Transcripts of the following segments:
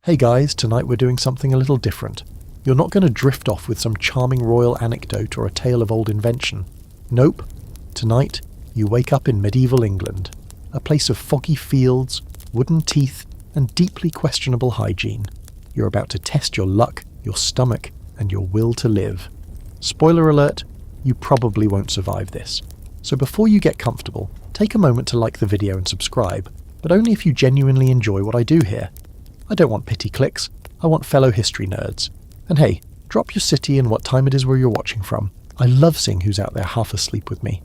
Hey guys, tonight we're doing something a little different. You're not going to drift off with some charming royal anecdote or a tale of old invention. Nope. Tonight, you wake up in medieval England, a place of foggy fields, wooden teeth, and deeply questionable hygiene. You're about to test your luck, your stomach, and your will to live. Spoiler alert, you probably won't survive this. So before you get comfortable, take a moment to like the video and subscribe, but only if you genuinely enjoy what I do here. I don't want pity clicks, I want fellow history nerds. And hey, drop your city and what time it is where you're watching from. I love seeing who's out there half asleep with me.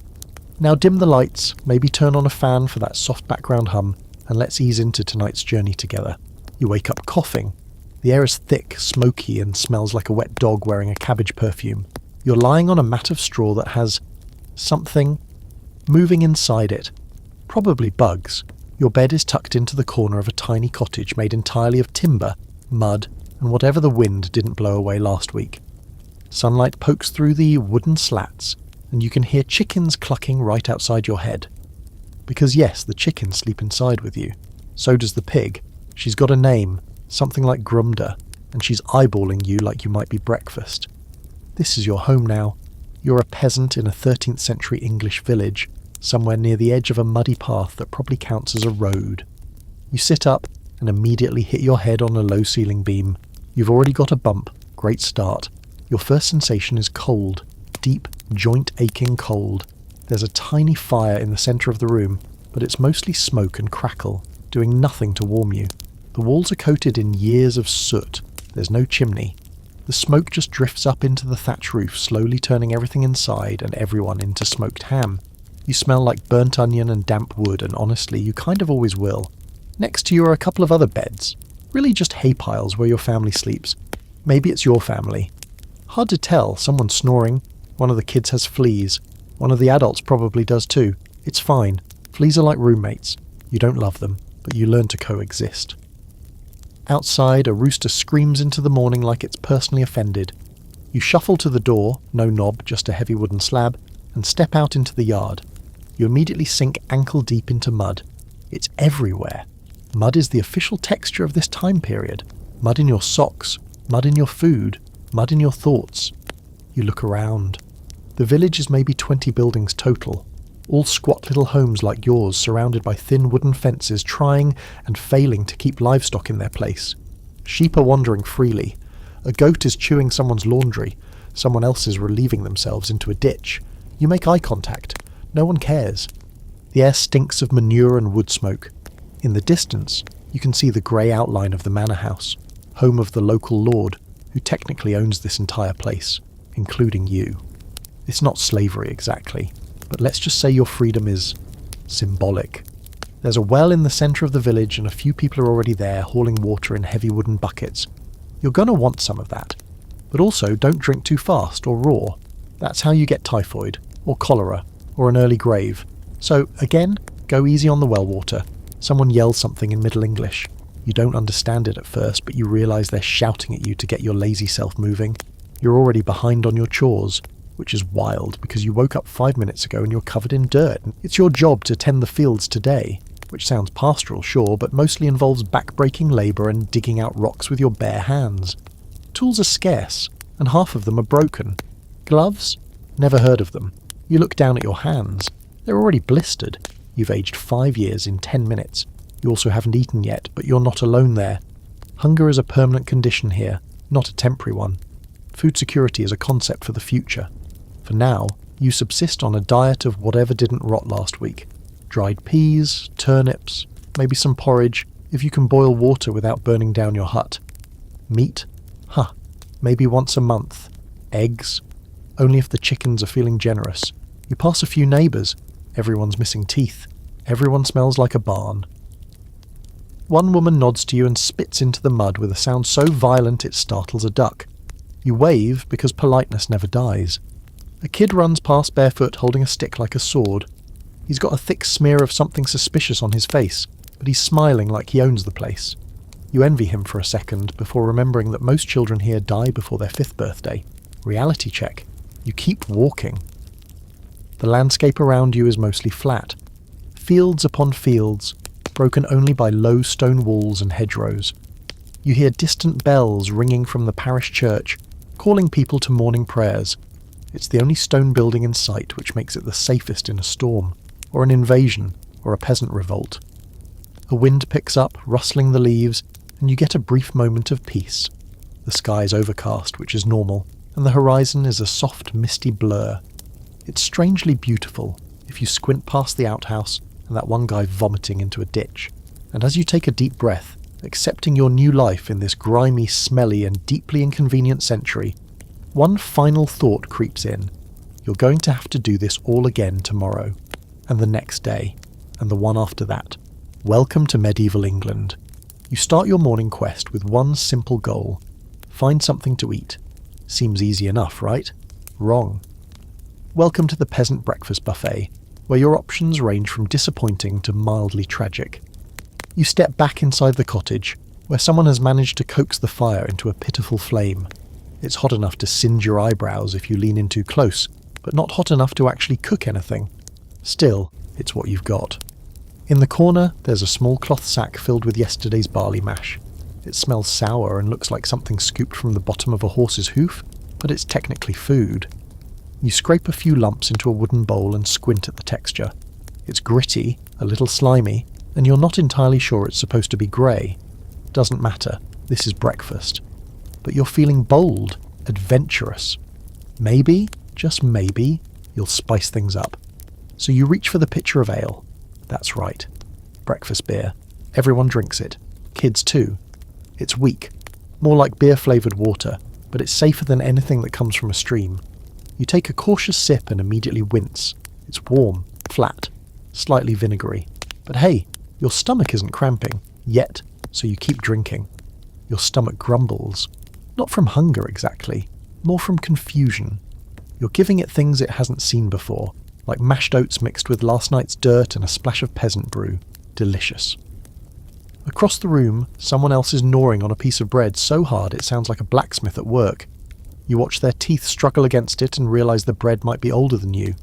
Now dim the lights, maybe turn on a fan for that soft background hum, and let's ease into tonight's journey together. You wake up coughing. The air is thick, smoky, and smells like a wet dog wearing a cabbage perfume. You're lying on a mat of straw that has something moving inside it. Probably bugs. Your bed is tucked into the corner of a tiny cottage made entirely of timber, mud, and whatever the wind didn't blow away last week. Sunlight pokes through the wooden slats, and you can hear chickens clucking right outside your head. Because yes, the chickens sleep inside with you. So does the pig. She's got a name, something like Grumda, and she's eyeballing you like you might be breakfast. This is your home now. You're a peasant in a 13th century English village, somewhere near the edge of a muddy path that probably counts as a road. You sit up and immediately hit your head on a low ceiling beam. You've already got a bump. Great start. Your first sensation is cold. Deep, joint-aching cold. There's a tiny fire in the centre of the room, but it's mostly smoke and crackle, doing nothing to warm you. The walls are coated in years of soot. There's no chimney. The smoke just drifts up into the thatch roof, slowly turning everything inside and everyone into smoked ham. You smell like burnt onion and damp wood, and honestly, you kind of always will. Next to you are a couple of other beds. Really just hay piles where your family sleeps. Maybe it's your family. Hard to tell, someone's snoring. One of the kids has fleas. One of the adults probably does too. It's fine. Fleas are like roommates. You don't love them, but you learn to coexist. Outside, a rooster screams into the morning like it's personally offended. You shuffle to the door, no knob, just a heavy wooden slab, and step out into the yard. You immediately sink ankle deep into mud. It's everywhere. Mud is the official texture of this time period. Mud in your socks, mud in your food, mud in your thoughts. You look around. The village is maybe 20 buildings total, all squat little homes like yours, surrounded by thin wooden fences, trying and failing to keep livestock in their place. Sheep are wandering freely. A goat is chewing someone's laundry. Someone else is relieving themselves into a ditch. You make eye contact. No one cares. The air stinks of manure and wood smoke. In the distance, you can see the grey outline of the manor house, home of the local lord, who technically owns this entire place, including you. It's not slavery exactly, but let's just say your freedom is symbolic. There's a well in the centre of the village and a few people are already there hauling water in heavy wooden buckets. You're going to want some of that. But also don't drink too fast or raw. That's how you get typhoid, or cholera, or an early grave. So, again, go easy on the well water. Someone yells something in Middle English. You don't understand it at first, but you realise they're shouting at you to get your lazy self moving. You're already behind on your chores, which is wild because you woke up 5 minutes ago and you're covered in dirt. It's your job to tend the fields today, which sounds pastoral, sure, but mostly involves back-breaking labour and digging out rocks with your bare hands. Tools are scarce, and half of them are broken. Gloves? Never heard of them. You look down at your hands. They're already blistered. You've aged 5 years in 10 minutes. You also haven't eaten yet, but you're not alone there. Hunger is a permanent condition here, not a temporary one. Food security is a concept for the future. For now, you subsist on a diet of whatever didn't rot last week. Dried peas, turnips, maybe some porridge, if you can boil water without burning down your hut. Meat? Maybe once a month. Eggs? Only if the chickens are feeling generous. You pass a few neighbours. Everyone's missing teeth. Everyone smells like a barn. One woman nods to you and spits into the mud with a sound so violent it startles a duck. You wave because politeness never dies. A kid runs past barefoot holding a stick like a sword. He's got a thick smear of something suspicious on his face, but he's smiling like he owns the place. You envy him for a second before remembering that most children here die before their 5th birthday. Reality check. You keep walking. The landscape around you is mostly flat. Fields upon fields, broken only by low stone walls and hedgerows. You hear distant bells ringing from the parish church, calling people to morning prayers. It's the only stone building in sight, which makes it the safest in a storm, or an invasion, or a peasant revolt. A wind picks up, rustling the leaves, and you get a brief moment of peace. The sky is overcast, which is normal, and the horizon is a soft, misty blur. It's strangely beautiful if you squint past the outhouse and that one guy vomiting into a ditch. And as you take a deep breath, accepting your new life in this grimy, smelly, and deeply inconvenient century, one final thought creeps in. You're going to have to do this all again tomorrow, and the next day, and the one after that. Welcome to medieval England. You start your morning quest with one simple goal. Find something to eat. Seems easy enough, right? Wrong. Welcome to the peasant breakfast buffet, where your options range from disappointing to mildly tragic. You step back inside the cottage, where someone has managed to coax the fire into a pitiful flame. It's hot enough to singe your eyebrows if you lean in too close, but not hot enough to actually cook anything. Still, it's what you've got. In the corner, there's a small cloth sack filled with yesterday's barley mash. It smells sour and looks like something scooped from the bottom of a horse's hoof, but it's technically food. You scrape a few lumps into a wooden bowl and squint at the texture. It's gritty, a little slimy, and you're not entirely sure it's supposed to be grey. Doesn't matter, this is breakfast. But you're feeling bold, adventurous. Maybe, just maybe, you'll spice things up. So you reach for the pitcher of ale. That's right. Breakfast beer. Everyone drinks it. Kids too. It's weak. More like beer-flavoured water, but it's safer than anything that comes from a stream. You take a cautious sip and immediately wince. It's warm, flat, slightly vinegary. But hey, your stomach isn't cramping, yet, so you keep drinking. Your stomach grumbles. Not from hunger exactly, more from confusion. You're giving it things it hasn't seen before, like mashed oats mixed with last night's dirt and a splash of peasant brew. Delicious. Across the room, someone else is gnawing on a piece of bread so hard it sounds like a blacksmith at work. You watch their teeth struggle against it and realise the bread might be older than you.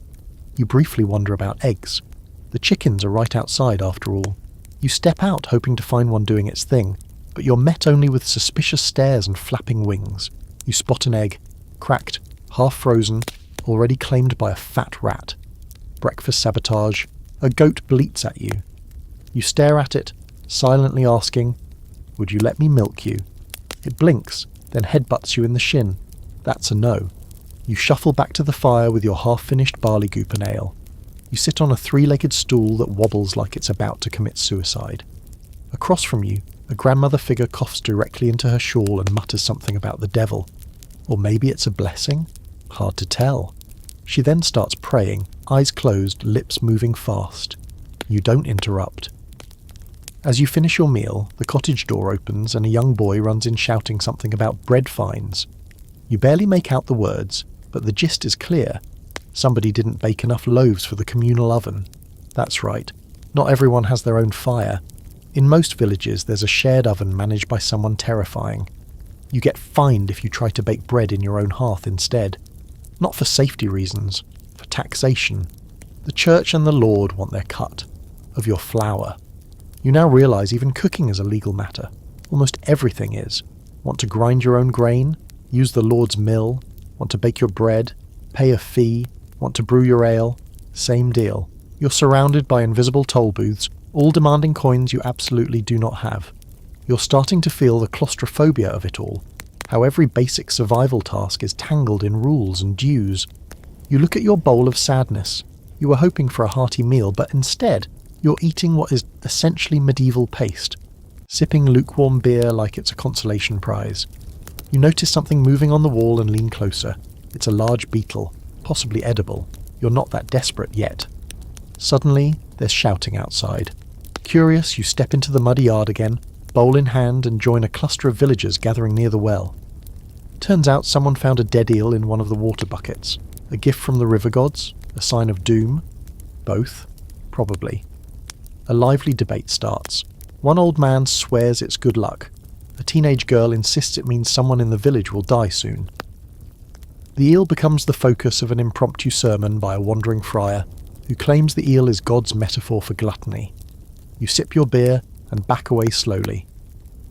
You briefly wonder about eggs. The chickens are right outside after all. You step out hoping to find one doing its thing, but you're met only with suspicious stares and flapping wings. You spot an egg, cracked, half frozen, already claimed by a fat rat. Breakfast sabotage. A goat bleats at you. You stare at it, silently asking, "Would you let me milk you?" It blinks, then headbutts you in the shin. That's a no. You shuffle back to the fire with your half-finished barley goop and ale. You sit on a three-legged stool that wobbles like it's about to commit suicide. Across from you, a grandmother figure coughs directly into her shawl and mutters something about the devil. Or maybe it's a blessing? Hard to tell. She then starts praying, eyes closed, lips moving fast. You don't interrupt. As you finish your meal, the cottage door opens and a young boy runs in shouting something about bread fines. You barely make out the words, but the gist is clear. Somebody didn't bake enough loaves for the communal oven. That's right, not everyone has their own fire. In most villages there's a shared oven managed by someone terrifying. You get fined if you try to bake bread in your own hearth instead. Not for safety reasons, for taxation. The church and the Lord want their cut of your flour. You now realise even cooking is a legal matter. Almost everything is. Want to grind your own grain? Use the Lord's mill? Want to bake your bread? Pay a fee? Want to brew your ale? Same deal. You're surrounded by invisible toll booths, all demanding coins you absolutely do not have. You're starting to feel the claustrophobia of it all, how every basic survival task is tangled in rules and dues. You look at your bowl of sadness. You were hoping for a hearty meal, but instead, you're eating what is essentially medieval paste, sipping lukewarm beer like it's a consolation prize. You notice something moving on the wall and lean closer. It's a large beetle, possibly edible. You're not that desperate yet. Suddenly, there's shouting outside. Curious, you step into the muddy yard again, bowl in hand, and join a cluster of villagers gathering near the well. Turns out someone found a dead eel in one of the water buckets. A gift from the river gods? A sign of doom? Both? Probably. A lively debate starts. One old man swears it's good luck. A teenage girl insists it means someone in the village will die soon. The eel becomes the focus of an impromptu sermon by a wandering friar, who claims the eel is God's metaphor for gluttony. You sip your beer and back away slowly.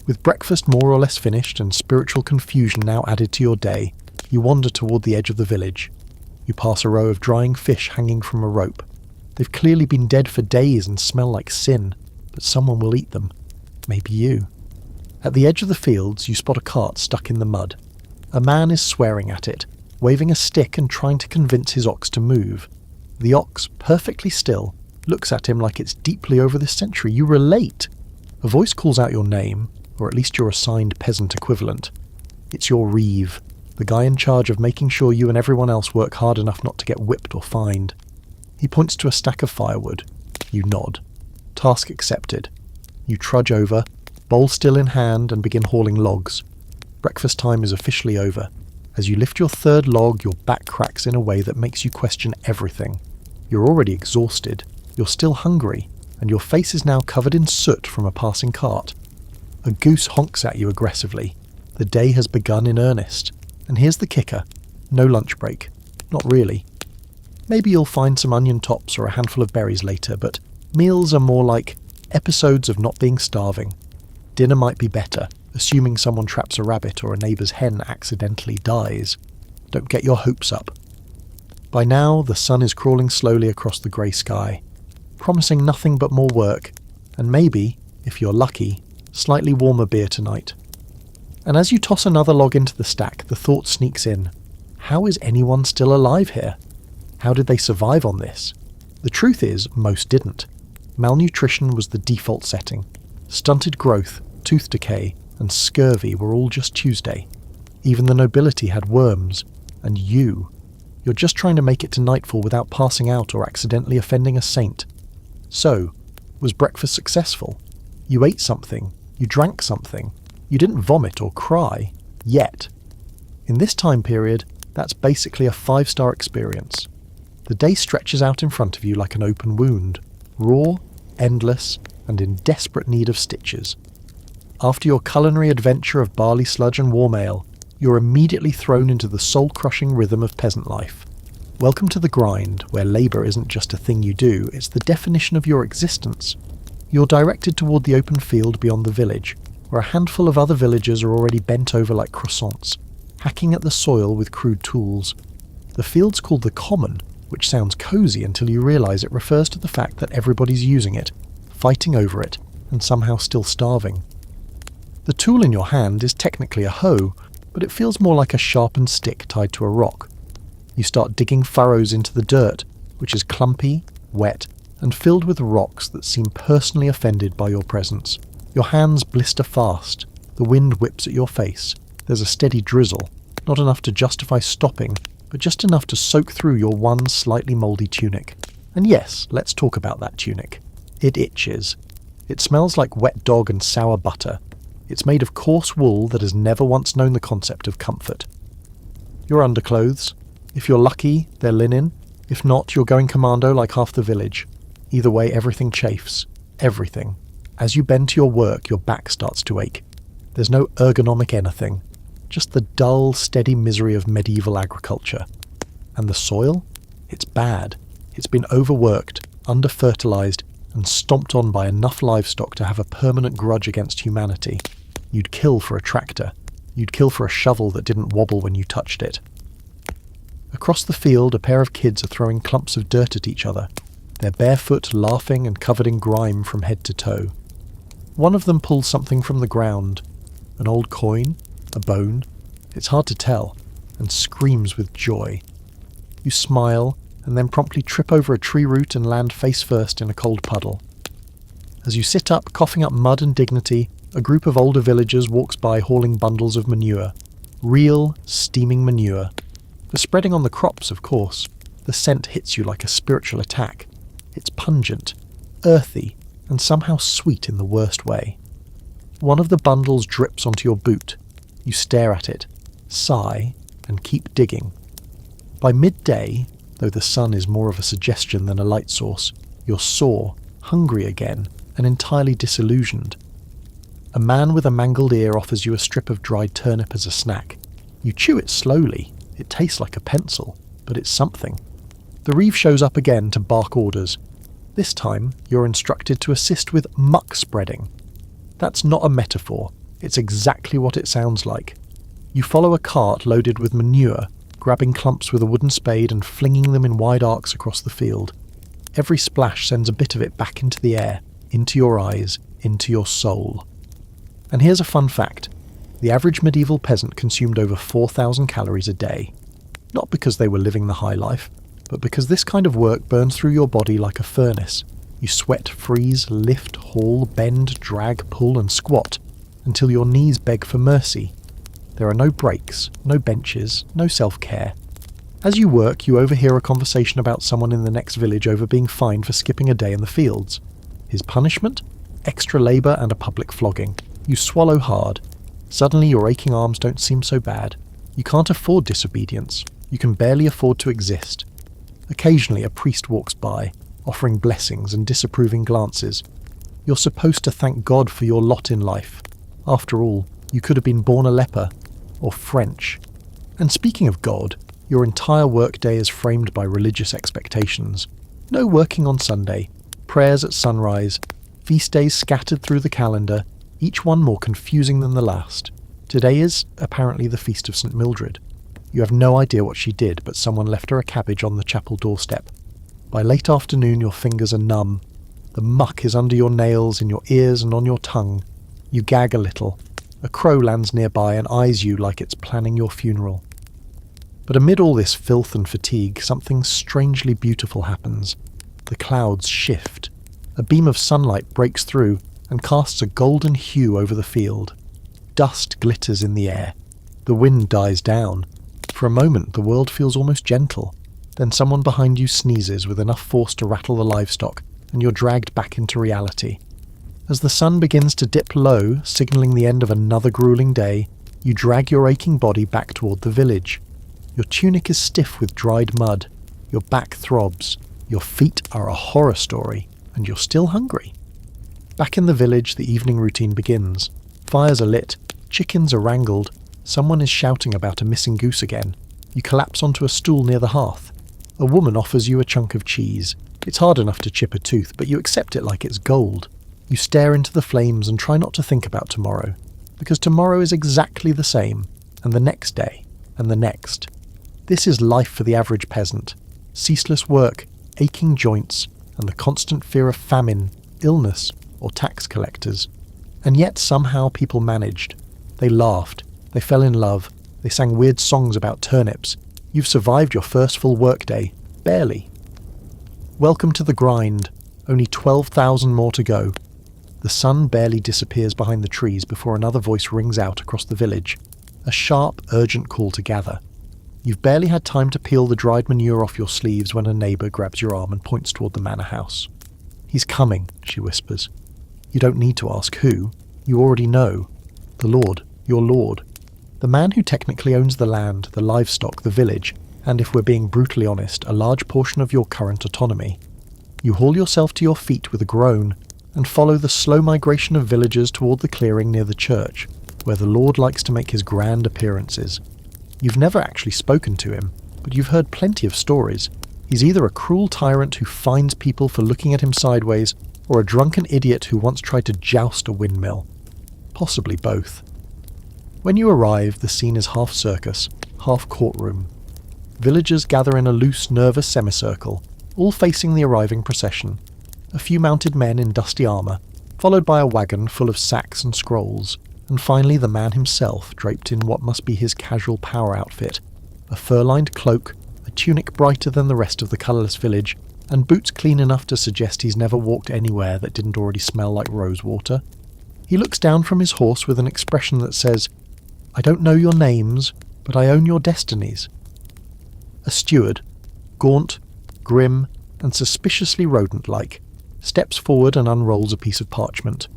With breakfast more or less finished and spiritual confusion now added to your day, you wander toward the edge of the village. You pass a row of drying fish hanging from a rope. They've clearly been dead for days and smell like sin, but someone will eat them. Maybe you. At the edge of the fields, you spot a cart stuck in the mud. A man is swearing at it, waving a stick and trying to convince his ox to move. The ox, perfectly still, looks at him like it's deeply over this century. You relate. A voice calls out your name, or at least your assigned peasant equivalent. It's your reeve, the guy in charge of making sure you and everyone else work hard enough not to get whipped or fined. He points to a stack of firewood. You nod. Task accepted. You trudge over, bowl still in hand, and begin hauling logs. Breakfast time is officially over. As you lift your third log, your back cracks in a way that makes you question everything. You're already exhausted, you're still hungry, and your face is now covered in soot from a passing cart. A goose honks at you aggressively. The day has begun in earnest. And here's the kicker. No lunch break. Not really. Maybe you'll find some onion tops or a handful of berries later, but meals are more like episodes of not being starving. Dinner might be better, assuming someone traps a rabbit or a neighbour's hen accidentally dies. Don't get your hopes up. By now, the sun is crawling slowly across the grey sky, promising nothing but more work, and maybe, if you're lucky, slightly warmer beer tonight. And as you toss another log into the stack, the thought sneaks in. How is anyone still alive here? How did they survive on this? The truth is, most didn't. Malnutrition was the default setting. Stunted growth, tooth decay, and scurvy were all just Tuesday. Even the nobility had worms. And you're just trying to make it to nightfall without passing out or accidentally offending a saint. So, was breakfast successful? You ate something. You drank something. You didn't vomit or cry. Yet. In this time period, that's basically a 5-star experience. The day stretches out in front of you like an open wound, raw, endless, and in desperate need of stitches. After your culinary adventure of barley sludge and warm ale, you're immediately thrown into the soul-crushing rhythm of peasant life. Welcome to the grind, where labour isn't just a thing you do, it's the definition of your existence. You're directed toward the open field beyond the village, where a handful of other villagers are already bent over like croissants, hacking at the soil with crude tools. The field's called the common, which sounds cosy until you realise it refers to the fact that everybody's using it, fighting over it, and somehow still starving. The tool in your hand is technically a hoe, but it feels more like a sharpened stick tied to a rock. You start digging furrows into the dirt, which is clumpy, wet, and filled with rocks that seem personally offended by your presence. Your hands blister fast, the wind whips at your face, there's a steady drizzle, not enough to justify stopping, but just enough to soak through your one slightly mouldy tunic. And yes, let's talk about that tunic. It itches. It smells like wet dog and sour butter. It's made of coarse wool that has never once known the concept of comfort. Your underclothes. If you're lucky, they're linen. If not, you're going commando like half the village. Either way, everything chafes. Everything. As you bend to your work, your back starts to ache. There's no ergonomic anything. Just the dull, steady misery of medieval agriculture. And the soil? It's bad. It's been overworked, under-fertilised, and stomped on by enough livestock to have a permanent grudge against humanity. You'd kill for a tractor. You'd kill for a shovel that didn't wobble when you touched it. Across the field, a pair of kids are throwing clumps of dirt at each other. They're barefoot, laughing, and covered in grime from head to toe. One of them pulls something from the ground. An old coin? A bone? It's hard to tell, and screams with joy. You smile, and then promptly trip over a tree root and land face first in a cold puddle. As you sit up, coughing up mud and dignity, a group of older villagers walks by hauling bundles of manure. Real, steaming manure. For spreading on the crops, of course. The scent hits you like a spiritual attack. It's pungent, earthy, and somehow sweet in the worst way. One of the bundles drips onto your boot. You stare at it, sigh, and keep digging. By midday, though the sun is more of a suggestion than a light source, you're sore, hungry again, and entirely disillusioned. A man with a mangled ear offers you a strip of dried turnip as a snack. You chew it slowly. It tastes like a pencil, but it's something. The reeve shows up again to bark orders. This time, you're instructed to assist with muck spreading. That's not a metaphor. It's exactly what it sounds like. You follow a cart loaded with manure, grabbing clumps with a wooden spade and flinging them in wide arcs across the field. Every splash sends a bit of it back into the air, into your eyes, into your soul. And here's a fun fact. The average medieval peasant consumed over 4,000 calories a day. Not because they were living the high life, but because this kind of work burns through your body like a furnace. You sweat, freeze, lift, haul, bend, drag, pull and squat until your knees beg for mercy. There are no breaks, no benches, no self-care. As you work, you overhear a conversation about someone in the next village over being fined for skipping a day in the fields. His punishment? Extra labour and a public flogging. You swallow hard. Suddenly your aching arms don't seem so bad. You can't afford disobedience. You can barely afford to exist. Occasionally a priest walks by, offering blessings and disapproving glances. You're supposed to thank God for your lot in life. After all, you could have been born a leper, or French. And speaking of God, your entire workday is framed by religious expectations. No working on Sunday, prayers at sunrise, feast days scattered through the calendar, each one more confusing than the last. Today is, apparently, the Feast of St. Mildred. You have no idea what she did, but someone left her a cabbage on the chapel doorstep. By late afternoon your fingers are numb. The muck is under your nails, in your ears and on your tongue. You gag a little. A crow lands nearby and eyes you like it's planning your funeral. But amid all this filth and fatigue, something strangely beautiful happens. The clouds shift. A beam of sunlight breaks through and casts a golden hue over the field. Dust glitters in the air. The wind dies down. For a moment the world feels almost gentle. Then someone behind you sneezes with enough force to rattle the livestock, and you're dragged back into reality. As the sun begins to dip low, signalling the end of another grueling day, you drag your aching body back toward the village. Your tunic is stiff with dried mud. Your back throbs. Your feet are a horror story, and you're still hungry. Back in the village, the evening routine begins. Fires are lit, chickens are wrangled, someone is shouting about a missing goose again. You collapse onto a stool near the hearth. A woman offers you a chunk of cheese. It's hard enough to chip a tooth, but you accept it like it's gold. You stare into the flames and try not to think about tomorrow, because tomorrow is exactly the same, and the next day, and the next. This is life for the average peasant. Ceaseless work, aching joints, and the constant fear of famine, illness, or tax collectors. And yet somehow people managed. They laughed, they fell in love, they sang weird songs about turnips. You've survived your first full workday, barely. Welcome to the grind, only 12,000 more to go. The sun barely disappears behind the trees before another voice rings out across the village. A sharp, urgent call to gather. You've barely had time to peel the dried manure off your sleeves when a neighbour grabs your arm and points toward the manor house. "He's coming," she whispers. You don't need to ask who. You already know. The Lord, your Lord. The man who technically owns the land, the livestock, the village, and if we're being brutally honest, a large portion of your current autonomy. You haul yourself to your feet with a groan and follow the slow migration of villagers toward the clearing near the church, where the Lord likes to make his grand appearances. You've never actually spoken to him, but you've heard plenty of stories. He's either a cruel tyrant who fines people for looking at him sideways, or a drunken idiot who once tried to joust a windmill. Possibly both. When you arrive, the scene is half circus, half courtroom. Villagers gather in a loose, nervous semicircle, all facing the arriving procession. A few mounted men in dusty armour, followed by a wagon full of sacks and scrolls, and finally the man himself, draped in what must be his casual power outfit, a fur-lined cloak, a tunic brighter than the rest of the colourless village, and boots clean enough to suggest he's never walked anywhere that didn't already smell like rosewater. He looks down from his horse with an expression that says, "I don't know your names, but I own your destinies." A steward, gaunt, grim, and suspiciously rodent-like, steps forward and unrolls a piece of parchment.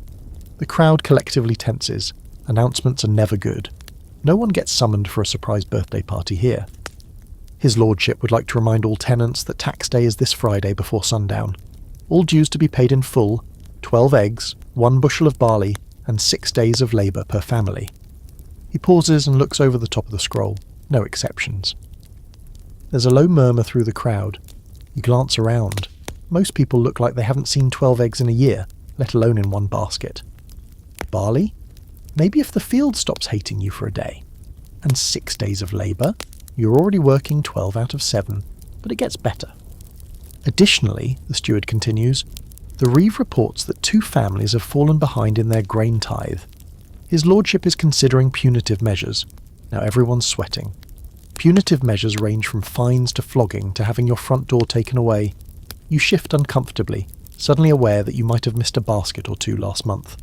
The crowd collectively tenses. Announcements are never good. No one gets summoned for a surprise birthday party here. His lordship would like to remind all tenants that tax day is this Friday before sundown. All dues to be paid in full, 12 eggs, 1 bushel of barley, and 6 days of labour per family. He pauses and looks over the top of the scroll. No exceptions. There's a low murmur through the crowd. You glance around. Most people look like they haven't seen 12 eggs in a year, let alone in one basket. Barley? Maybe if the field stops hating you for a day. And 6 days of labour, you're already working 12 out of 7, but it gets better. Additionally, the steward continues, the reeve reports that 2 families have fallen behind in their grain tithe. His lordship is considering punitive measures. Now everyone's sweating. Punitive measures range from fines to flogging to having your front door taken away. You shift uncomfortably, suddenly aware that you might have missed a basket or 2 last month.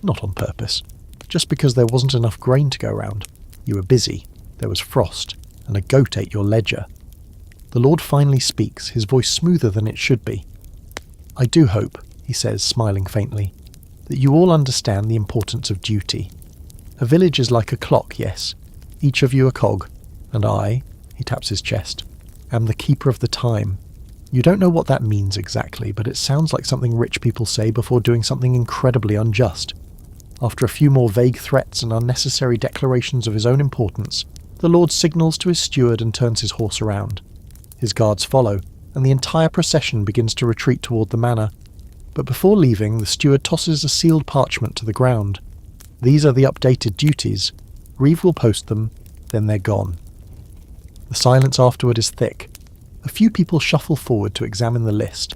Not on purpose. Just because there wasn't enough grain to go round. You were busy, there was frost, and a goat ate your ledger. The Lord finally speaks, his voice smoother than it should be. I do hope, he says, smiling faintly, that you all understand the importance of duty. A village is like a clock, yes, each of you a cog, and I, he taps his chest, am the keeper of the time. You don't know what that means exactly, but it sounds like something rich people say before doing something incredibly unjust. After a few more vague threats and unnecessary declarations of his own importance, the Lord signals to his steward and turns his horse around. His guards follow, and the entire procession begins to retreat toward the manor. But before leaving, the steward tosses a sealed parchment to the ground. These are the updated duties. Reeve will post them, then they're gone. The silence afterward is thick. A few people shuffle forward to examine the list.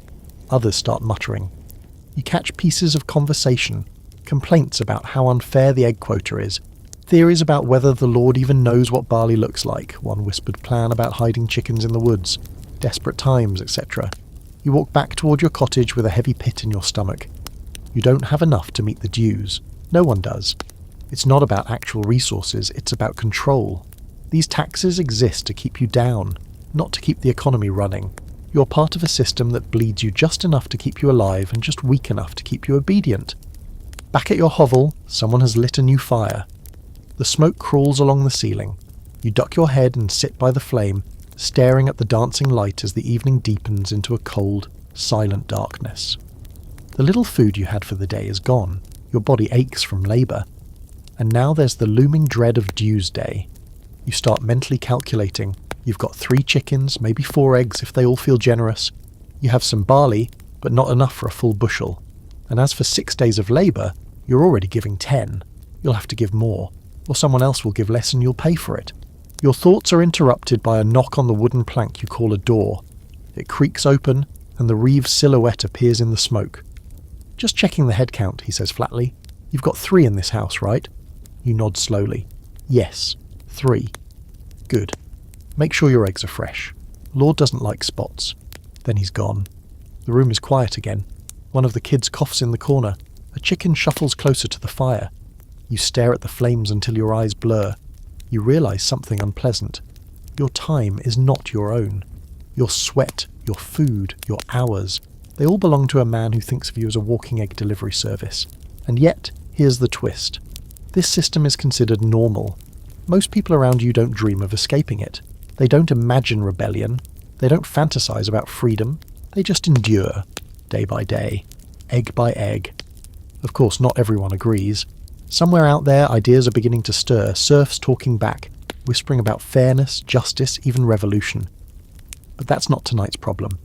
Others start muttering. You catch pieces of conversation, complaints about how unfair the egg quota is, theories about whether the Lord even knows what barley looks like, one whispered plan about hiding chickens in the woods, desperate times, etc. You walk back toward your cottage with a heavy pit in your stomach. You don't have enough to meet the dues. No one does. It's not about actual resources, it's about control. These taxes exist to keep you down, not to keep the economy running. You're part of a system that bleeds you just enough to keep you alive and just weak enough to keep you obedient. Back at your hovel, someone has lit a new fire. The smoke crawls along the ceiling. You duck your head and sit by the flame, staring at the dancing light as the evening deepens into a cold, silent darkness. The little food you had for the day is gone. Your body aches from labour. And now there's the looming dread of dues day. You start mentally calculating. You've got 3 chickens, maybe 4 eggs if they all feel generous. You have some barley, but not enough for a full bushel. And as for 6 days of labour, you're already giving 10. You'll have to give more, or someone else will give less and you'll pay for it. Your thoughts are interrupted by a knock on the wooden plank you call a door. It creaks open, and the reeve's silhouette appears in the smoke. Just checking the head count, he says flatly. You've got 3 in this house, right? You nod slowly. Yes, 3. Good. Make sure your eggs are fresh. Lord doesn't like spots. Then he's gone. The room is quiet again. One of the kids coughs in the corner. A chicken shuffles closer to the fire. You stare at the flames until your eyes blur. You realise something unpleasant. Your time is not your own. Your sweat, your food, your hours, they all belong to a man who thinks of you as a walking egg delivery service. And yet, here's the twist. This system is considered normal. Most people around you don't dream of escaping it. They don't imagine rebellion. They don't fantasize about freedom. They just endure, day by day, egg by egg. Of course, not everyone agrees. Somewhere out there, ideas are beginning to stir, serfs talking back, whispering about fairness, justice, even revolution. But that's not tonight's problem.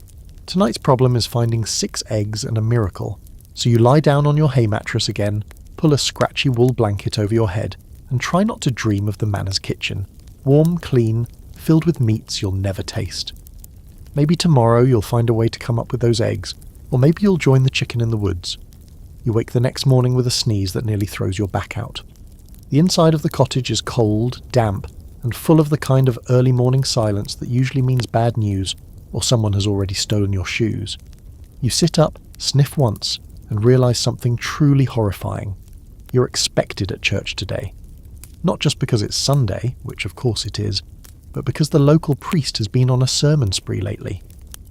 Tonight's problem is finding 6 eggs and a miracle. So you lie down on your hay mattress again, pull a scratchy wool blanket over your head, and try not to dream of the manor's kitchen. Warm, clean, filled with meats you'll never taste. Maybe tomorrow you'll find a way to come up with those eggs, or maybe you'll join the chicken in the woods. You wake the next morning with a sneeze that nearly throws your back out. The inside of the cottage is cold, damp, and full of the kind of early morning silence that usually means bad news, or someone has already stolen your shoes. You sit up, sniff once, and realise something truly horrifying. You're expected at church today. Not just because it's Sunday, which of course it is, but because the local priest has been on a sermon spree lately.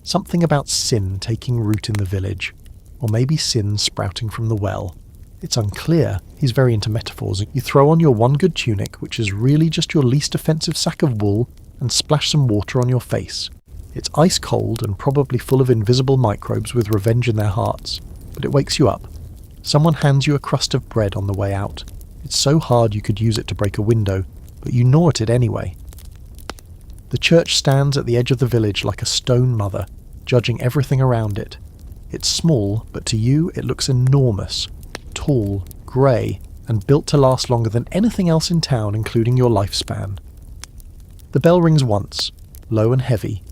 Something about sin taking root in the village, or maybe sin sprouting from the well. It's unclear. He's very into metaphors. You throw on your one good tunic, which is really just your least offensive sack of wool, and splash some water on your face. It's ice cold and probably full of invisible microbes with revenge in their hearts, but it wakes you up. Someone hands you a crust of bread on the way out. It's so hard you could use it to break a window, but you gnaw at it anyway. The church stands at the edge of the village like a stone mother, judging everything around it. It's small, but to you it looks enormous, tall, grey, and built to last longer than anything else in town, including your lifespan. The bell rings once, low and heavy.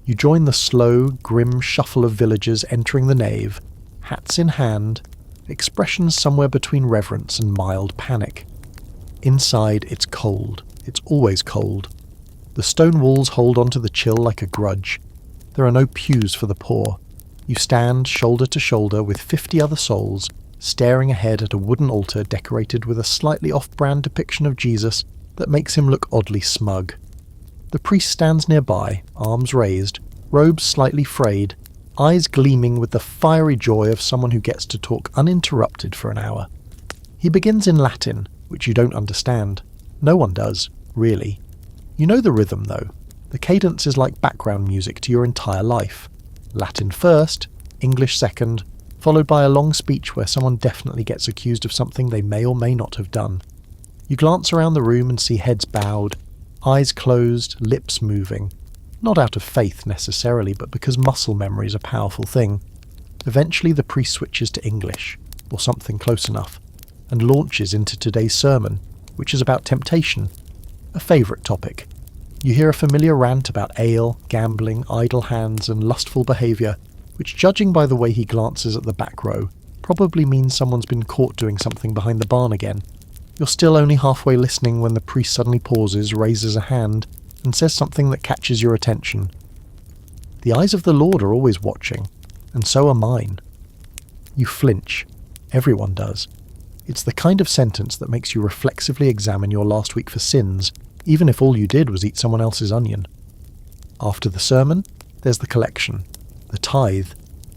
You join the slow, grim shuffle of villagers entering the nave, hats in hand, expressions somewhere between reverence and mild panic. Inside, it's cold. It's always cold. The stone walls hold onto the chill like a grudge. There are no pews for the poor. You stand shoulder to shoulder with 50 other souls, staring ahead at a wooden altar decorated with a slightly off-brand depiction of Jesus that makes him look oddly smug. The priest stands nearby, arms raised, robes slightly frayed, eyes gleaming with the fiery joy of someone who gets to talk uninterrupted for an hour. He begins in Latin, which you don't understand. No one does, really. You know the rhythm, though. The cadence is like background music to your entire life. Latin first, English second, followed by a long speech where someone definitely gets accused of something they may or may not have done. You glance around the room and see heads bowed, eyes closed, lips moving. Not out of faith necessarily, but because muscle memory is a powerful thing. Eventually the priest switches to English, or something close enough, and launches into today's sermon, which is about temptation, a favourite topic. You hear a familiar rant about ale, gambling, idle hands, and lustful behaviour, which, judging by the way he glances at the back row, probably means someone's been caught doing something behind the barn again. You're still only halfway listening when the priest suddenly pauses, raises a hand, and says something that catches your attention. The eyes of the Lord are always watching, and so are mine. You flinch. Everyone does. It's the kind of sentence that makes you reflexively examine your last week for sins, even if all you did was eat someone else's onion. After the sermon, there's the collection, the tithe,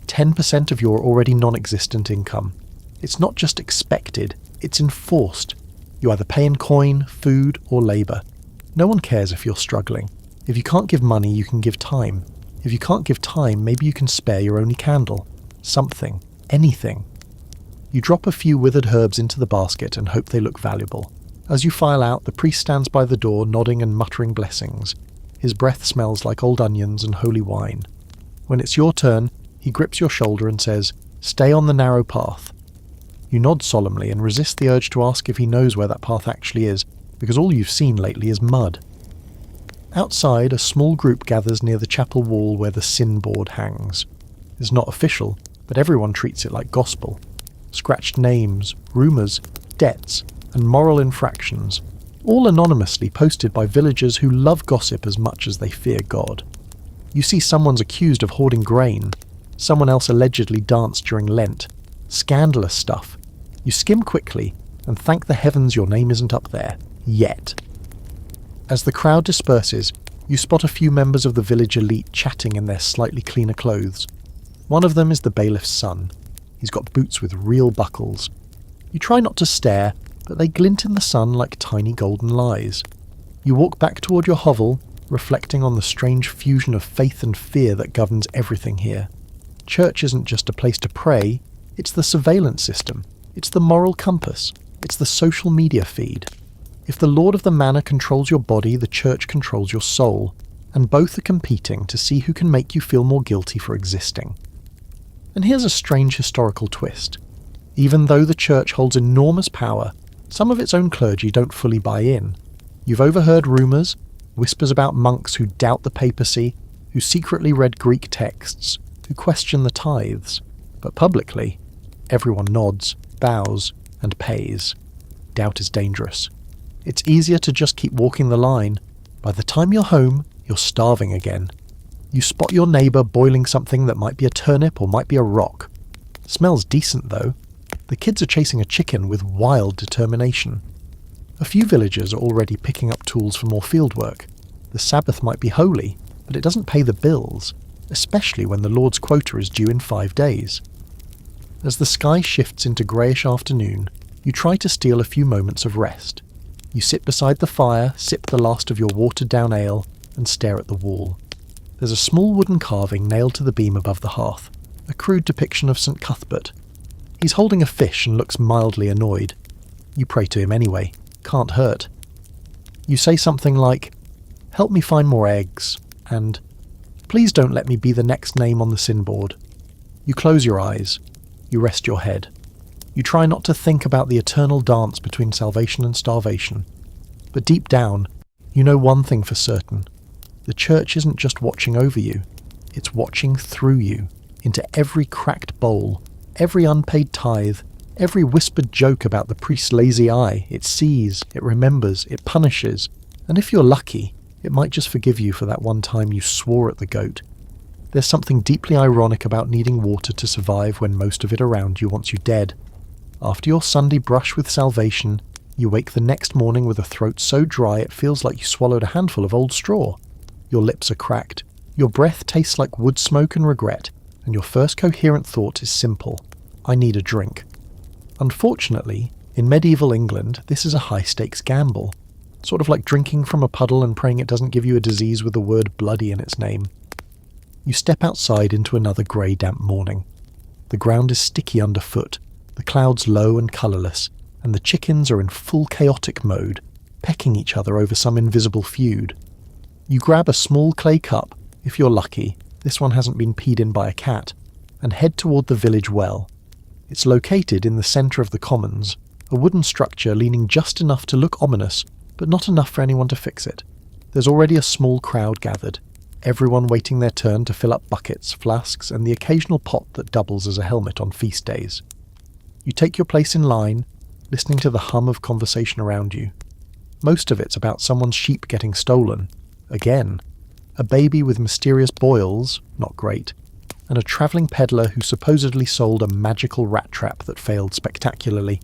10% of your already non-existent income. It's not just expected, it's enforced. You either pay in coin, food, or labour. No one cares if you're struggling. If you can't give money, you can give time. If you can't give time, maybe you can spare your only candle. Something. Anything. You drop a few withered herbs into the basket and hope they look valuable. As you file out, the priest stands by the door, nodding and muttering blessings. His breath smells like old onions and holy wine. When it's your turn, he grips your shoulder and says, "Stay on the narrow path." You nod solemnly and resist the urge to ask if he knows where that path actually is, because all you've seen lately is mud. Outside, a small group gathers near the chapel wall where the sin board hangs. It's not official, but everyone treats it like gospel. Scratched names, rumours, debts, and moral infractions, all anonymously posted by villagers who love gossip as much as they fear God. You see someone's accused of hoarding grain, someone else allegedly danced during Lent. Scandalous stuff. You skim quickly and thank the heavens your name isn't up there. Yet. As the crowd disperses, you spot a few members of the village elite chatting in their slightly cleaner clothes. One of them is the bailiff's son. He's got boots with real buckles. You try not to stare, but they glint in the sun like tiny golden lies. You walk back toward your hovel, reflecting on the strange fusion of faith and fear that governs everything here. Church isn't just a place to pray, it's the surveillance system, it's the moral compass, it's the social media feed. If the Lord of the Manor controls your body, the church controls your soul, and both are competing to see who can make you feel more guilty for existing. And here's a strange historical twist. Even though the church holds enormous power, some of its own clergy don't fully buy in. You've overheard rumours, whispers about monks who doubt the papacy, who secretly read Greek texts, who question the tithes. But publicly, everyone nods, bows, and pays. Doubt is dangerous. It's easier to just keep walking the line. By the time you're home, you're starving again. You spot your neighbour boiling something that might be a turnip or might be a rock. Smells decent though. The kids are chasing a chicken with wild determination. A few villagers are already picking up tools for more fieldwork. The Sabbath might be holy, but it doesn't pay the bills, especially when the Lord's quota is due in 5 days. As the sky shifts into greyish afternoon, you try to steal a few moments of rest. You sit beside the fire, sip the last of your watered-down ale, and stare at the wall. There's a small wooden carving nailed to the beam above the hearth, a crude depiction of St. Cuthbert. He's holding a fish and looks mildly annoyed. You pray to him anyway. Can't hurt. You say something like, "Help me find more eggs," and "Please don't let me be the next name on the sin board." You close your eyes. You rest your head. You try not to think about the eternal dance between salvation and starvation. But deep down, you know one thing for certain. The church isn't just watching over you, it's watching through you, into every cracked bowl, every unpaid tithe, every whispered joke about the priest's lazy eye. It sees, it remembers, it punishes, and if you're lucky, it might just forgive you for that one time you swore at the goat. There's something deeply ironic about needing water to survive when most of it around you wants you dead. After your Sunday brush with salvation, you wake the next morning with a throat so dry it feels like you swallowed a handful of old straw. Your lips are cracked, your breath tastes like wood smoke and regret, and your first coherent thought is simple: I need a drink. Unfortunately, in medieval England, this is a high-stakes gamble. Sort of like drinking from a puddle and praying it doesn't give you a disease with the word bloody in its name. You step outside into another grey, damp morning. The ground is sticky underfoot, the clouds low and colourless, and the chickens are in full chaotic mode, pecking each other over some invisible feud. You grab a small clay cup, if you're lucky, this one hasn't been peed in by a cat, and head toward the village well. It's located in the centre of the commons, a wooden structure leaning just enough to look ominous, but not enough for anyone to fix it. There's already a small crowd gathered, everyone waiting their turn to fill up buckets, flasks, and the occasional pot that doubles as a helmet on feast days. You take your place in line, listening to the hum of conversation around you. Most of it's about someone's sheep getting stolen. Again. A baby with mysterious boils, not great, and a travelling peddler who supposedly sold a magical rat trap that failed spectacularly.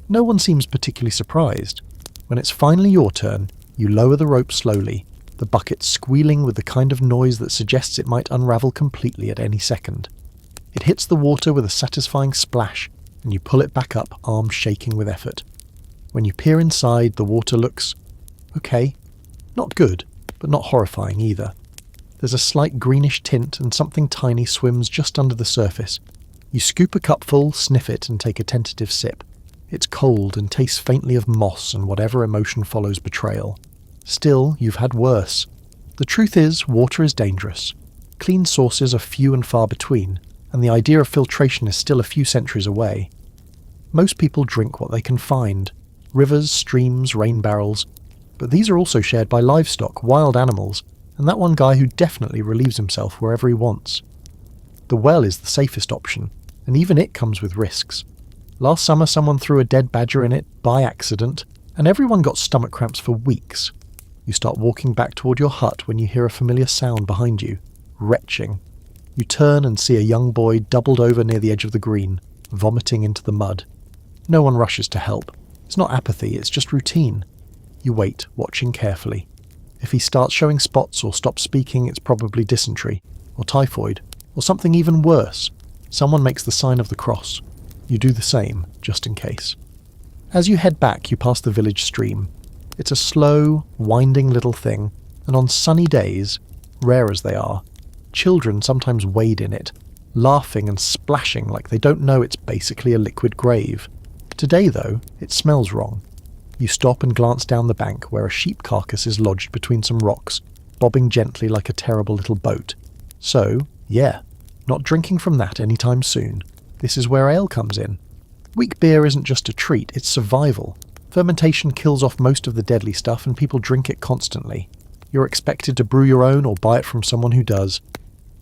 No one seems particularly surprised. When it's finally your turn, you lower the rope slowly, the bucket squealing with the kind of noise that suggests it might unravel completely at any second. It hits the water with a satisfying splash, and you pull it back up, arms shaking with effort. When you peer inside, the water looks okay. Not good, but not horrifying either. There's a slight greenish tint and something tiny swims just under the surface. You scoop a cupful, sniff it, and take a tentative sip. It's cold and tastes faintly of moss and whatever emotion follows betrayal. Still, you've had worse. The truth is, water is dangerous. Clean sources are few and far between, and the idea of filtration is still a few centuries away. Most people drink what they can find: rivers, streams, rain barrels. But these are also shared by livestock, wild animals, and that one guy who definitely relieves himself wherever he wants. The well is the safest option, and even it comes with risks. Last summer someone threw a dead badger in it by accident, and everyone got stomach cramps for weeks. You start walking back toward your hut when you hear a familiar sound behind you. Retching. You turn and see a young boy doubled over near the edge of the green, vomiting into the mud. No one rushes to help. It's not apathy, it's just routine. You wait, watching carefully. If he starts showing spots or stops speaking, it's probably dysentery, or typhoid, or something even worse. Someone makes the sign of the cross. You do the same, just in case. As you head back, you pass the village stream. It's a slow, winding little thing, and on sunny days, rare as they are, children sometimes wade in it, laughing and splashing like they don't know it's basically a liquid grave. Today, though, it smells wrong. You stop and glance down the bank where a sheep carcass is lodged between some rocks, bobbing gently like a terrible little boat. So, yeah, not drinking from that anytime soon. This is where ale comes in. Weak beer isn't just a treat, it's survival. Fermentation kills off most of the deadly stuff and people drink it constantly. You're expected to brew your own or buy it from someone who does.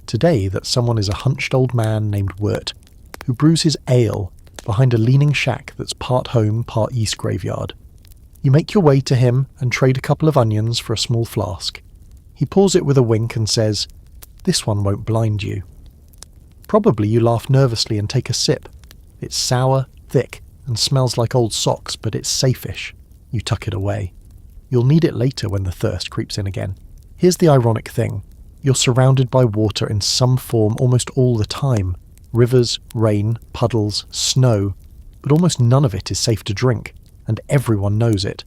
Today, that someone is a hunched old man named Wirt, who brews his ale behind a leaning shack that's part home, part yeast graveyard. You make your way to him and trade a couple of onions for a small flask. He pours it with a wink and says, "This one won't blind you." Probably you laugh nervously and take a sip. It's sour, thick, and smells like old socks, but it's safe-ish. You tuck it away. You'll need it later when the thirst creeps in again. Here's the ironic thing. You're surrounded by water in some form almost all the time. Rivers, rain, puddles, snow, but almost none of it is safe to drink, and everyone knows it.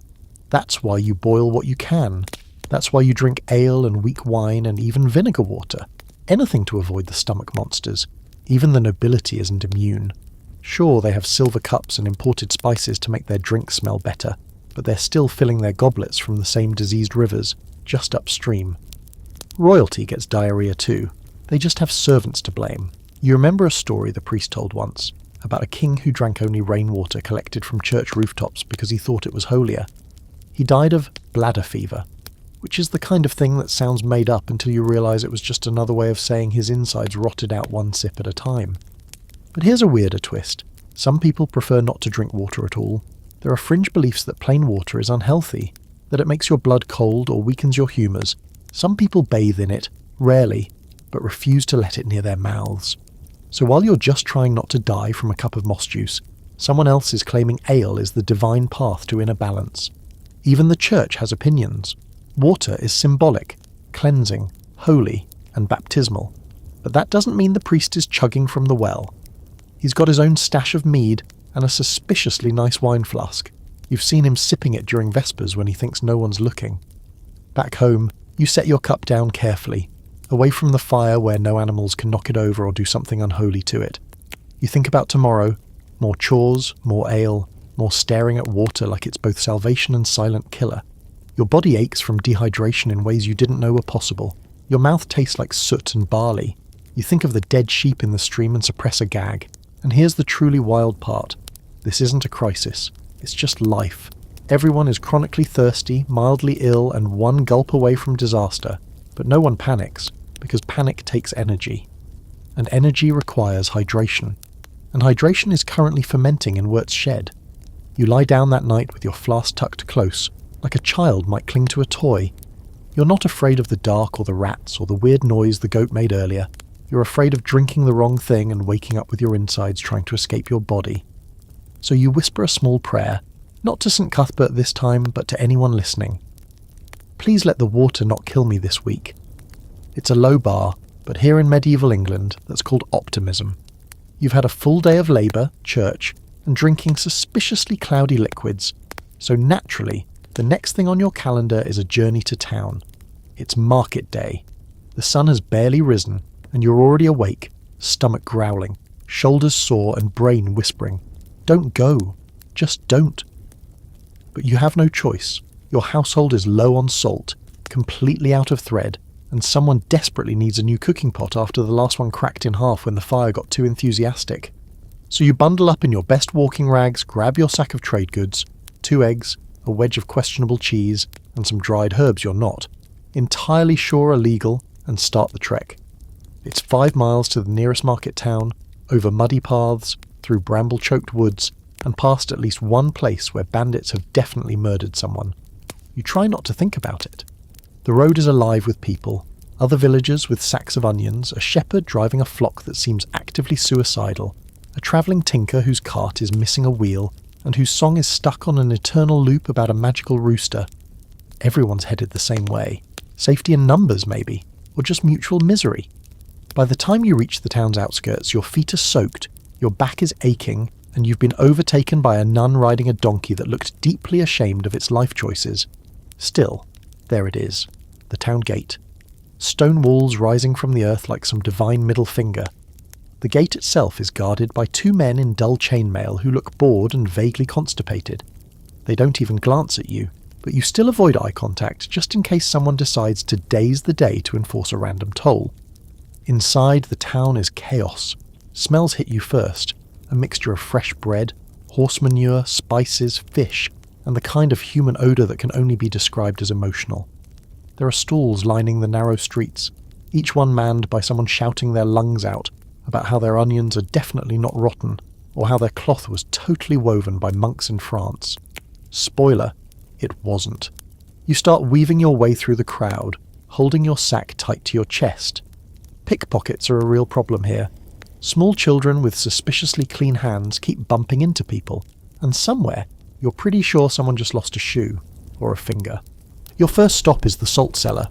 That's why you boil what you can. That's why you drink ale and weak wine and even vinegar water. Anything to avoid the stomach monsters. Even the nobility isn't immune. Sure, they have silver cups and imported spices to make their drinks smell better, but they're still filling their goblets from the same diseased rivers, just upstream. Royalty gets diarrhea too. They just have servants to blame. You remember a story the priest told once. about a king who drank only rainwater collected from church rooftops because he thought it was holier. He died of bladder fever, which is the kind of thing that sounds made up until you realise it was just another way of saying his insides rotted out one sip at a time. But here's a weirder twist. Some people prefer not to drink water at all. There are fringe beliefs that plain water is unhealthy, that it makes your blood cold or weakens your humours. Some people bathe in it, rarely, but refuse to let it near their mouths. So while you're just trying not to die from a cup of moss juice, someone else is claiming ale is the divine path to inner balance. Even the church has opinions. Water is symbolic, cleansing, holy, and baptismal. But that doesn't mean the priest is chugging from the well. He's got his own stash of mead and a suspiciously nice wine flask. You've seen him sipping it during Vespers when he thinks no one's looking. Back home, you set your cup down carefully, away from the fire where no animals can knock it over or do something unholy to it. You think about tomorrow, more chores, more ale, more staring at water like it's both salvation and silent killer. Your body aches from dehydration in ways you didn't know were possible. Your mouth tastes like soot and barley. You think of the dead sheep in the stream and suppress a gag. And here's the truly wild part. This isn't a crisis. It's just life. Everyone is chronically thirsty, mildly ill, and one gulp away from disaster. But no one panics, because panic takes energy. And energy requires hydration. And hydration is currently fermenting in Wirt's shed. You lie down that night with your flask tucked close, like a child might cling to a toy. You're not afraid of the dark or the rats or the weird noise the goat made earlier. You're afraid of drinking the wrong thing and waking up with your insides trying to escape your body. So you whisper a small prayer, not to St. Cuthbert this time, but to anyone listening. Please let the water not kill me this week. It's a low bar, but here in medieval England, that's called optimism. You've had a full day of labour, church, and drinking suspiciously cloudy liquids, so naturally, the next thing on your calendar is a journey to town. It's market day. The sun has barely risen, and you're already awake, stomach growling, shoulders sore and brain whispering. Don't go. Just don't. But you have no choice. Your household is low on salt, completely out of thread, and someone desperately needs a new cooking pot after the last one cracked in half when the fire got too enthusiastic. So you bundle up in your best walking rags, grab your sack of trade goods, 2 eggs, a wedge of questionable cheese, and some dried herbs you're not, entirely sure are legal, and start the trek. It's 5 miles to the nearest market town, over muddy paths, through bramble-choked woods, and past at least one place where bandits have definitely murdered someone. You try not to think about it. The road is alive with people, other villagers with sacks of onions, a shepherd driving a flock that seems actively suicidal, a travelling tinker whose cart is missing a wheel, and whose song is stuck on an eternal loop about a magical rooster. Everyone's headed the same way. Safety in numbers, maybe, or just mutual misery. By the time you reach the town's outskirts, your feet are soaked, your back is aching, and you've been overtaken by a nun riding a donkey that looked deeply ashamed of its life choices. Still, there it is, the town gate. Stone walls rising from the earth like some divine middle finger. The gate itself is guarded by 2 men in dull chainmail who look bored and vaguely constipated. They don't even glance at you, but you still avoid eye contact just in case someone decides to daze the day to enforce a random toll. Inside, the town is chaos. Smells hit you first, a mixture of fresh bread, horse manure, spices, fish, and the kind of human odour that can only be described as emotional. There are stalls lining the narrow streets, each one manned by someone shouting their lungs out about how their onions are definitely not rotten, or how their cloth was totally woven by monks in France. Spoiler, it wasn't. You start weaving your way through the crowd, holding your sack tight to your chest. Pickpockets are a real problem here. Small children with suspiciously clean hands keep bumping into people, and somewhere, you're pretty sure someone just lost a shoe, or a finger. Your first stop is the salt cellar,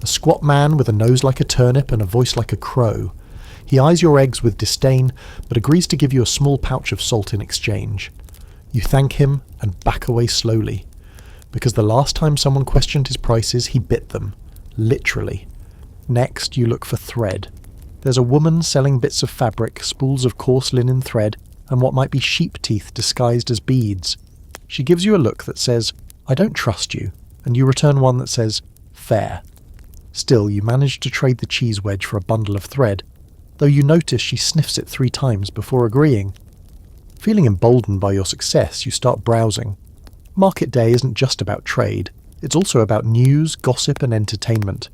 a squat man with a nose like a turnip and a voice like a crow. He eyes your eggs with disdain, but agrees to give you a small pouch of salt in exchange. You thank him and back away slowly, because the last time someone questioned his prices, he bit them, literally. Next, you look for thread. There's a woman selling bits of fabric, spools of coarse linen thread, and what might be sheep teeth disguised as beads. She gives you a look that says, "I don't trust you," and you return one that says, "Fair." Still, you manage to trade the cheese wedge for a bundle of thread, though you notice she sniffs it 3 times before agreeing. Feeling emboldened by your success, you start browsing. Market day isn't just about trade, it's also about news, gossip and entertainment.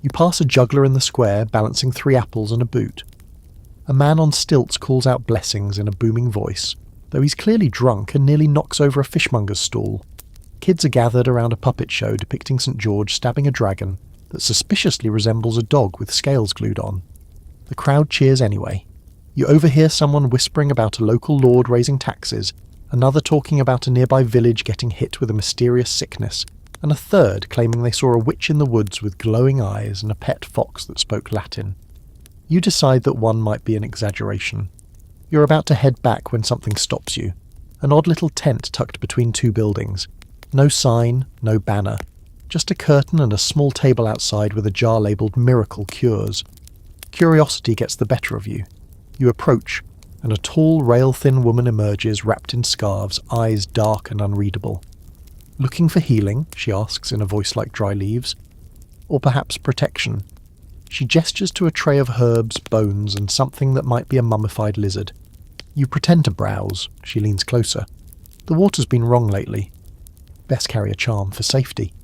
You pass a juggler in the square balancing 3 apples and a boot. A man on stilts calls out blessings in a booming voice, though he's clearly drunk and nearly knocks over a fishmonger's stall. Kids are gathered around a puppet show depicting St. George stabbing a dragon that suspiciously resembles a dog with scales glued on. The crowd cheers anyway. You overhear someone whispering about a local lord raising taxes, another talking about a nearby village getting hit with a mysterious sickness, and a third claiming they saw a witch in the woods with glowing eyes and a pet fox that spoke Latin. You decide that one might be an exaggeration. You're about to head back when something stops you. An odd little tent tucked between 2 buildings. No sign, no banner. Just a curtain and a small table outside with a jar labelled Miracle Cures. Curiosity gets the better of you. You approach, and a tall, rail-thin woman emerges wrapped in scarves, eyes dark and unreadable. "Looking for healing?" she asks in a voice like dry leaves. "Or perhaps protection?" She gestures to a tray of herbs, bones, and something that might be a mummified lizard. You pretend to browse. She leans closer. "The water's been wrong lately. Best carry a charm for safety."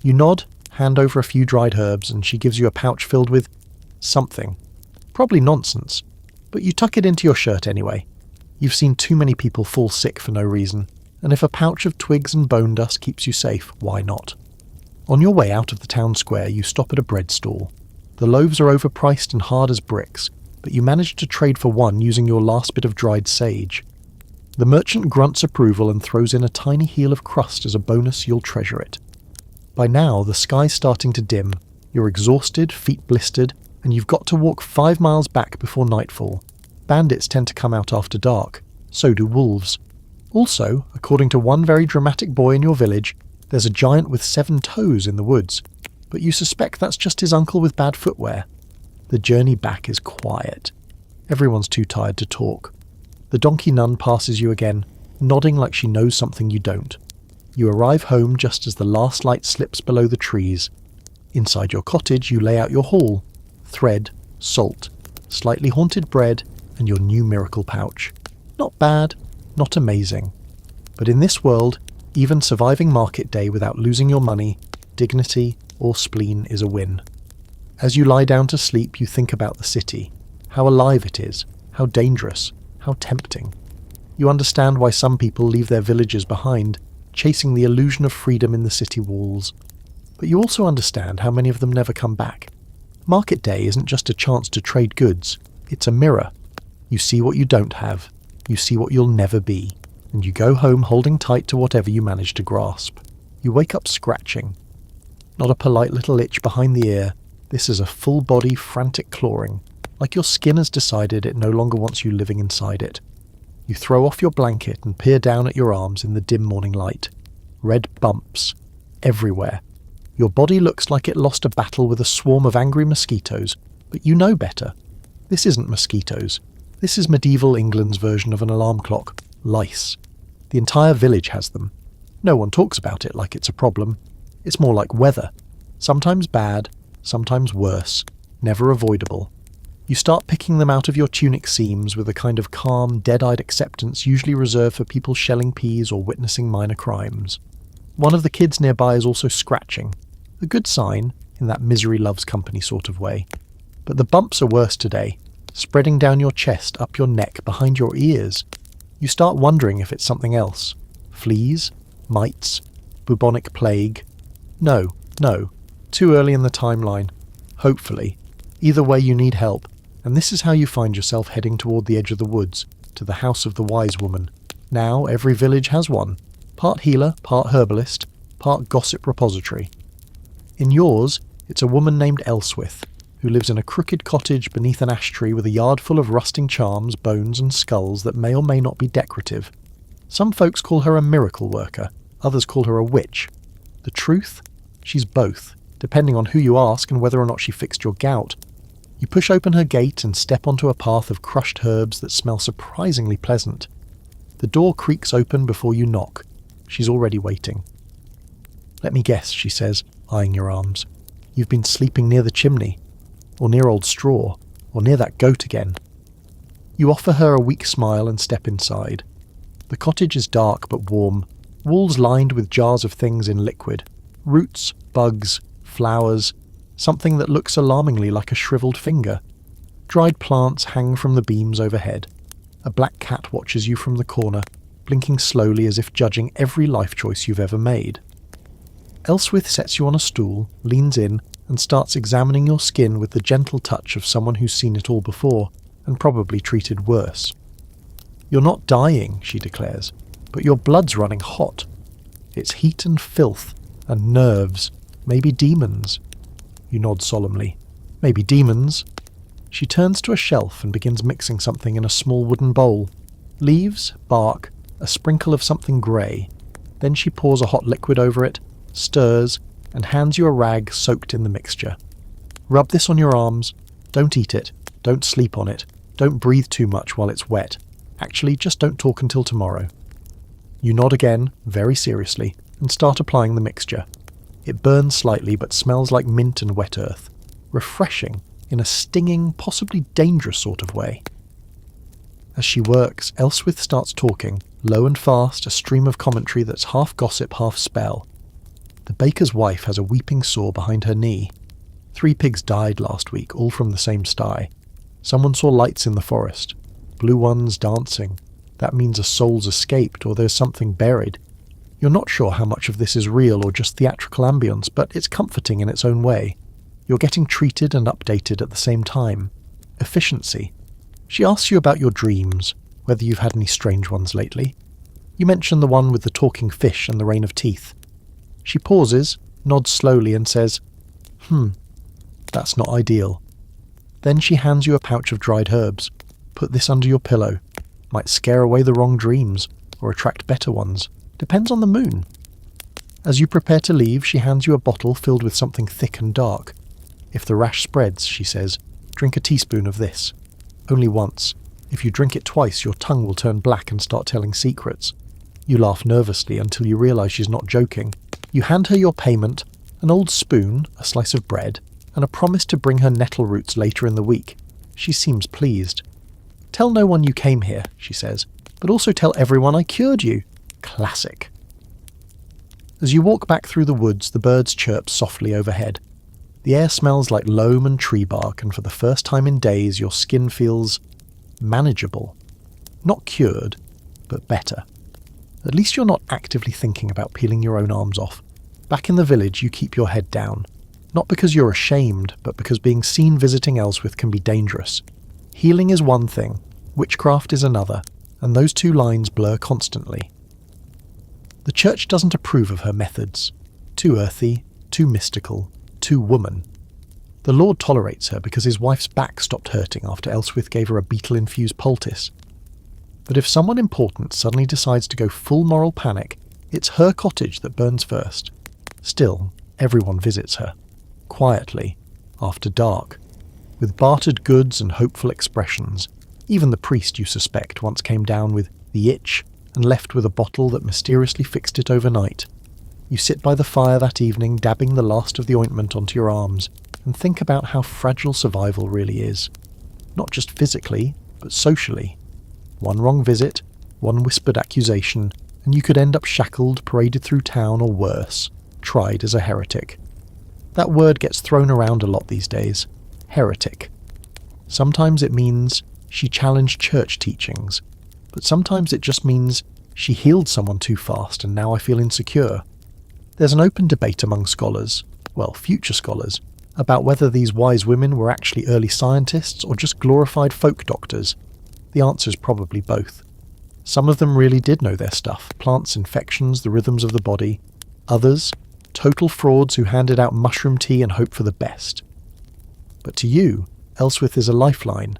You nod, hand over a few dried herbs, and she gives you a pouch filled with something. Probably nonsense, but you tuck it into your shirt anyway. You've seen too many people fall sick for no reason, and if a pouch of twigs and bone dust keeps you safe, why not? On your way out of the town square, you stop at a bread stall. The loaves are overpriced and hard as bricks, but you manage to trade for one using your last bit of dried sage. The merchant grunts approval and throws in a tiny heel of crust as a bonus. You'll treasure it. By now, the sky's starting to dim. You're exhausted, feet blistered, and you've got to walk 5 miles back before nightfall. Bandits tend to come out after dark. So do wolves. Also, according to one very dramatic boy in your village, there's a giant with 7 toes in the woods, but you suspect that's just his uncle with bad footwear. The journey back is quiet. Everyone's too tired to talk. The donkey nun passes you again, nodding like she knows something you don't. You arrive home just as the last light slips below the trees. Inside your cottage, you lay out your haul. Thread, salt, slightly haunted bread, and your new miracle pouch. Not bad, not amazing. But in this world, even surviving market day without losing your money, dignity, or spleen is a win. As you lie down to sleep, you think about the city, how alive it is, how dangerous, how tempting. You understand why some people leave their villages behind, chasing the illusion of freedom in the city walls. But you also understand how many of them never come back. Market day isn't just a chance to trade goods, it's a mirror. You see what you don't have, you see what you'll never be, and you go home holding tight to whatever you manage to grasp. You wake up scratching. Not a polite little itch behind the ear, this is a full-body frantic clawing, like your skin has decided it no longer wants you living inside it. You throw off your blanket and peer down at your arms in the dim morning light. Red bumps, everywhere. Your body looks like it lost a battle with a swarm of angry mosquitoes, but you know better. This isn't mosquitoes. This is medieval England's version of an alarm clock. Lice. The entire village has them. No one talks about it like it's a problem. It's more like weather. Sometimes bad, sometimes worse, never avoidable. You start picking them out of your tunic seams with a kind of calm, dead-eyed acceptance usually reserved for people shelling peas or witnessing minor crimes. One of the kids nearby is also scratching. A good sign, in that misery loves company sort of way. But the bumps are worse today, spreading down your chest, up your neck, behind your ears. You start wondering if it's something else. Fleas? Mites? Bubonic plague? No. Too early in the timeline. Hopefully. Either way, you need help, and this is how you find yourself heading toward the edge of the woods, to the house of the wise woman. Now every village has one. Part healer, part herbalist, part gossip repository. In yours, it's a woman named Elswith, who lives in a crooked cottage beneath an ash tree with a yard full of rusting charms, bones and skulls that may or may not be decorative. Some folks call her a miracle worker, others call her a witch. The truth? She's both, depending on who you ask and whether or not she fixed your gout. You push open her gate and step onto a path of crushed herbs that smell surprisingly pleasant. The door creaks open before you knock. She's already waiting. "Let me guess," she says, eyeing your arms. "You've been sleeping near the chimney, or near old straw, or near that goat again." You offer her a weak smile and step inside. The cottage is dark but warm, walls lined with jars of things in liquid. Roots, bugs, flowers, something that looks alarmingly like a shriveled finger. Dried plants hang from the beams overhead. A black cat watches you from the corner, blinking slowly as if judging every life choice you've ever made. Elswith sets you on a stool, leans in, and starts examining your skin with the gentle touch of someone who's seen it all before, and probably treated worse. "You're not dying," she declares, "but your blood's running hot. It's heat and filth, and nerves, maybe demons." You nod solemnly. "Maybe demons." She turns to a shelf and begins mixing something in a small wooden bowl. Leaves, bark, a sprinkle of something grey. Then she pours a hot liquid over it, stirs, and hands you a rag soaked in the mixture. "Rub this on your arms. Don't eat it. Don't sleep on it. Don't breathe too much while it's wet. Actually, just don't talk until tomorrow." You nod again, very seriously, and start applying the mixture. It burns slightly but smells like mint and wet earth. Refreshing, in a stinging, possibly dangerous sort of way. As she works, Elswith starts talking, low and fast, a stream of commentary that's half gossip, half spell. The baker's wife has a weeping sore behind her knee. 3 pigs died last week, all from the same sty. Someone saw lights in the forest. Blue ones dancing. That means a soul's escaped, or there's something buried. You're not sure how much of this is real or just theatrical ambience, but it's comforting in its own way. You're getting treated and updated at the same time. Efficiency. She asks you about your dreams, whether you've had any strange ones lately. You mention the one with the talking fish and the rain of teeth. She pauses, nods slowly and says, That's not ideal." Then she hands you a pouch of dried herbs. "Put this under your pillow. Might scare away the wrong dreams, or attract better ones. Depends on the moon." As you prepare to leave, she hands you a bottle filled with something thick and dark. "If the rash spreads," she says, "drink a teaspoon of this. Only once. If you drink it twice, your tongue will turn black and start telling secrets." You laugh nervously until you realise she's not joking. You hand her your payment, an old spoon, a slice of bread, and a promise to bring her nettle roots later in the week. She seems pleased. "Tell no one you came here," she says, "but also tell everyone I cured you." Classic. As you walk back through the woods, the birds chirp softly overhead. The air smells like loam and tree bark, and for the first time in days your skin feels manageable. Not cured, but better. At least you're not actively thinking about peeling your own arms off. Back in the village, you keep your head down. Not because you're ashamed, but because being seen visiting Elswith can be dangerous. Healing is one thing, witchcraft is another, and those two lines blur constantly. The church doesn't approve of her methods. Too earthy, too mystical, too woman. The Lord tolerates her because his wife's back stopped hurting after Elswith gave her a beetle-infused poultice. But if someone important suddenly decides to go full moral panic, it's her cottage that burns first. Still, everyone visits her. Quietly, after dark, with bartered goods and hopeful expressions. Even the priest, you suspect, once came down with the itch and left with a bottle that mysteriously fixed it overnight. You sit by the fire that evening, dabbing the last of the ointment onto your arms, and think about how fragile survival really is. Not just physically, but socially. One wrong visit, one whispered accusation, and you could end up shackled, paraded through town, or worse, tried as a heretic. That word gets thrown around a lot these days. Heretic. Sometimes it means she challenged church teachings, but sometimes it just means she healed someone too fast and now I feel insecure. There's an open debate among scholars, well, future scholars, about whether these wise women were actually early scientists or just glorified folk doctors. The answer's probably both. Some of them really did know their stuff, plants, infections, the rhythms of the body. Others, total frauds who handed out mushroom tea and hoped for the best. But to you, Elswith is a lifeline.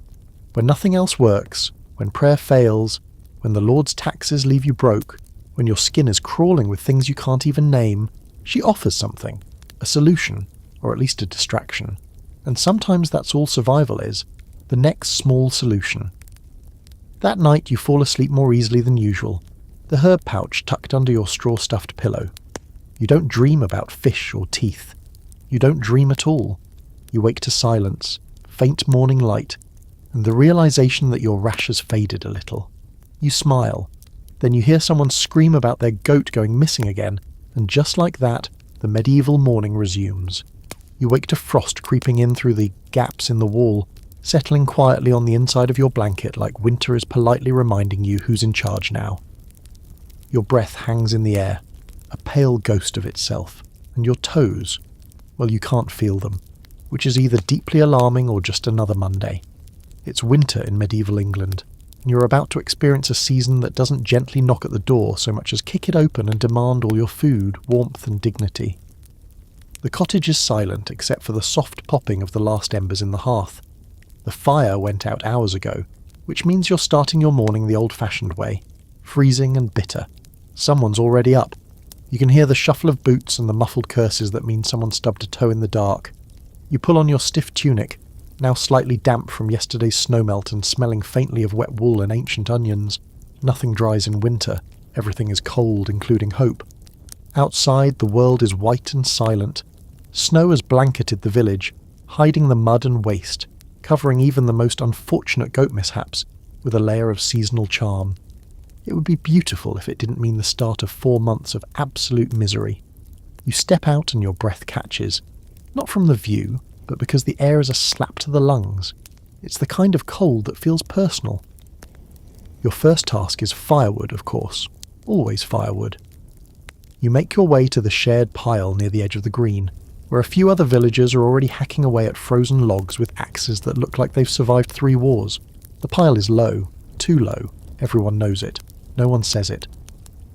When nothing else works, when prayer fails, when the Lord's taxes leave you broke, when your skin is crawling with things you can't even name, she offers something, a solution, or at least a distraction. And sometimes that's all survival is, the next small solution. That night you fall asleep more easily than usual, the herb pouch tucked under your straw-stuffed pillow. You don't dream about fish or teeth. You don't dream at all. You wake to silence, faint morning light, and the realization that your rash has faded a little. You smile. Then you hear someone scream about their goat going missing again, and just like that, the medieval morning resumes. You wake to frost creeping in through the gaps in the wall, settling quietly on the inside of your blanket like winter is politely reminding you who's in charge now. Your breath hangs in the air, a pale ghost of itself, and your toes, well, you can't feel them, which is either deeply alarming or just another Monday. It's winter in medieval England, and you're about to experience a season that doesn't gently knock at the door so much as kick it open and demand all your food, warmth and dignity. The cottage is silent except for the soft popping of the last embers in the hearth. The fire went out hours ago, which means you're starting your morning the old-fashioned way, freezing and bitter. Someone's already up. You can hear the shuffle of boots and the muffled curses that mean someone stubbed a toe in the dark. You pull on your stiff tunic, now slightly damp from yesterday's snowmelt and smelling faintly of wet wool and ancient onions. Nothing dries in winter. Everything is cold, including hope. Outside, the world is white and silent. Snow has blanketed the village, hiding the mud and waste, covering even the most unfortunate goat mishaps with a layer of seasonal charm. It would be beautiful if it didn't mean the start of 4 months of absolute misery. You step out and your breath catches, not from the view, but because the air is a slap to the lungs. It's the kind of cold that feels personal. Your first task is firewood, of course. Always firewood. You make your way to the shared pile near the edge of the green, where a few other villagers are already hacking away at frozen logs with axes that look like they've survived 3 wars. The pile is low, too low. Everyone knows it. No one says it.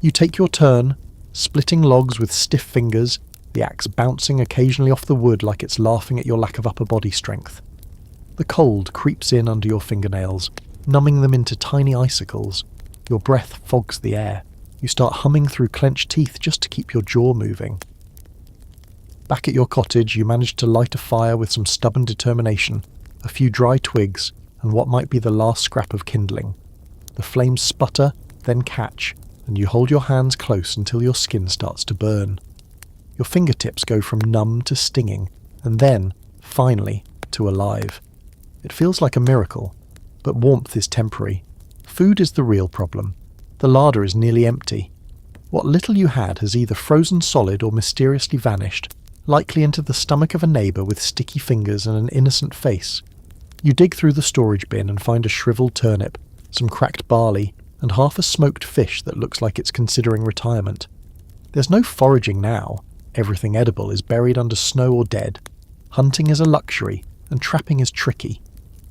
You take your turn, splitting logs with stiff fingers, the axe bouncing occasionally off the wood like it's laughing at your lack of upper body strength. The cold creeps in under your fingernails, numbing them into tiny icicles. Your breath fogs the air. You start humming through clenched teeth just to keep your jaw moving. Back at your cottage, you manage to light a fire with some stubborn determination, a few dry twigs, and what might be the last scrap of kindling. The flames sputter, then catch, and you hold your hands close until your skin starts to burn. Your fingertips go from numb to stinging, and then, finally, to alive. It feels like a miracle, but warmth is temporary. Food is the real problem. The larder is nearly empty. What little you had has either frozen solid or mysteriously vanished, likely into the stomach of a neighbour with sticky fingers and an innocent face. You dig through the storage bin and find a shriveled turnip, some cracked barley, and half a smoked fish that looks like it's considering retirement. There's no foraging now. Everything edible is buried under snow or dead. Hunting is a luxury, and trapping is tricky.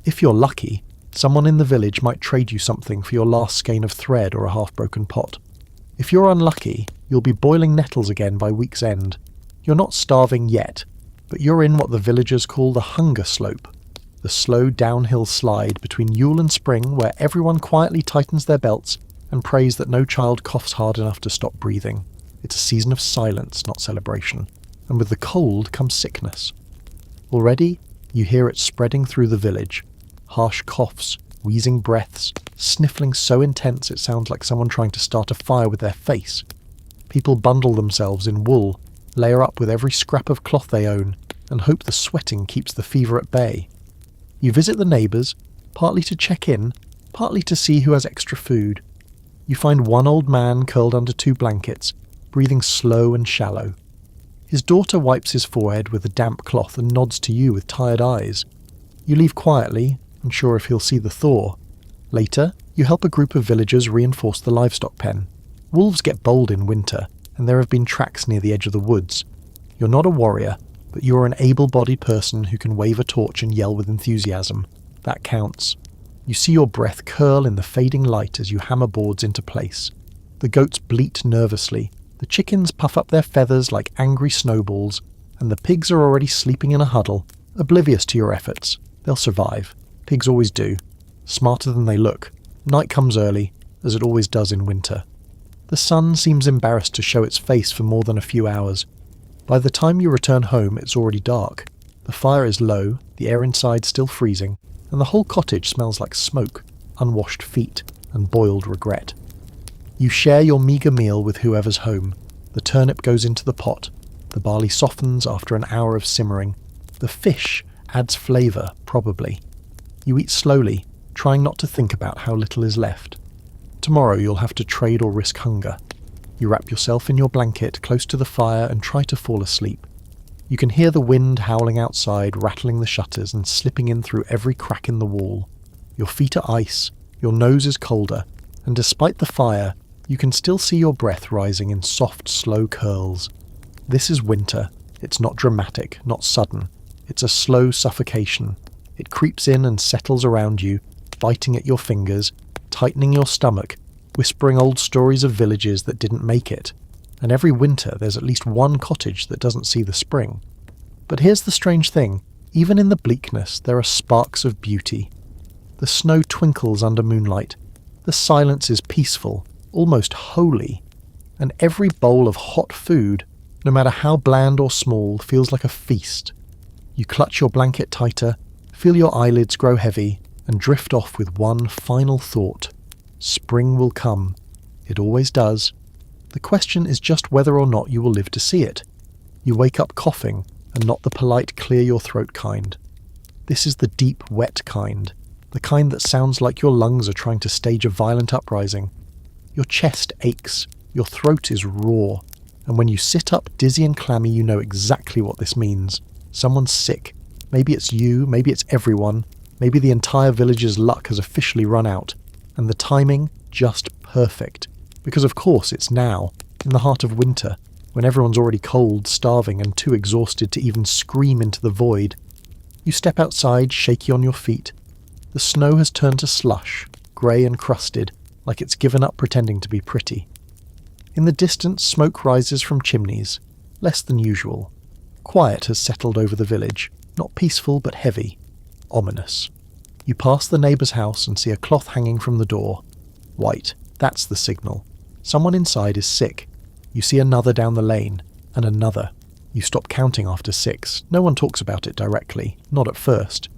If you're lucky, someone in the village might trade you something for your last skein of thread or a half-broken pot. If you're unlucky, you'll be boiling nettles again by week's end. You're not starving yet, but you're in what the villagers call the hunger slope, the slow downhill slide between Yule and spring where everyone quietly tightens their belts and prays that no child coughs hard enough to stop breathing. It's a season of silence, not celebration, and with the cold comes sickness. Already, you hear it spreading through the village. Harsh coughs, wheezing breaths, sniffling so intense it sounds like someone trying to start a fire with their face. People bundle themselves in wool, layer up with every scrap of cloth they own, and hope the sweating keeps the fever at bay. You visit the neighbours, partly to check in, partly to see who has extra food. You find one old man curled under 2 blankets, breathing slow and shallow. His daughter wipes his forehead with a damp cloth and nods to you with tired eyes. You leave quietly, unsure if he'll see the thaw. Later, you help a group of villagers reinforce the livestock pen. Wolves get bold in winter, and there have been tracks near the edge of the woods. You're not a warrior, but you're an able-bodied person who can wave a torch and yell with enthusiasm. That counts. You see your breath curl in the fading light as you hammer boards into place. The goats bleat nervously, the chickens puff up their feathers like angry snowballs, and the pigs are already sleeping in a huddle, oblivious to your efforts. They'll survive. Pigs always do. Smarter than they look. Night comes early, as it always does in winter. The sun seems embarrassed to show its face for more than a few hours. By the time you return home, it's already dark. The fire is low, the air inside still freezing, and the whole cottage smells like smoke, unwashed feet, and boiled regret. You share your meagre meal with whoever's home. The turnip goes into the pot. The barley softens after an hour of simmering. The fish adds flavour, probably. You eat slowly, trying not to think about how little is left. Tomorrow you'll have to trade or risk hunger. You wrap yourself in your blanket close to the fire and try to fall asleep. You can hear the wind howling outside, rattling the shutters and slipping in through every crack in the wall. Your feet are ice, your nose is colder, and despite the fire, you can still see your breath rising in soft, slow curls. This is winter. It's not dramatic, not sudden. It's a slow suffocation. It creeps in and settles around you, biting at your fingers, tightening your stomach, whispering old stories of villages that didn't make it. And every winter there's at least one cottage that doesn't see the spring. But here's the strange thing. Even in the bleakness, there are sparks of beauty. The snow twinkles under moonlight. The silence is peaceful, almost holy. And every bowl of hot food, no matter how bland or small, feels like a feast. You clutch your blanket tighter, feel your eyelids grow heavy, and drift off with one final thought. Spring will come. It always does. The question is just whether or not you will live to see it. You wake up coughing, and not the polite clear-your-throat kind. This is the deep, wet kind, the kind that sounds like your lungs are trying to stage a violent uprising. Your chest aches, your throat is raw, and when you sit up dizzy and clammy you know exactly what this means. Someone's sick. Maybe it's you, maybe it's everyone, maybe the entire village's luck has officially run out, and the timing just perfect. Because of course it's now, in the heart of winter, when everyone's already cold, starving, and too exhausted to even scream into the void. You step outside, shaky on your feet. The snow has turned to slush, grey and crusted, like it's given up pretending to be pretty. In the distance, smoke rises from chimneys, less than usual. Quiet has settled over the village, not peaceful but heavy, ominous. You pass the neighbour's house and see a cloth hanging from the door. White, that's the signal. Someone inside is sick. You see another down the lane, and another. You stop counting after 6. No one talks about it directly, not at first.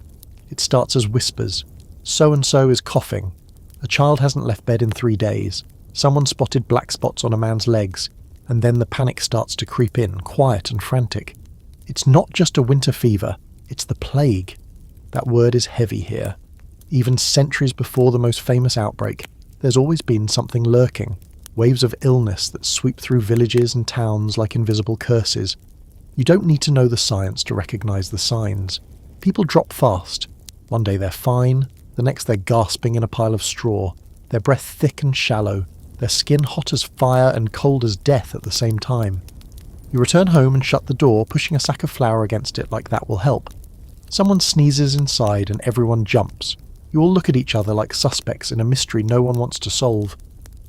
It starts as whispers. So-and-so is coughing. A child hasn't left bed in 3 days. Someone spotted black spots on a man's legs, and then the panic starts to creep in, quiet and frantic. It's not just a winter fever, it's the plague. That word is heavy here. Even centuries before the most famous outbreak, there's always been something lurking. Waves of illness that sweep through villages and towns like invisible curses. You don't need to know the science to recognise the signs. People drop fast. One day they're fine, the next they're gasping in a pile of straw, their breath thick and shallow, their skin hot as fire and cold as death at the same time. You return home and shut the door, pushing a sack of flour against it like that will help. Someone sneezes inside and everyone jumps. You all look at each other like suspects in a mystery no one wants to solve.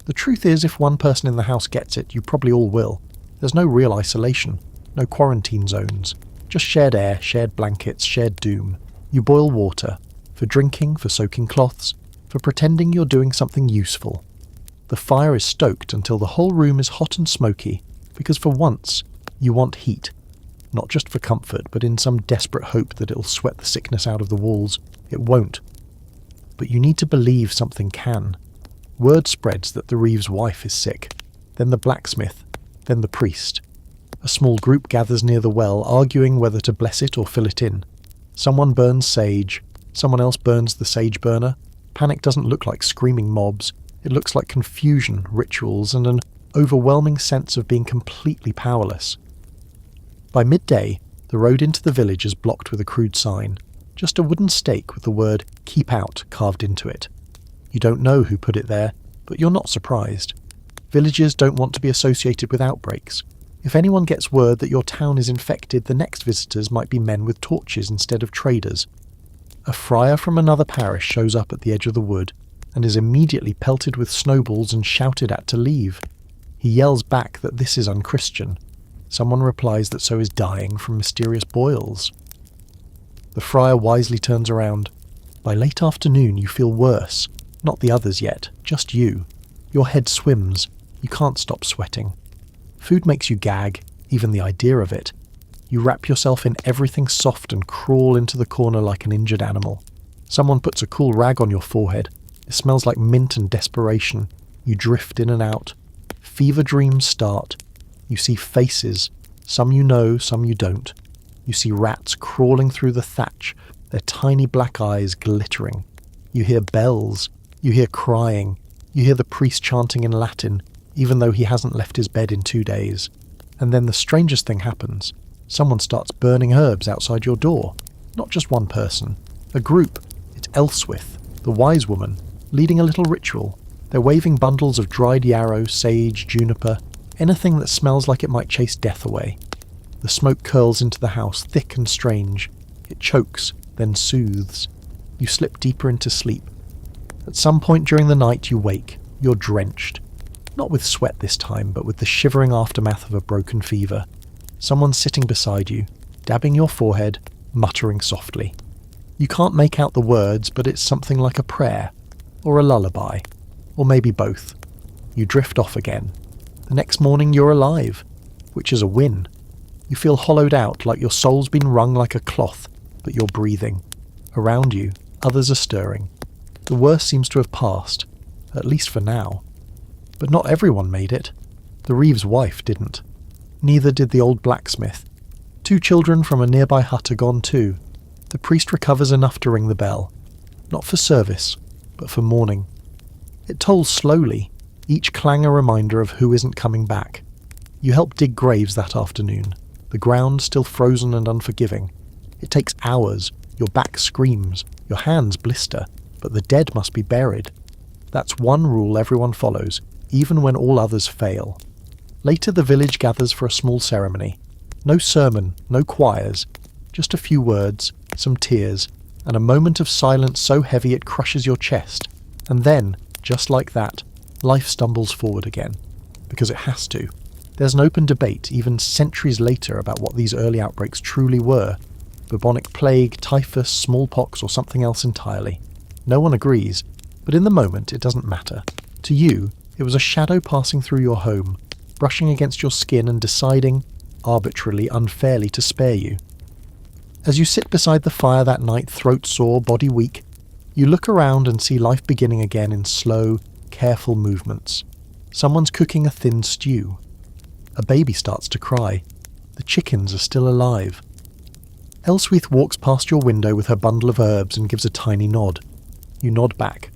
The truth is, if one person in the house gets it, you probably all will. There's no real isolation, no quarantine zones, just shared air, shared blankets, shared doom. You boil water, for drinking, for soaking cloths, for pretending you're doing something useful. The fire is stoked until the whole room is hot and smoky, because for once, you want heat. Not just for comfort, but in some desperate hope that it'll sweat the sickness out of the walls. It won't. But you need to believe something can. Word spreads that the Reeve's wife is sick, then the blacksmith, then the priest. A small group gathers near the well, arguing whether to bless it or fill it in. Someone burns sage, someone else burns the sage burner. Panic doesn't look like screaming mobs, it looks like confusion, rituals, and an overwhelming sense of being completely powerless. By midday, the road into the village is blocked with a crude sign, just a wooden stake with the word "Keep Out" carved into it. You don't know who put it there, but you're not surprised. Villagers don't want to be associated with outbreaks. If anyone gets word that your town is infected, the next visitors might be men with torches instead of traders. A friar from another parish shows up at the edge of the wood and is immediately pelted with snowballs and shouted at to leave. He yells back that this is unchristian. Someone replies that so is dying from mysterious boils. The friar wisely turns around. By late afternoon you feel worse. Not the others yet, just you. Your head swims. You can't stop sweating. Food makes you gag, even the idea of it. You wrap yourself in everything soft and crawl into the corner like an injured animal. Someone puts a cool rag on your forehead. It smells like mint and desperation. You drift in and out. Fever dreams start. You see faces. Some you know, some you don't. You see rats crawling through the thatch, their tiny black eyes glittering. You hear bells, you hear crying, you hear the priest chanting in Latin, even though he hasn't left his bed in 2 days. And then the strangest thing happens. Someone starts burning herbs outside your door. Not just one person. A group. It's Elswith, the wise woman, leading a little ritual. They're waving bundles of dried yarrow, sage, juniper, anything that smells like it might chase death away. The smoke curls into the house, thick and strange. It chokes, then soothes. You slip deeper into sleep. At some point during the night you wake. You're drenched. Not with sweat this time, but with the shivering aftermath of a broken fever. Someone's sitting beside you, dabbing your forehead, muttering softly. You can't make out the words, but it's something like a prayer, or a lullaby, or maybe both. You drift off again. The next morning you're alive, which is a win. You feel hollowed out, like your soul's been wrung like a cloth, but you're breathing. Around you, others are stirring. The worst seems to have passed, at least for now. But not everyone made it. The Reeves' wife didn't. Neither did the old blacksmith. 2 children from a nearby hut are gone too. The priest recovers enough to ring the bell. Not for service, but for mourning. It tolls slowly, each clang a reminder of who isn't coming back. You help dig graves that afternoon, the ground still frozen and unforgiving. It takes hours, your back screams, your hands blister, but the dead must be buried. That's one rule everyone follows, even when all others fail. Later the village gathers for a small ceremony. No sermon, no choirs, just a few words, some tears, and a moment of silence so heavy it crushes your chest. And then, just like that, life stumbles forward again. Because it has to. There's an open debate, even centuries later, about what these early outbreaks truly were. Bubonic plague, typhus, smallpox, or something else entirely. No one agrees, but in the moment it doesn't matter. To you, it was a shadow passing through your home, brushing against your skin and deciding, arbitrarily, unfairly, to spare you. As you sit beside the fire that night, throat sore, body weak, you look around and see life beginning again in slow, careful movements. Someone's cooking a thin stew. A baby starts to cry. The chickens are still alive. Elswith walks past your window with her bundle of herbs and gives a tiny nod. You nod back.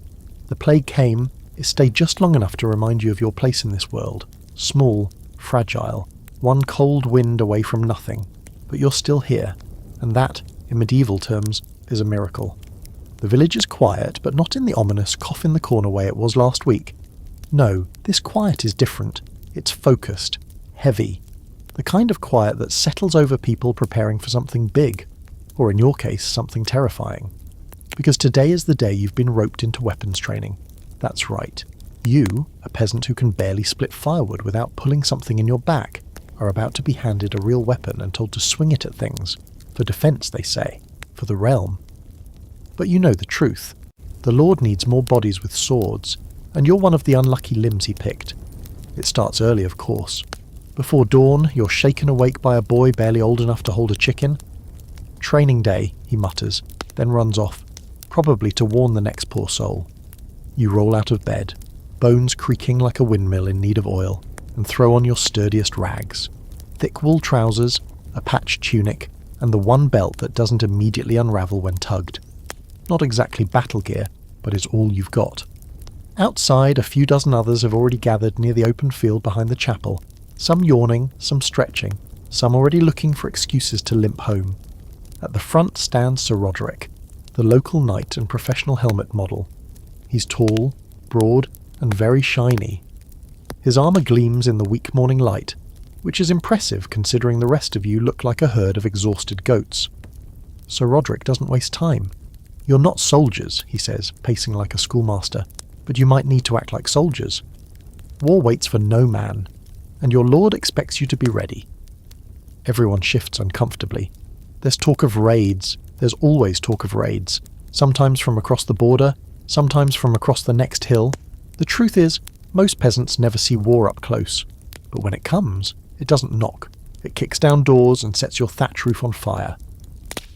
The plague came, it stayed just long enough to remind you of your place in this world. Small, fragile, one cold wind away from nothing. But you're still here, and that, in medieval terms, is a miracle. The village is quiet, but not in the ominous cough-in-the-corner way it was last week. No, this quiet is different. It's focused, heavy. The kind of quiet that settles over people preparing for something big, or in your case, something terrifying. Because today is the day you've been roped into weapons training. That's right. You, a peasant who can barely split firewood without pulling something in your back, are about to be handed a real weapon and told to swing it at things. For defence, they say. For the realm. But you know the truth. The Lord needs more bodies with swords, and you're one of the unlucky limbs he picked. It starts early, of course. Before dawn, you're shaken awake by a boy barely old enough to hold a chicken. Training day, he mutters, then runs off, probably to warn the next poor soul. You roll out of bed, bones creaking like a windmill in need of oil, and throw on your sturdiest rags. Thick wool trousers, a patched tunic, and the one belt that doesn't immediately unravel when tugged. Not exactly battle gear, but is all you've got. Outside, a few dozen others have already gathered near the open field behind the chapel, some yawning, some stretching, some already looking for excuses to limp home. At the front stands Sir Roderick, the local knight and professional helmet model. He's tall, broad, and very shiny. His armour gleams in the weak morning light, which is impressive considering the rest of you look like a herd of exhausted goats. Sir Roderick doesn't waste time. You're not soldiers, he says, pacing like a schoolmaster, but you might need to act like soldiers. War waits for no man, and your lord expects you to be ready. Everyone shifts uncomfortably. There's talk of raids. There's always talk of raids. Sometimes from across the border, sometimes from across the next hill. The truth is, most peasants never see war up close. But when it comes, it doesn't knock. It kicks down doors and sets your thatch roof on fire.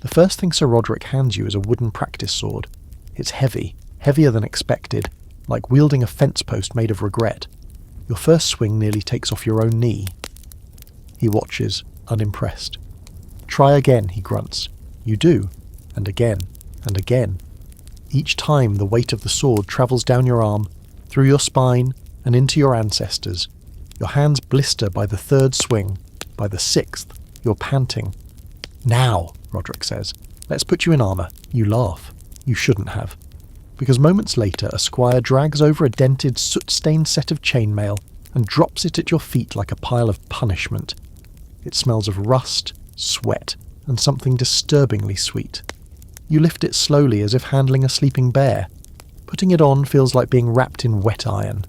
The first thing Sir Roderick hands you is a wooden practice sword. It's heavy, heavier than expected, like wielding a fence post made of regret. Your first swing nearly takes off your own knee. He watches, unimpressed. Try again, he grunts. You do, and again. and again. Each time the weight of the sword travels down your arm, through your spine, and into your ancestors. Your hands blister by the third swing. By the sixth, you're panting. "Now," Roderick says, "let's put you in armour." You laugh. You shouldn't have. Because moments later, a squire drags over a dented, soot-stained set of chainmail and drops it at your feet like a pile of punishment. It smells of rust, sweat, and something disturbingly sweet. You lift it slowly as if handling a sleeping bear. Putting it on feels like being wrapped in wet iron.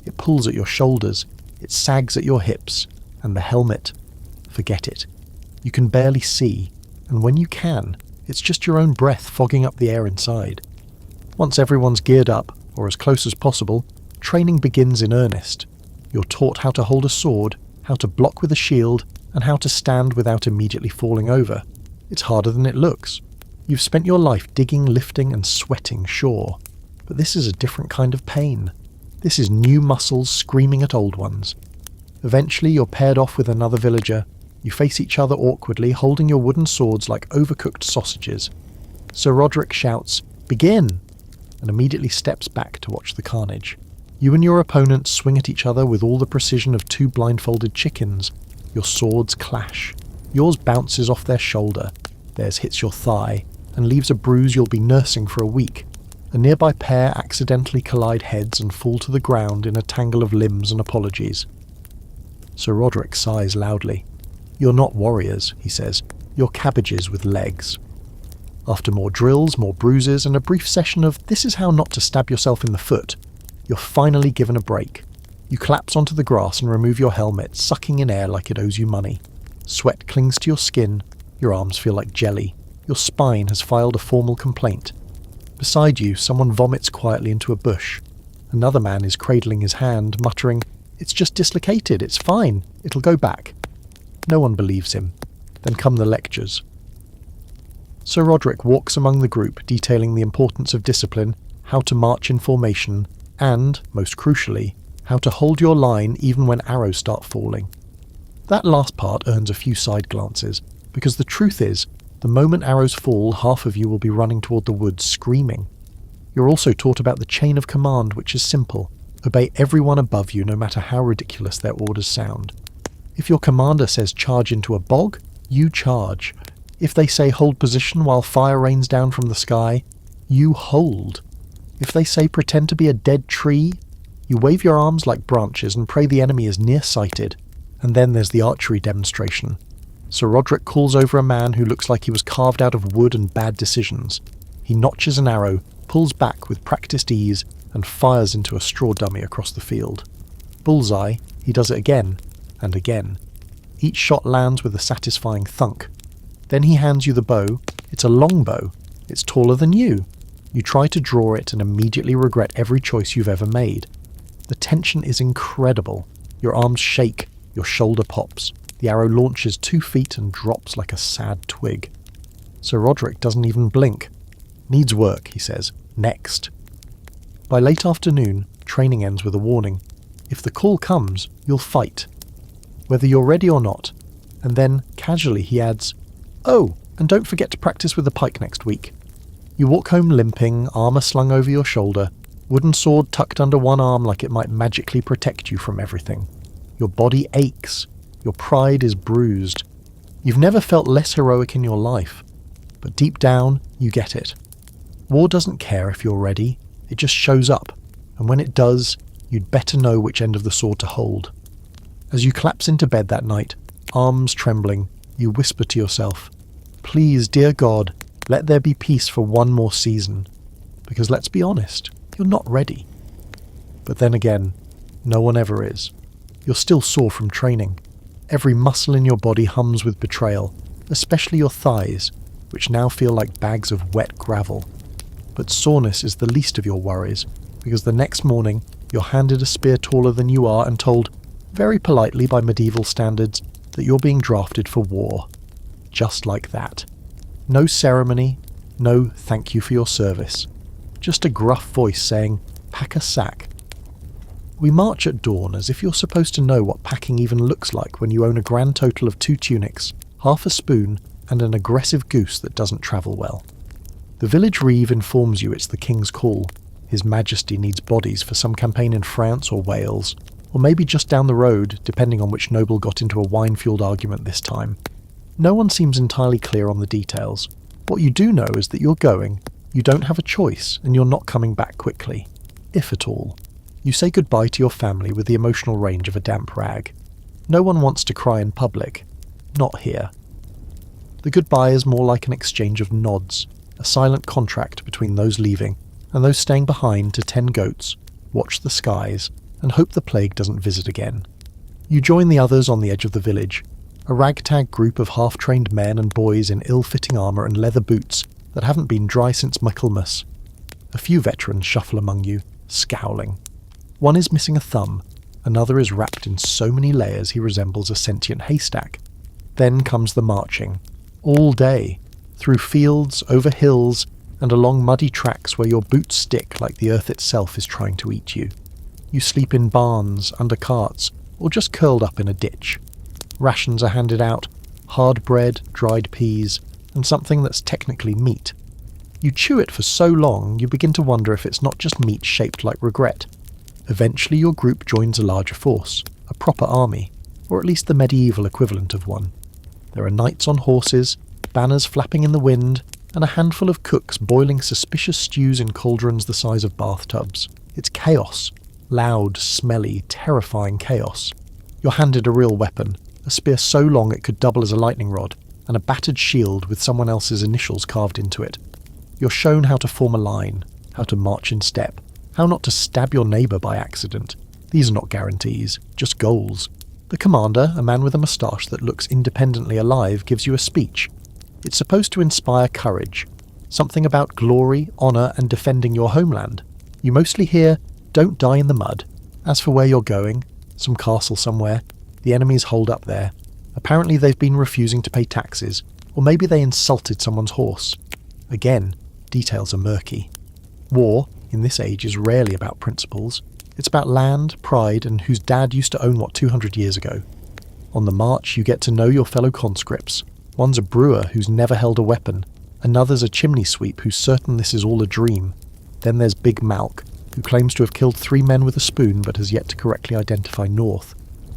It pulls at your shoulders, it sags at your hips, and the helmet, forget it. You can barely see, and when you can, it's just your own breath fogging up the air inside. Once everyone's geared up, or as close as possible, training begins in earnest. You're taught how to hold a sword, how to block with a shield, and how to stand without immediately falling over. It's harder than it looks. You've spent your life digging, lifting, and sweating, sure. But this is a different kind of pain. This is new muscles screaming at old ones. Eventually you're paired off with another villager. You face each other awkwardly, holding your wooden swords like overcooked sausages. Sir Roderick shouts, "Begin!" and immediately steps back to watch the carnage. You and your opponent swing at each other with all the precision of two blindfolded chickens. Your swords clash. Yours bounces off their shoulder. Theirs hits your thigh and leaves a bruise you'll be nursing for a week. A nearby pair accidentally collide heads and fall to the ground in a tangle of limbs and apologies. Sir Roderick sighs loudly. "You're not warriors," he says. "You're cabbages with legs." After more drills, more bruises, and a brief session of "this is how not to stab yourself in the foot," you're finally given a break. You collapse onto the grass and remove your helmet, sucking in air like it owes you money. Sweat clings to your skin, your arms feel like jelly, your spine has filed a formal complaint. Beside you, someone vomits quietly into a bush. Another man is cradling his hand, muttering, "It's just dislocated, it's fine, it'll go back." No one believes him. Then come the lectures. Sir Roderick walks among the group, detailing the importance of discipline, how to march in formation, and, most crucially, how to hold your line even when arrows start falling. That last part earns a few side glances, because the truth is, the moment arrows fall, half of you will be running toward the woods screaming. You're also taught about the chain of command, which is simple. Obey everyone above you, no matter how ridiculous their orders sound. If your commander says charge into a bog, you charge. If they say hold position while fire rains down from the sky, you hold. If they say pretend to be a dead tree, you wave your arms like branches and pray the enemy is near-sighted. And then there's the archery demonstration. Sir Roderick calls over a man who looks like he was carved out of wood and bad decisions. He notches an arrow, pulls back with practiced ease, and fires into a straw dummy across the field. Bullseye, he does it again, and again. Each shot lands with a satisfying thunk. Then he hands you the bow. It's a long bow. It's taller than you. You try to draw it and immediately regret every choice you've ever made. The tension is incredible. Your arms shake, your shoulder pops. The arrow launches 2 feet and drops like a sad twig. Sir Roderick doesn't even blink. "Needs work," he says. "Next." By late afternoon, training ends with a warning. If the call comes, you'll fight. Whether you're ready or not. And then, casually, he adds, "Oh, and don't forget to practice with the pike next week." You walk home limping, armour slung over your shoulder, wooden sword tucked under one arm like it might magically protect you from everything. Your body aches. Your pride is bruised. You've never felt less heroic in your life. But deep down, you get it. War doesn't care if you're ready. It just shows up. And when it does, you'd better know which end of the sword to hold. As you collapse into bed that night, arms trembling, you whisper to yourself, "Please, dear God, let there be peace for one more season." Because let's be honest, you're not ready. But then again, no one ever is. You're still sore from training. Every muscle in your body hums with betrayal, especially your thighs, which now feel like bags of wet gravel. But soreness is the least of your worries, because the next morning you're handed a spear taller than you are and told, very politely by medieval standards, that you're being drafted for war. Just like that. No ceremony, no thank you for your service. Just a gruff voice saying, "Pack a sack." We march at dawn as if you're supposed to know what packing even looks like when you own a grand total of 2 tunics, half a spoon, and an aggressive goose that doesn't travel well. The village reeve informs you it's the king's call. His Majesty needs bodies for some campaign in France or Wales, or maybe just down the road, depending on which noble got into a wine-fueled argument this time. No one seems entirely clear on the details. What you do know is that you're going, you don't have a choice, and you're not coming back quickly, if at all. You say goodbye to your family with the emotional range of a damp rag. No one wants to cry in public. Not here. The goodbye is more like an exchange of nods, a silent contract between those leaving and those staying behind to tend goats, watch the skies, and hope the plague doesn't visit again. You join the others on the edge of the village, a ragtag group of half-trained men and boys in ill-fitting armour and leather boots that haven't been dry since Michaelmas. A few veterans shuffle among you, scowling. One is missing a thumb, another is wrapped in so many layers he resembles a sentient haystack. Then comes the marching, all day, through fields, over hills, and along muddy tracks where your boots stick like the earth itself is trying to eat you. You sleep in barns, under carts, or just curled up in a ditch. Rations are handed out, hard bread, dried peas, and something that's technically meat. You chew it for so long you begin to wonder if it's not just meat shaped like regret. Eventually your group joins a larger force, a proper army, or at least the medieval equivalent of one. There are knights on horses, banners flapping in the wind, and a handful of cooks boiling suspicious stews in cauldrons the size of bathtubs. It's chaos. Loud, smelly, terrifying chaos. You're handed a real weapon, a spear so long it could double as a lightning rod, and a battered shield with someone else's initials carved into it. You're shown how to form a line, how to march in step, how not to stab your neighbour by accident. These are not guarantees, just goals. The commander, a man with a moustache that looks independently alive, gives you a speech. It's supposed to inspire courage, something about glory, honour and defending your homeland. You mostly hear, "Don't die in the mud." As for where you're going, some castle somewhere, the enemies hold up there. Apparently they've been refusing to pay taxes, or maybe they insulted someone's horse. Again, details are murky. War, in this age, is rarely about principles. It's about land, pride, and whose dad used to own what 200 years ago. On the march, you get to know your fellow conscripts. One's a brewer who's never held a weapon. Another's a chimney sweep who's certain this is all a dream. Then there's Big Malk, who claims to have killed 3 men with a spoon but has yet to correctly identify North.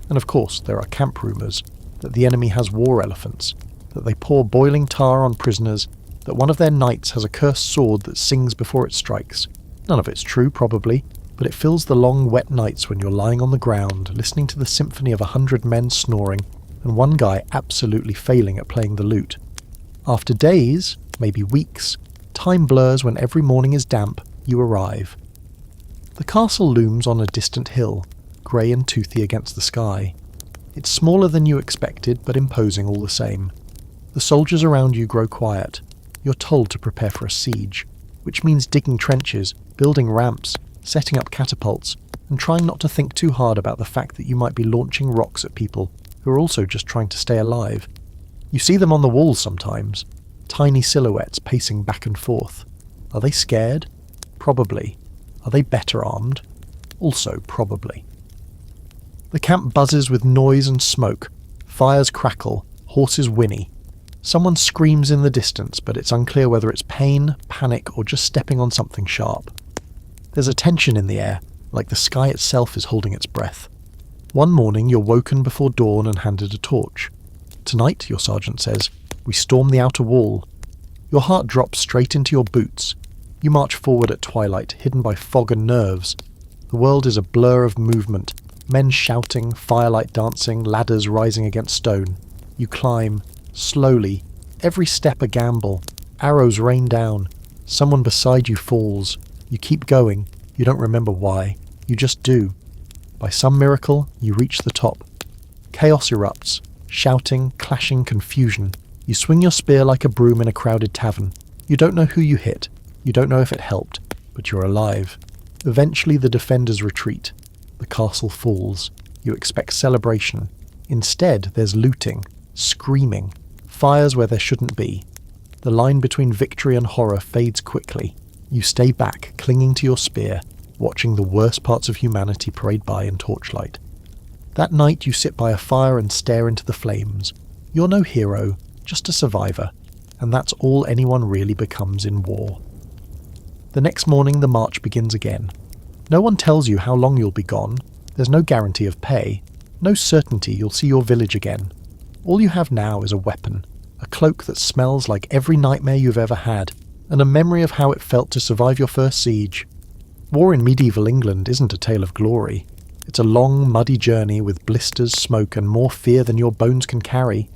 And of course, there are camp rumours that the enemy has war elephants, that they pour boiling tar on prisoners, that one of their knights has a cursed sword that sings before it strikes. None of it's true, probably, but it fills the long, wet nights when you're lying on the ground, listening to the symphony of 100 men snoring, and one guy absolutely failing at playing the lute. After days, maybe weeks, time blurs when every morning is damp, you arrive. The castle looms on a distant hill, grey and toothy against the sky. It's smaller than you expected, but imposing all the same. The soldiers around you grow quiet. You're told to prepare for a siege, which means digging trenches, building ramps, setting up catapults, and trying not to think too hard about the fact that you might be launching rocks at people who are also just trying to stay alive. You see them on the walls sometimes, tiny silhouettes pacing back and forth. Are they scared? Probably. Are they better armed? Also probably. The camp buzzes with noise and smoke. Fires crackle, horses whinny. Someone screams in the distance, but it's unclear whether it's pain, panic, or just stepping on something sharp. There's a tension in the air, like the sky itself is holding its breath. One morning you're woken before dawn and handed a torch. Tonight, your sergeant says, we storm the outer wall. Your heart drops straight into your boots. You march forward at twilight, hidden by fog and nerves. The world is a blur of movement, men shouting, firelight dancing, ladders rising against stone. You climb, slowly, every step a gamble. Arrows rain down. Someone beside you falls. You keep going. You don't remember why. You just do. By some miracle, you reach the top. Chaos erupts. Shouting, clashing, confusion. You swing your spear like a broom in a crowded tavern. You don't know who you hit. You don't know if it helped, but you're alive. Eventually the defenders retreat. The castle falls. You expect celebration. Instead, there's looting, screaming, fires where there shouldn't be. The line between victory and horror fades quickly. You stay back, clinging to your spear, watching the worst parts of humanity parade by in torchlight. That night you sit by a fire and stare into the flames. You're no hero, just a survivor. and that's all anyone really becomes in war. The next morning the march begins again. No one tells you how long you'll be gone, there's no guarantee of pay, no certainty you'll see your village again. All you have now is a weapon, a cloak that smells like every nightmare you've ever had, and a memory of how it felt to survive your first siege. War in medieval England isn't a tale of glory. It's a long, muddy journey with blisters, smoke, and more fear than your bones can carry.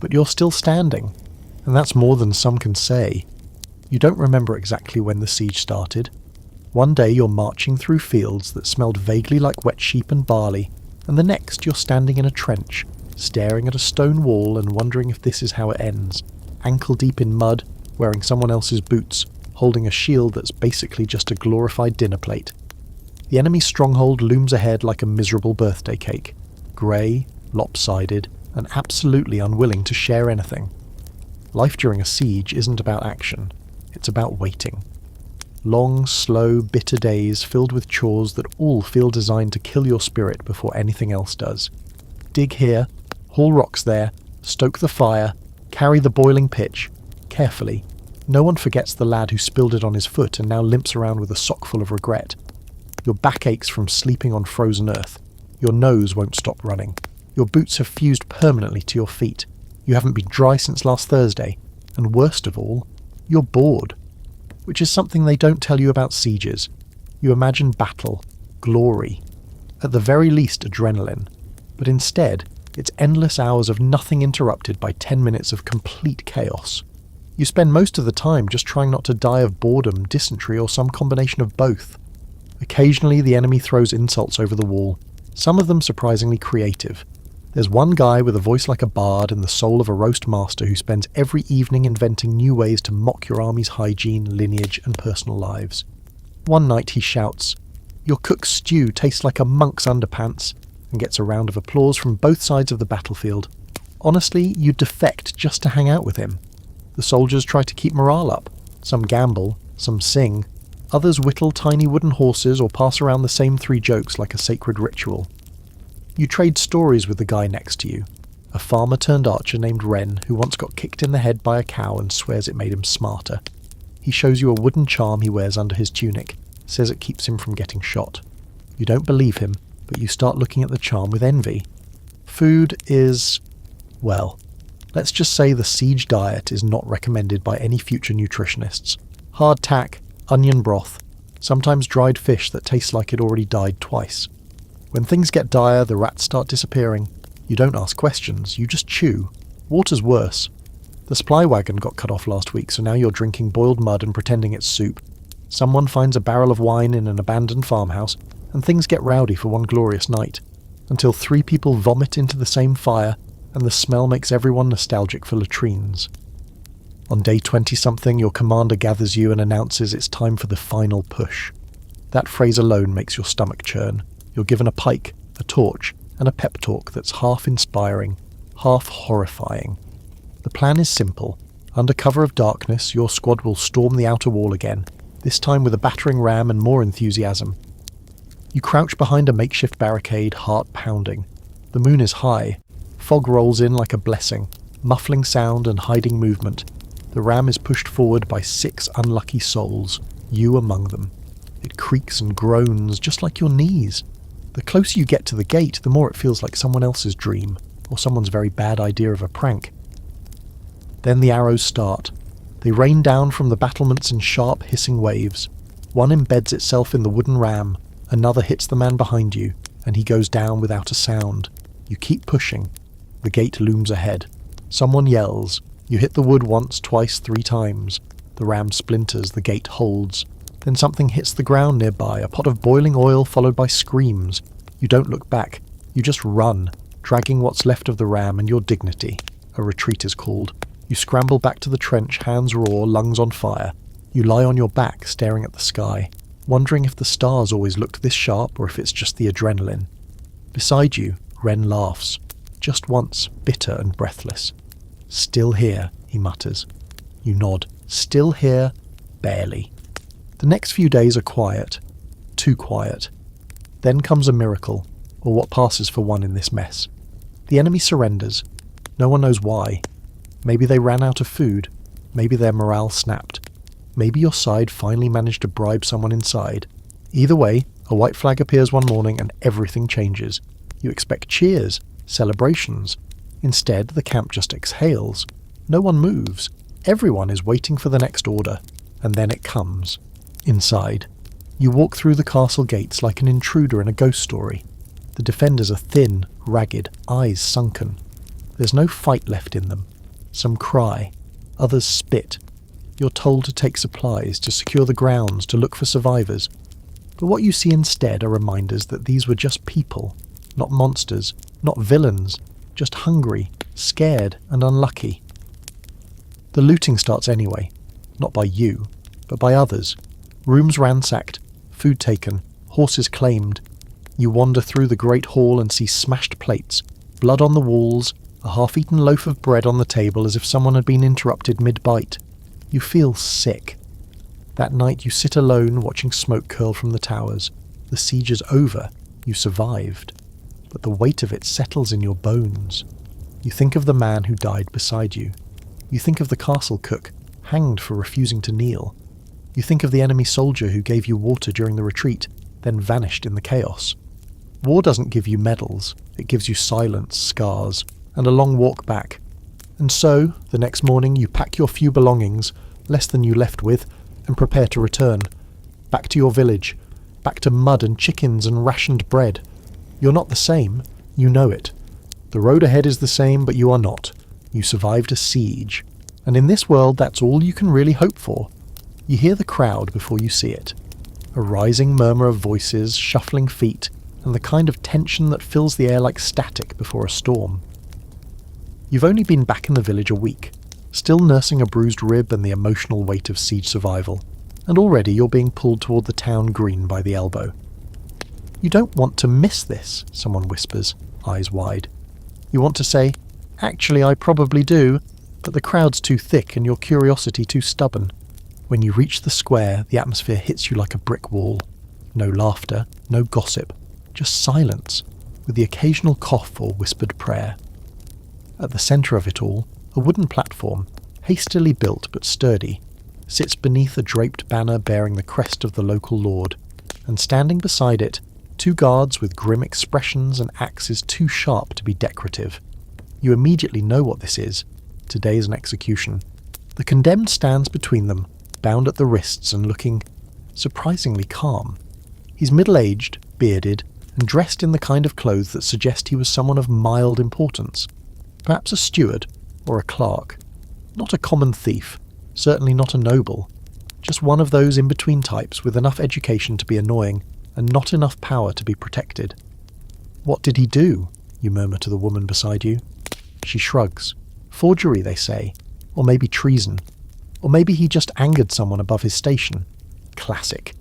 But you're still standing, and that's more than some can say. You don't remember exactly when the siege started. One day you're marching through fields that smelled vaguely like wet sheep and barley, and the next you're standing in a trench, staring at a stone wall and wondering if this is how it ends, ankle deep in mud, wearing someone else's boots, holding a shield that's basically just a glorified dinner plate. The enemy's stronghold looms ahead like a miserable birthday cake, grey, lopsided, and absolutely unwilling to share anything. Life during a siege isn't about action, it's about waiting. Long, slow, bitter days filled with chores that all feel designed to kill your spirit before anything else does. Dig here, haul rocks there, stoke the fire, carry the boiling pitch, carefully. No one forgets the lad who spilled it on his foot and now limps around with a sock full of regret. Your back aches from sleeping on frozen earth. Your nose won't stop running. Your boots have fused permanently to your feet. You haven't been dry since last Thursday. And worst of all, you're bored. Which is something they don't tell you about sieges. You imagine battle, glory, at the very least adrenaline. But instead, it's endless hours of nothing interrupted by 10 minutes of complete chaos. You spend most of the time just trying not to die of boredom, dysentery, or some combination of both. Occasionally the enemy throws insults over the wall, some of them surprisingly creative. There's one guy with a voice like a bard and the soul of a roast master who spends every evening inventing new ways to mock your army's hygiene, lineage, and personal lives. One night he shouts, "Your cook's stew tastes like a monk's underpants," and gets a round of applause from both sides of the battlefield. Honestly, you'd defect just to hang out with him. The soldiers try to keep morale up. Some gamble, some sing, others whittle tiny wooden horses or pass around the same 3 jokes like a sacred ritual. You trade stories with the guy next to you, a farmer-turned-archer named Wren who once got kicked in the head by a cow and swears it made him smarter. He shows you a wooden charm he wears under his tunic, says it keeps him from getting shot. You don't believe him, but you start looking at the charm with envy. Food is, well, let's just say the siege diet is not recommended by any future nutritionists. Hardtack, onion broth, sometimes dried fish that tastes like it already died twice. When things get dire, the rats start disappearing. You don't ask questions, you just chew. Water's worse. The supply wagon got cut off last week, so now you're drinking boiled mud and pretending it's soup. Someone finds a barrel of wine in an abandoned farmhouse, and things get rowdy for one glorious night, until 3 people vomit into the same fire, and the smell makes everyone nostalgic for latrines. On day 20-something, your commander gathers you and announces it's time for the final push. That phrase alone makes your stomach churn. You're given a pike, a torch, and a pep talk that's half inspiring, half horrifying. The plan is simple. Under cover of darkness, your squad will storm the outer wall again, this time with a battering ram and more enthusiasm. You crouch behind a makeshift barricade, heart pounding. The moon is high. Fog rolls in like a blessing, muffling sound and hiding movement. The ram is pushed forward by 6 unlucky souls, you among them. It creaks and groans just like your knees. The closer you get to the gate, the more it feels like someone else's dream, or someone's very bad idea of a prank. Then the arrows start. They rain down from the battlements in sharp, hissing waves. One embeds itself in the wooden ram, another hits the man behind you, and he goes down without a sound. You keep pushing. The gate looms ahead. Someone yells. You hit the wood once, twice, 3 times. The ram splinters, the gate holds. Then something hits the ground nearby, a pot of boiling oil followed by screams. You don't look back. You just run, dragging what's left of the ram and your dignity. A retreat is called. You scramble back to the trench, hands raw, lungs on fire. You lie on your back, staring at the sky, wondering if the stars always looked this sharp or if it's just the adrenaline. Beside you, Wren laughs. Just once, bitter and breathless. "Still here," he mutters. You nod. "Still here, barely." The next few days are quiet. Too quiet. Then comes a miracle, or what passes for one in this mess. The enemy surrenders. No one knows why. Maybe they ran out of food. Maybe their morale snapped. Maybe your side finally managed to bribe someone inside. Either way, a white flag appears one morning and everything changes. You expect cheers, celebrations. Instead, the camp just exhales. No one moves. Everyone is waiting for the next order. And then it comes. Inside. You walk through the castle gates like an intruder in a ghost story. The defenders are thin, ragged, eyes sunken. There's no fight left in them. Some cry. Others spit. You're told to take supplies, to secure the grounds, to look for survivors. But what you see instead are reminders that these were just people. Not monsters, not villains. Just hungry, scared, and unlucky. The looting starts anyway. Not by you, but by others. Rooms ransacked, food taken, horses claimed. You wander through the great hall and see smashed plates, blood on the walls, a half-eaten loaf of bread on the table as if someone had been interrupted mid-bite. You feel sick. That night you sit alone watching smoke curl from the towers. The siege is over. You survived. But the weight of it settles in your bones. You think of the man who died beside you. You think of the castle cook, hanged for refusing to kneel. You think of the enemy soldier who gave you water during the retreat, then vanished in the chaos. War doesn't give you medals, it gives you silence, scars, and a long walk back. And so, the next morning you pack your few belongings, less than you left with, and prepare to return. Back to your village, back to mud and chickens and rationed bread. You're not the same, you know it. The road ahead is the same, but you are not. You survived a siege. And in this world, that's all you can really hope for. You hear the crowd before you see it. A rising murmur of voices, shuffling feet, and the kind of tension that fills the air like static before a storm. You've only been back in the village a week, still nursing a bruised rib and the emotional weight of siege survival, and already you're being pulled toward the town green by the elbow. You don't want to miss this, someone whispers, eyes wide. You want to say, actually I probably do, but the crowd's too thick and your curiosity too stubborn. When you reach the square, the atmosphere hits you like a brick wall. No laughter, no gossip, just silence, with the occasional cough or whispered prayer. At the centre of it all, a wooden platform, hastily built but sturdy, sits beneath a draped banner bearing the crest of the local lord, and standing beside it, 2 guards with grim expressions and axes too sharp to be decorative. You immediately know what this is. Today's an execution. The condemned stands between them, bound at the wrists and looking surprisingly calm. He's middle-aged, bearded, and dressed in the kind of clothes that suggest he was someone of mild importance. Perhaps a steward or a clerk. Not a common thief, certainly not a noble. Just one of those in-between types with enough education to be annoying and not enough power to be protected. What did he do? You murmur to the woman beside you. She shrugs. Forgery, they say. Or maybe treason. Or maybe he just angered someone above his station. Classic.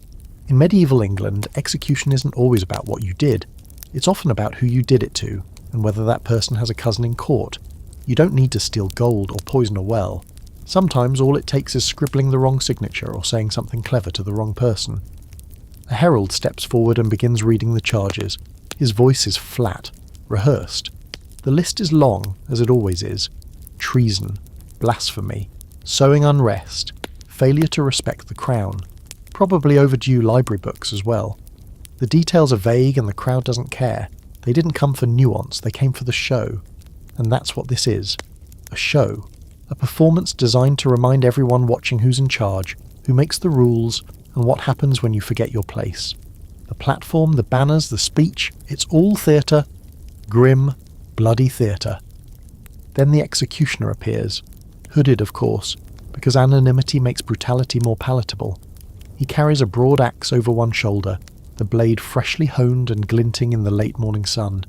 In medieval England, execution isn't always about what you did. It's often about who you did it to, and whether that person has a cousin in court. You don't need to steal gold or poison a well. Sometimes all it takes is scribbling the wrong signature or saying something clever to the wrong person. A herald steps forward and begins reading the charges. His voice is flat, rehearsed. The list is long, as it always is. Treason, blasphemy, sowing unrest, failure to respect the crown. Probably overdue library books as well. The details are vague and the crowd doesn't care. They didn't come for nuance, they came for the show. And that's what this is. A show. A performance designed to remind everyone watching who's in charge, who makes the rules, and what happens when you forget your place. The platform, the banners, the speech, it's all theatre. Grim, bloody theatre. Then the executioner appears. Hooded, of course, because anonymity makes brutality more palatable. He carries a broad axe over one shoulder, the blade freshly honed and glinting in the late morning sun.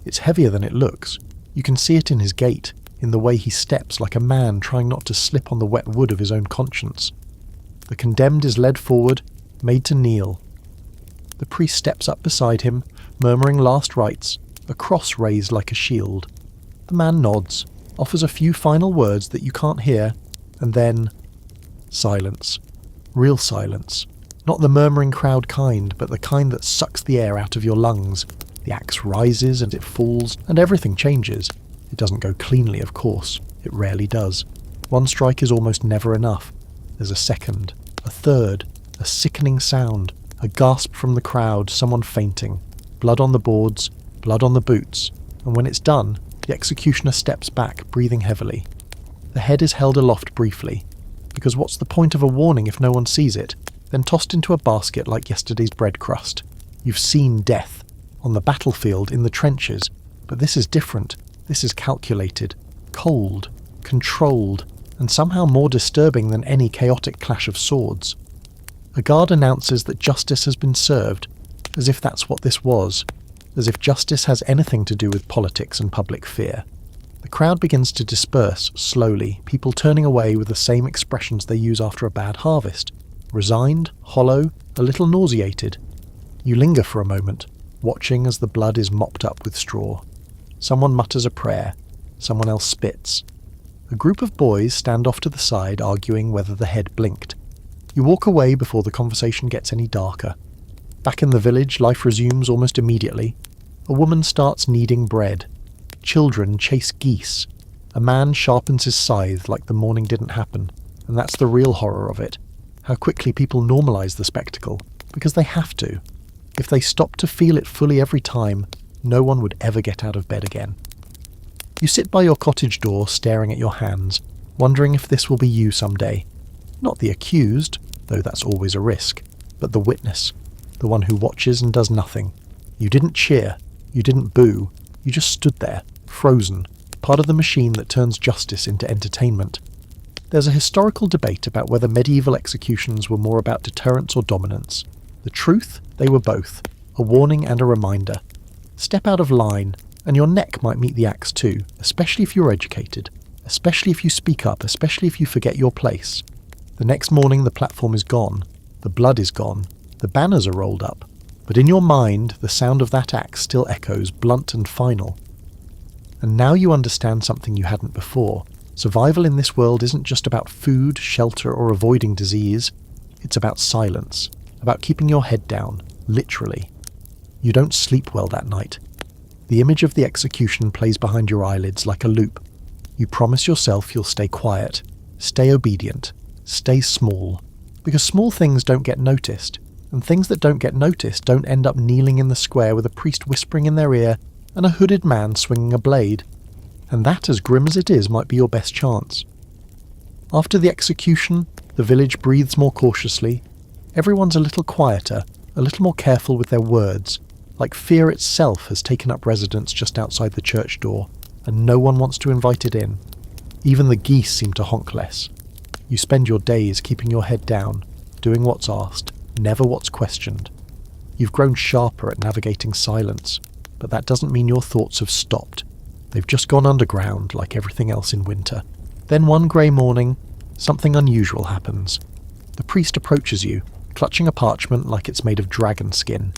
It's heavier than it looks. You can see it in his gait, in the way he steps like a man trying not to slip on the wet wood of his own conscience. The condemned is led forward, made to kneel. The priest steps up beside him, murmuring last rites, a cross raised like a shield. The man nods, offers a few final words that you can't hear, and then silence. Real silence. Not the murmuring crowd kind, but the kind that sucks the air out of your lungs. The axe rises and it falls, and everything changes. It doesn't go cleanly, of course. It rarely does. One strike is almost never enough. There's a second, a third, a sickening sound, a gasp from the crowd, someone fainting, blood on the boards, blood on the boots, and when it's done, the executioner steps back, breathing heavily. The head is held aloft briefly, because what's the point of a warning if no one sees it? Then tossed into a basket like yesterday's bread crust. You've seen death, on the battlefield, in the trenches, but this is different. This is calculated, cold, controlled, and somehow more disturbing than any chaotic clash of swords. A guard announces that justice has been served, as if that's what this was, as if justice has anything to do with politics and public fear. The crowd begins to disperse slowly, people turning away with the same expressions they use after a bad harvest. Resigned, hollow, a little nauseated. You linger for a moment, watching as the blood is mopped up with straw. Someone mutters a prayer, someone else spits. A group of boys stand off to the side arguing whether the head blinked. You walk away before the conversation gets any darker. Back in the village, life resumes almost immediately. A woman starts kneading bread. Children chase geese. A man sharpens his scythe like the morning didn't happen, and that's the real horror of it. How quickly people normalise the spectacle, because they have to. If they stopped to feel it fully every time, no one would ever get out of bed again. You sit by your cottage door staring at your hands, wondering if this will be you someday. Not the accused, though that's always a risk, but the witness, the one who watches and does nothing. You didn't cheer, you didn't boo, you just stood there, frozen, part of the machine that turns justice into entertainment. There's a historical debate about whether medieval executions were more about deterrence or dominance. The truth, they were both, a warning and a reminder. Step out of line, and your neck might meet the axe too, especially if you're educated, especially if you speak up, especially if you forget your place. The next morning the platform is gone, the blood is gone, the banners are rolled up, but in your mind the sound of that axe still echoes, blunt and final. And now you understand something you hadn't before. Survival in this world isn't just about food, shelter, or avoiding disease. It's about silence, about keeping your head down, literally. You don't sleep well that night. The image of the execution plays behind your eyelids like a loop. You promise yourself you'll stay quiet, stay obedient, stay small, because small things don't get noticed, and things that don't get noticed don't end up kneeling in the square with a priest whispering in their ear and a hooded man swinging a blade. And that, as grim as it is, might be your best chance. After the execution, the village breathes more cautiously. Everyone's a little quieter, a little more careful with their words, like fear itself has taken up residence just outside the church door, and no one wants to invite it in. Even the geese seem to honk less. You spend your days keeping your head down, doing what's asked, never what's questioned. You've grown sharper at navigating silence, but that doesn't mean your thoughts have stopped. They've just gone underground like everything else in winter. Then one grey morning, something unusual happens. The priest approaches you, clutching a parchment like it's made of dragon skin.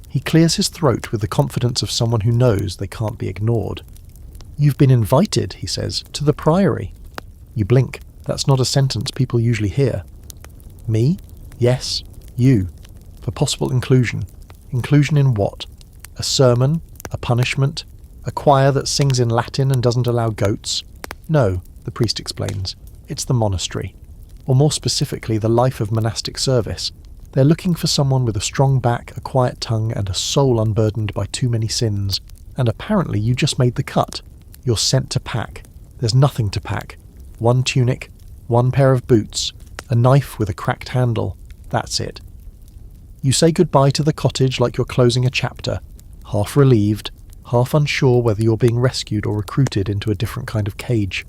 He clears his throat with the confidence of someone who knows they can't be ignored. "You've been invited," he says, "to the priory." You blink. That's not a sentence people usually hear. Me? Yes, you. For possible inclusion. Inclusion in what? A sermon? A punishment? A choir that sings in Latin and doesn't allow goats? No, the priest explains. It's the monastery. Or more specifically, the life of monastic service. They're looking for someone with a strong back, a quiet tongue, and a soul unburdened by too many sins. And apparently you just made the cut. You're sent to pack. There's nothing to pack. One tunic, one pair of boots, a knife with a cracked handle. That's it. You say goodbye to the cottage like you're closing a chapter, half relieved, half unsure whether you're being rescued or recruited into a different kind of cage.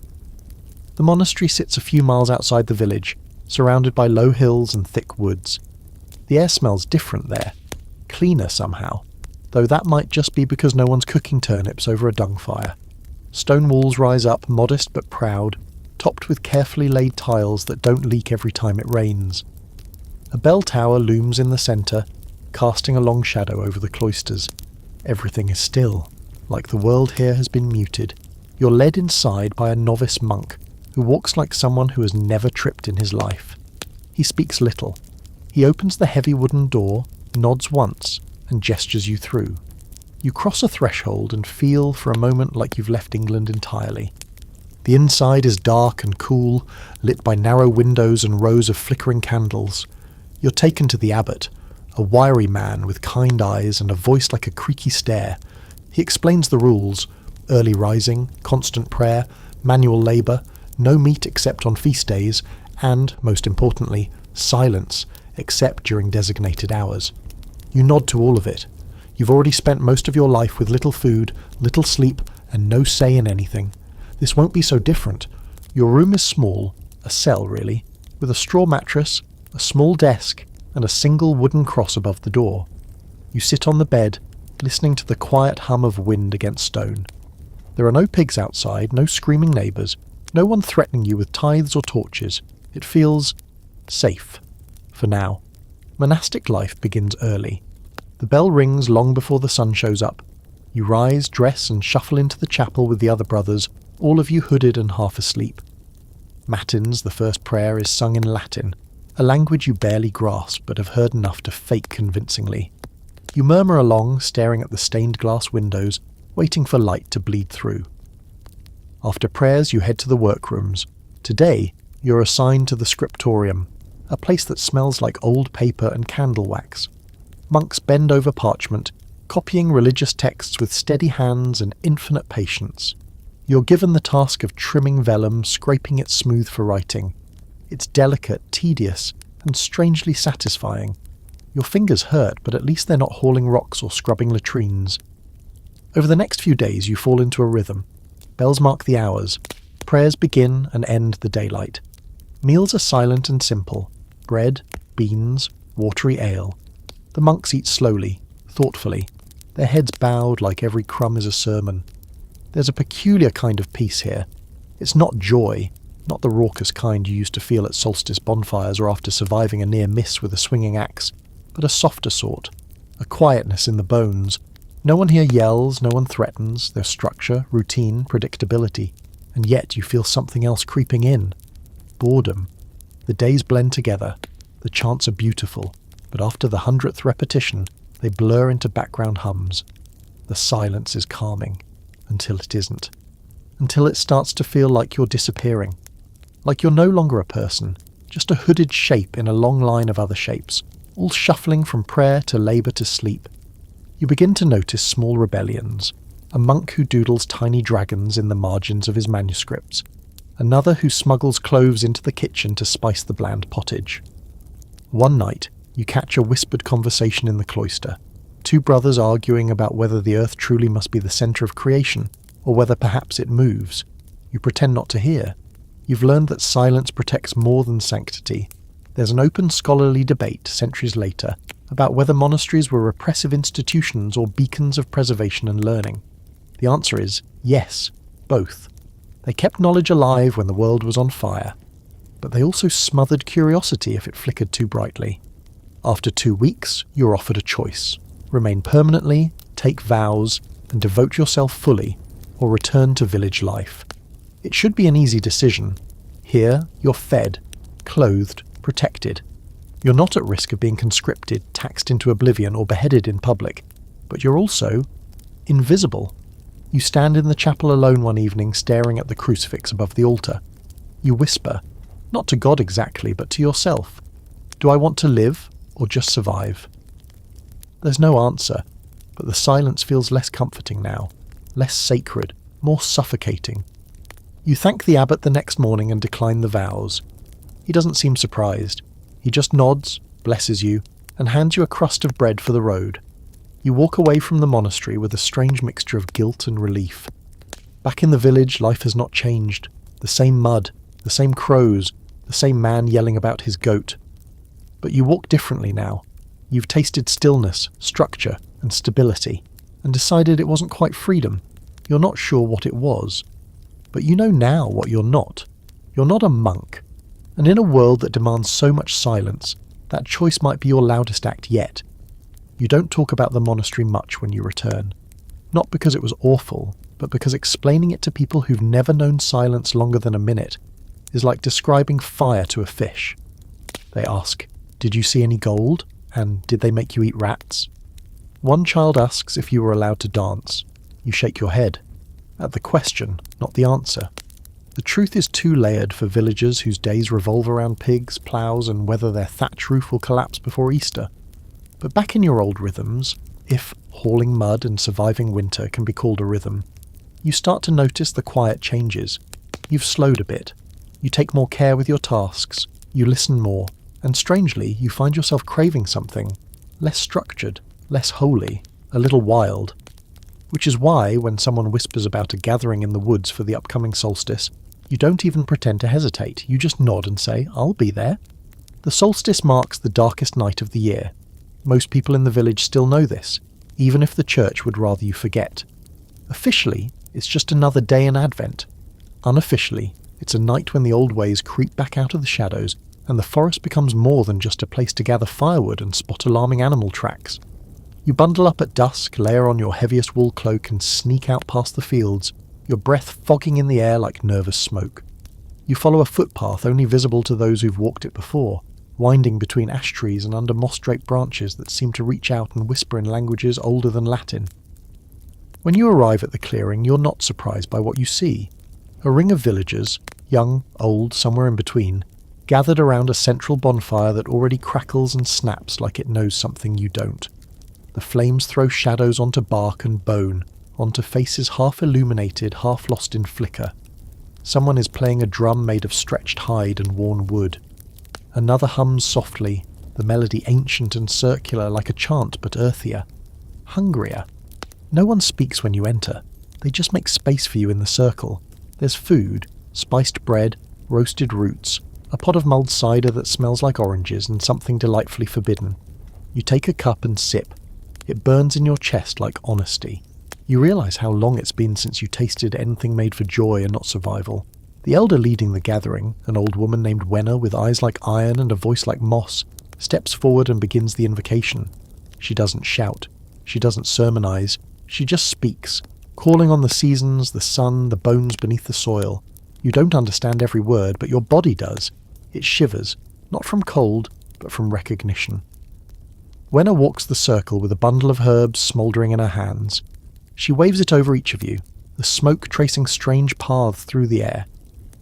The monastery sits a few miles outside the village, surrounded by low hills and thick woods. The air smells different there, cleaner somehow, though that might just be because no one's cooking turnips over a dung fire. Stone walls rise up, modest but proud, topped with carefully laid tiles that don't leak every time it rains. A bell tower looms in the centre, casting a long shadow over the cloisters. Everything is still, like the world here has been muted. You're led inside by a novice monk, who walks like someone who has never tripped in his life. He speaks little. He opens the heavy wooden door, nods once, and gestures you through. You cross a threshold and feel for a moment like you've left England entirely. The inside is dark and cool, lit by narrow windows and rows of flickering candles. You're taken to the abbot, a wiry man with kind eyes and a voice like a creaky stair. He explains the rules: early rising, constant prayer, manual labour, no meat except on feast days, and, most importantly, silence, except during designated hours. You nod to all of it. You've already spent most of your life with little food, little sleep, and no say in anything. This won't be so different. Your room is small, a cell really, with a straw mattress, a small desk, and a single wooden cross above the door. You sit on the bed, listening to the quiet hum of wind against stone. There are no pigs outside, no screaming neighbours, no one threatening you with tithes or torches. It feels safe. For now. Monastic life begins early. The bell rings long before the sun shows up. You rise, dress, and shuffle into the chapel with the other brothers, all of you hooded and half asleep. Matins, the first prayer, is sung in Latin, a language you barely grasp but have heard enough to fake convincingly. You murmur along, staring at the stained glass windows, waiting for light to bleed through. After prayers, you head to the workrooms. Today, you're assigned to the scriptorium, a place that smells like old paper and candle wax. Monks bend over parchment, copying religious texts with steady hands and infinite patience. You're given the task of trimming vellum, scraping it smooth for writing. It's delicate, tedious, and strangely satisfying. Your fingers hurt, but at least they're not hauling rocks or scrubbing latrines. Over the next few days you fall into a rhythm. Bells mark the hours. Prayers begin and end the daylight. Meals are silent and simple. Bread, beans, watery ale. The monks eat slowly, thoughtfully, their heads bowed like every crumb is a sermon. There's a peculiar kind of peace here. It's not joy, not the raucous kind you used to feel at solstice bonfires or after surviving a near miss with a swinging axe, but a softer sort, a quietness in the bones. No one here yells, no one threatens. There's structure, routine, predictability, and yet you feel something else creeping in. Boredom. The days blend together, the chants are beautiful, but after the 100th repetition, they blur into background hums. The silence is calming, until it isn't. Until it starts to feel like you're disappearing. Like you're no longer a person, just a hooded shape in a long line of other shapes, all shuffling from prayer to labour to sleep. You begin to notice small rebellions. A monk who doodles tiny dragons in the margins of his manuscripts. Another who smuggles cloves into the kitchen to spice the bland pottage. One night, you catch a whispered conversation in the cloister. Two brothers arguing about whether the earth truly must be the centre of creation, or whether perhaps it moves. You pretend not to hear. You've learned that silence protects more than sanctity. There's an open scholarly debate, centuries later, about whether monasteries were repressive institutions or beacons of preservation and learning. The answer is yes, both. They kept knowledge alive when the world was on fire, but they also smothered curiosity if it flickered too brightly. After 2 weeks, you're offered a choice. Remain permanently, take vows, and devote yourself fully, or return to village life. It should be an easy decision. Here, you're fed, clothed, protected. You're not at risk of being conscripted, taxed into oblivion, or beheaded in public, but you're also invisible. You stand in the chapel alone one evening, staring at the crucifix above the altar. You whisper, not to God exactly, but to yourself. Do I want to live, or just survive? There's no answer, but the silence feels less comforting now, less sacred, more suffocating. You thank the abbot the next morning and decline the vows. He doesn't seem surprised. He just nods, blesses you, and hands you a crust of bread for the road. You walk away from the monastery with a strange mixture of guilt and relief. Back in the village, life has not changed. The same mud, the same crows, the same man yelling about his goat. But you walk differently now. You've tasted stillness, structure, and stability, and decided it wasn't quite freedom. You're not sure what it was. But you know now what you're not. You're not a monk. And in a world that demands so much silence, that choice might be your loudest act yet. You don't talk about the monastery much when you return. Not because it was awful, but because explaining it to people who've never known silence longer than a minute is like describing fire to a fish. They ask, "Did you see any gold? And did they make you eat rats?" One child asks if you were allowed to dance. You shake your head. At the question, not the answer. The truth is too layered for villagers whose days revolve around pigs, ploughs, and whether their thatch roof will collapse before Easter. But back in your old rhythms, if hauling mud and surviving winter can be called a rhythm, you start to notice the quiet changes. You've slowed a bit. You take more care with your tasks. You listen more. And strangely, you find yourself craving something less structured, less holy, a little wild. Which is why, when someone whispers about a gathering in the woods for the upcoming solstice, you don't even pretend to hesitate. You just nod and say, "I'll be there." The solstice marks the darkest night of the year. Most people in the village still know this, even if the church would rather you forget. Officially, it's just another day in Advent. Unofficially, it's a night when the old ways creep back out of the shadows and the forest becomes more than just a place to gather firewood and spot alarming animal tracks. You bundle up at dusk, layer on your heaviest wool cloak and sneak out past the fields, your breath fogging in the air like nervous smoke. You follow a footpath only visible to those who've walked it before, winding between ash trees and under moss-draped branches that seem to reach out and whisper in languages older than Latin. When you arrive at the clearing, you're not surprised by what you see. A ring of villagers, young, old, somewhere in between, gathered around a central bonfire that already crackles and snaps like it knows something you don't. The flames throw shadows onto bark and bone, onto faces half illuminated, half lost in flicker. Someone is playing a drum made of stretched hide and worn wood. Another hums softly, the melody ancient and circular like a chant but earthier, hungrier. No one speaks when you enter. They just make space for you in the circle. There's food, spiced bread, roasted roots, a pot of mulled cider that smells like oranges, and something delightfully forbidden. You take a cup and sip. It burns in your chest like honesty. You realise how long it's been since you tasted anything made for joy and not survival. The elder leading the gathering, an old woman named Wenna with eyes like iron and a voice like moss, steps forward and begins the invocation. She doesn't shout. She doesn't sermonise. She just speaks, calling on the seasons, the sun, the bones beneath the soil. You don't understand every word, but your body does. It shivers, not from cold, but from recognition. Wenna walks the circle with a bundle of herbs smouldering in her hands. She waves it over each of you, the smoke tracing strange paths through the air.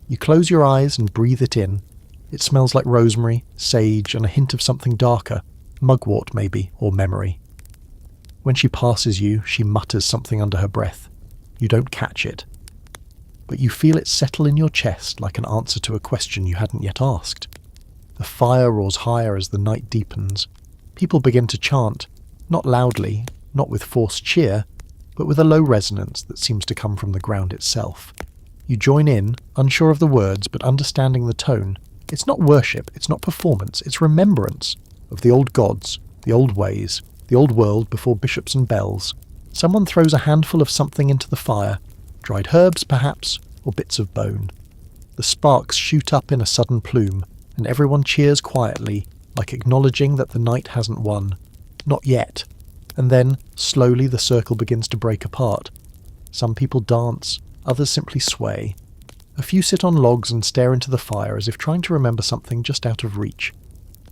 You close your eyes and breathe it in. It smells like rosemary, sage, and a hint of something darker, mugwort maybe, or memory. When she passes you, she mutters something under her breath. You don't catch it. But you feel it settle in your chest like an answer to a question you hadn't yet asked. The fire roars higher as the night deepens. People begin to chant, not loudly, not with forced cheer, but with a low resonance that seems to come from the ground itself. You join in, unsure of the words but understanding the tone. It's not worship, it's not performance, it's remembrance of the old gods, the old ways, the old world before bishops and bells. Someone throws a handful of something into the fire, dried herbs perhaps, or bits of bone. The sparks shoot up in a sudden plume, and everyone cheers quietly, like acknowledging that the night hasn't won. Not yet. And then, slowly the circle begins to break apart. Some people dance, others simply sway. A few sit on logs and stare into the fire as if trying to remember something just out of reach.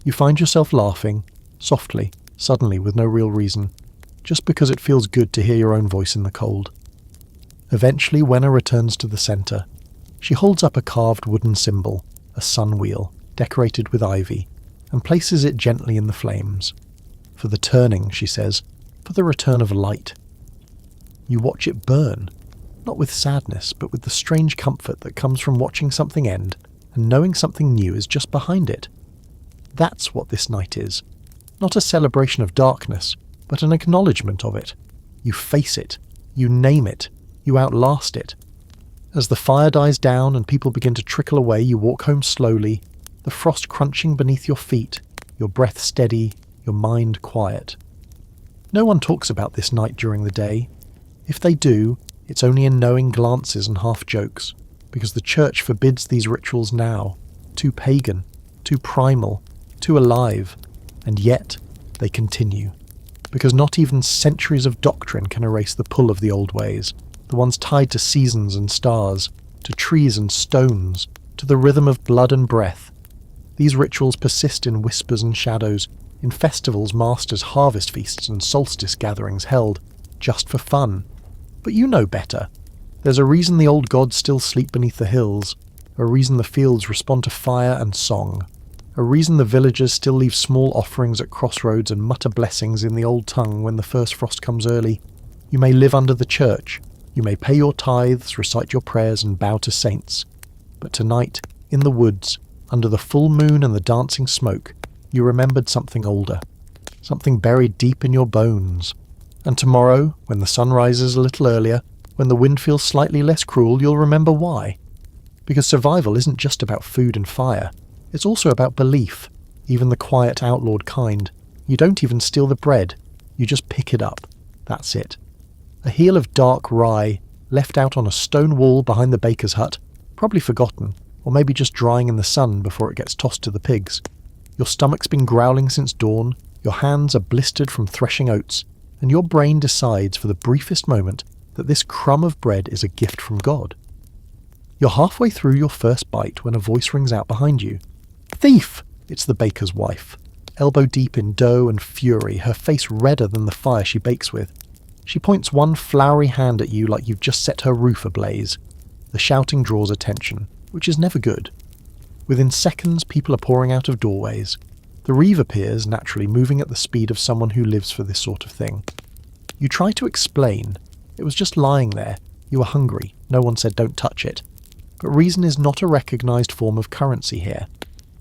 You find yourself laughing, softly, suddenly with no real reason, just because it feels good to hear your own voice in the cold. Eventually Wenna returns to the centre. She holds up a carved wooden symbol, a sun wheel, decorated with ivy, and places it gently in the flames. For the turning, she says, for the return of light. You watch it burn, not with sadness, but with the strange comfort that comes from watching something end and knowing something new is just behind it. That's what this night is. Not a celebration of darkness, but an acknowledgement of it. You face it, you name it, you outlast it. As the fire dies down and people begin to trickle away, you walk home slowly, the frost crunching beneath your feet, your breath steady, your mind quiet. No one talks about this night during the day. If they do, it's only in knowing glances and half-jokes, because the church forbids these rituals now, too pagan, too primal, too alive, and yet they continue. Because not even centuries of doctrine can erase the pull of the old ways, the ones tied to seasons and stars, to trees and stones, to the rhythm of blood and breath. These rituals persist in whispers and shadows, in festivals, masters, harvest feasts and solstice gatherings held just for fun. But you know better. There's a reason the old gods still sleep beneath the hills, a reason the fields respond to fire and song, a reason the villagers still leave small offerings at crossroads and mutter blessings in the old tongue when the first frost comes early. You may live under the church, you may pay your tithes, recite your prayers and bow to saints, but tonight, in the woods, under the full moon and the dancing smoke, you remembered something older, something buried deep in your bones. And tomorrow, when the sun rises a little earlier, when the wind feels slightly less cruel, you'll remember why. Because survival isn't just about food and fire. It's also about belief, even the quiet outlawed kind. You don't even steal the bread. You just pick it up. That's it. A heel of dark rye, left out on a stone wall behind the baker's hut, probably forgotten, or maybe just drying in the sun before it gets tossed to the pigs. Your stomach's been growling since dawn, your hands are blistered from threshing oats, and your brain decides for the briefest moment that this crumb of bread is a gift from God. You're halfway through your first bite when a voice rings out behind you. Thief! It's the baker's wife, elbow deep in dough and fury, her face redder than the fire she bakes with. She points one floury hand at you like you've just set her roof ablaze. The shouting draws attention, which is never good. Within seconds, people are pouring out of doorways. The reeve appears, naturally moving at the speed of someone who lives for this sort of thing. You try to explain. It was just lying there. You were hungry. No one said don't touch it. But reason is not a recognised form of currency here.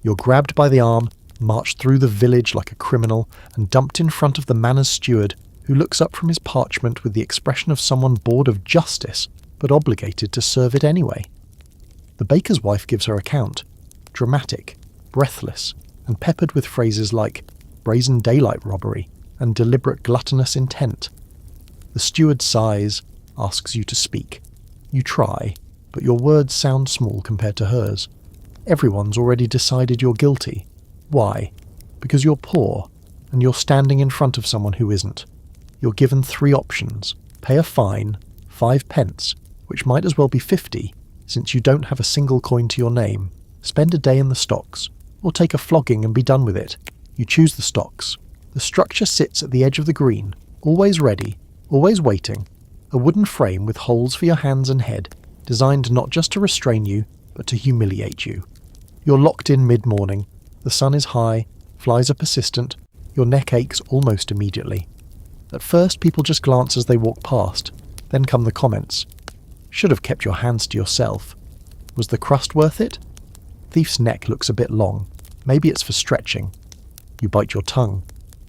You're grabbed by the arm, marched through the village like a criminal, and dumped in front of the manor's steward, who looks up from his parchment with the expression of someone bored of justice, but obligated to serve it anyway. The baker's wife gives her account. Dramatic, breathless, and peppered with phrases like brazen daylight robbery and deliberate gluttonous intent. The steward sighs, asks you to speak. You try, but your words sound small compared to hers. Everyone's already decided you're guilty. Why? Because you're poor, and you're standing in front of someone who isn't. You're given 3 options. Pay a fine, 5 pence, which might as well be 50, since you don't have a single coin to your name. Spend a day in the stocks, or take a flogging and be done with it. You choose the stocks. The structure sits at the edge of the green, always ready, always waiting, a wooden frame with holes for your hands and head, designed not just to restrain you, but to humiliate you. You're locked in mid-morning, the sun is high, flies are persistent, your neck aches almost immediately. At first people just glance as they walk past, then come the comments. Should have kept your hands to yourself. Was the crust worth it? Thief's neck looks a bit long, maybe it's for stretching. You bite your tongue,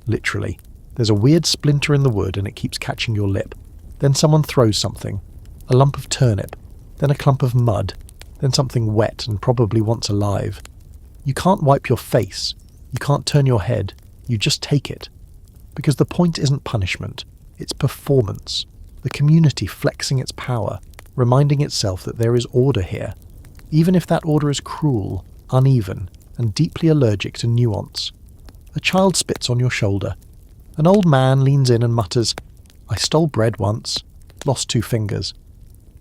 literally. There's a weird splinter in the wood and it keeps catching your lip. Then someone throws something, a lump of turnip, then a clump of mud, then something wet and probably once alive. You can't wipe your face, you can't turn your head, you just take it. Because the point isn't punishment, it's performance. The community flexing its power, reminding itself that there is order here, even if that order is cruel, uneven, and deeply allergic to nuance. A child spits on your shoulder. An old man leans in and mutters, "I stole bread once, lost 2 fingers."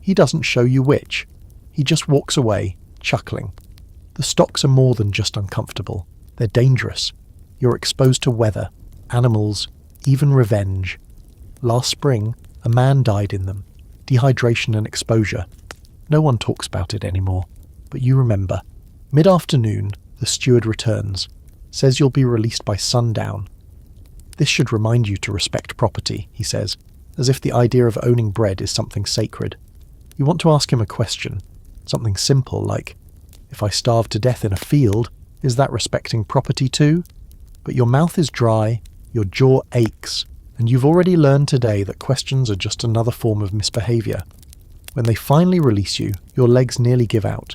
He doesn't show you which. He just walks away, chuckling. The stocks are more than just uncomfortable. They're dangerous. You're exposed to weather, animals, even revenge. Last spring, a man died in them. Dehydration and exposure. No one talks about it anymore, but you remember. Mid-afternoon, the steward returns, says you'll be released by sundown. This should remind you to respect property, he says, as if the idea of owning bread is something sacred. You want to ask him a question, something simple like, if I starve to death in a field, is that respecting property too? But your mouth is dry, your jaw aches, and you've already learned today that questions are just another form of misbehaviour. When they finally release you, your legs nearly give out.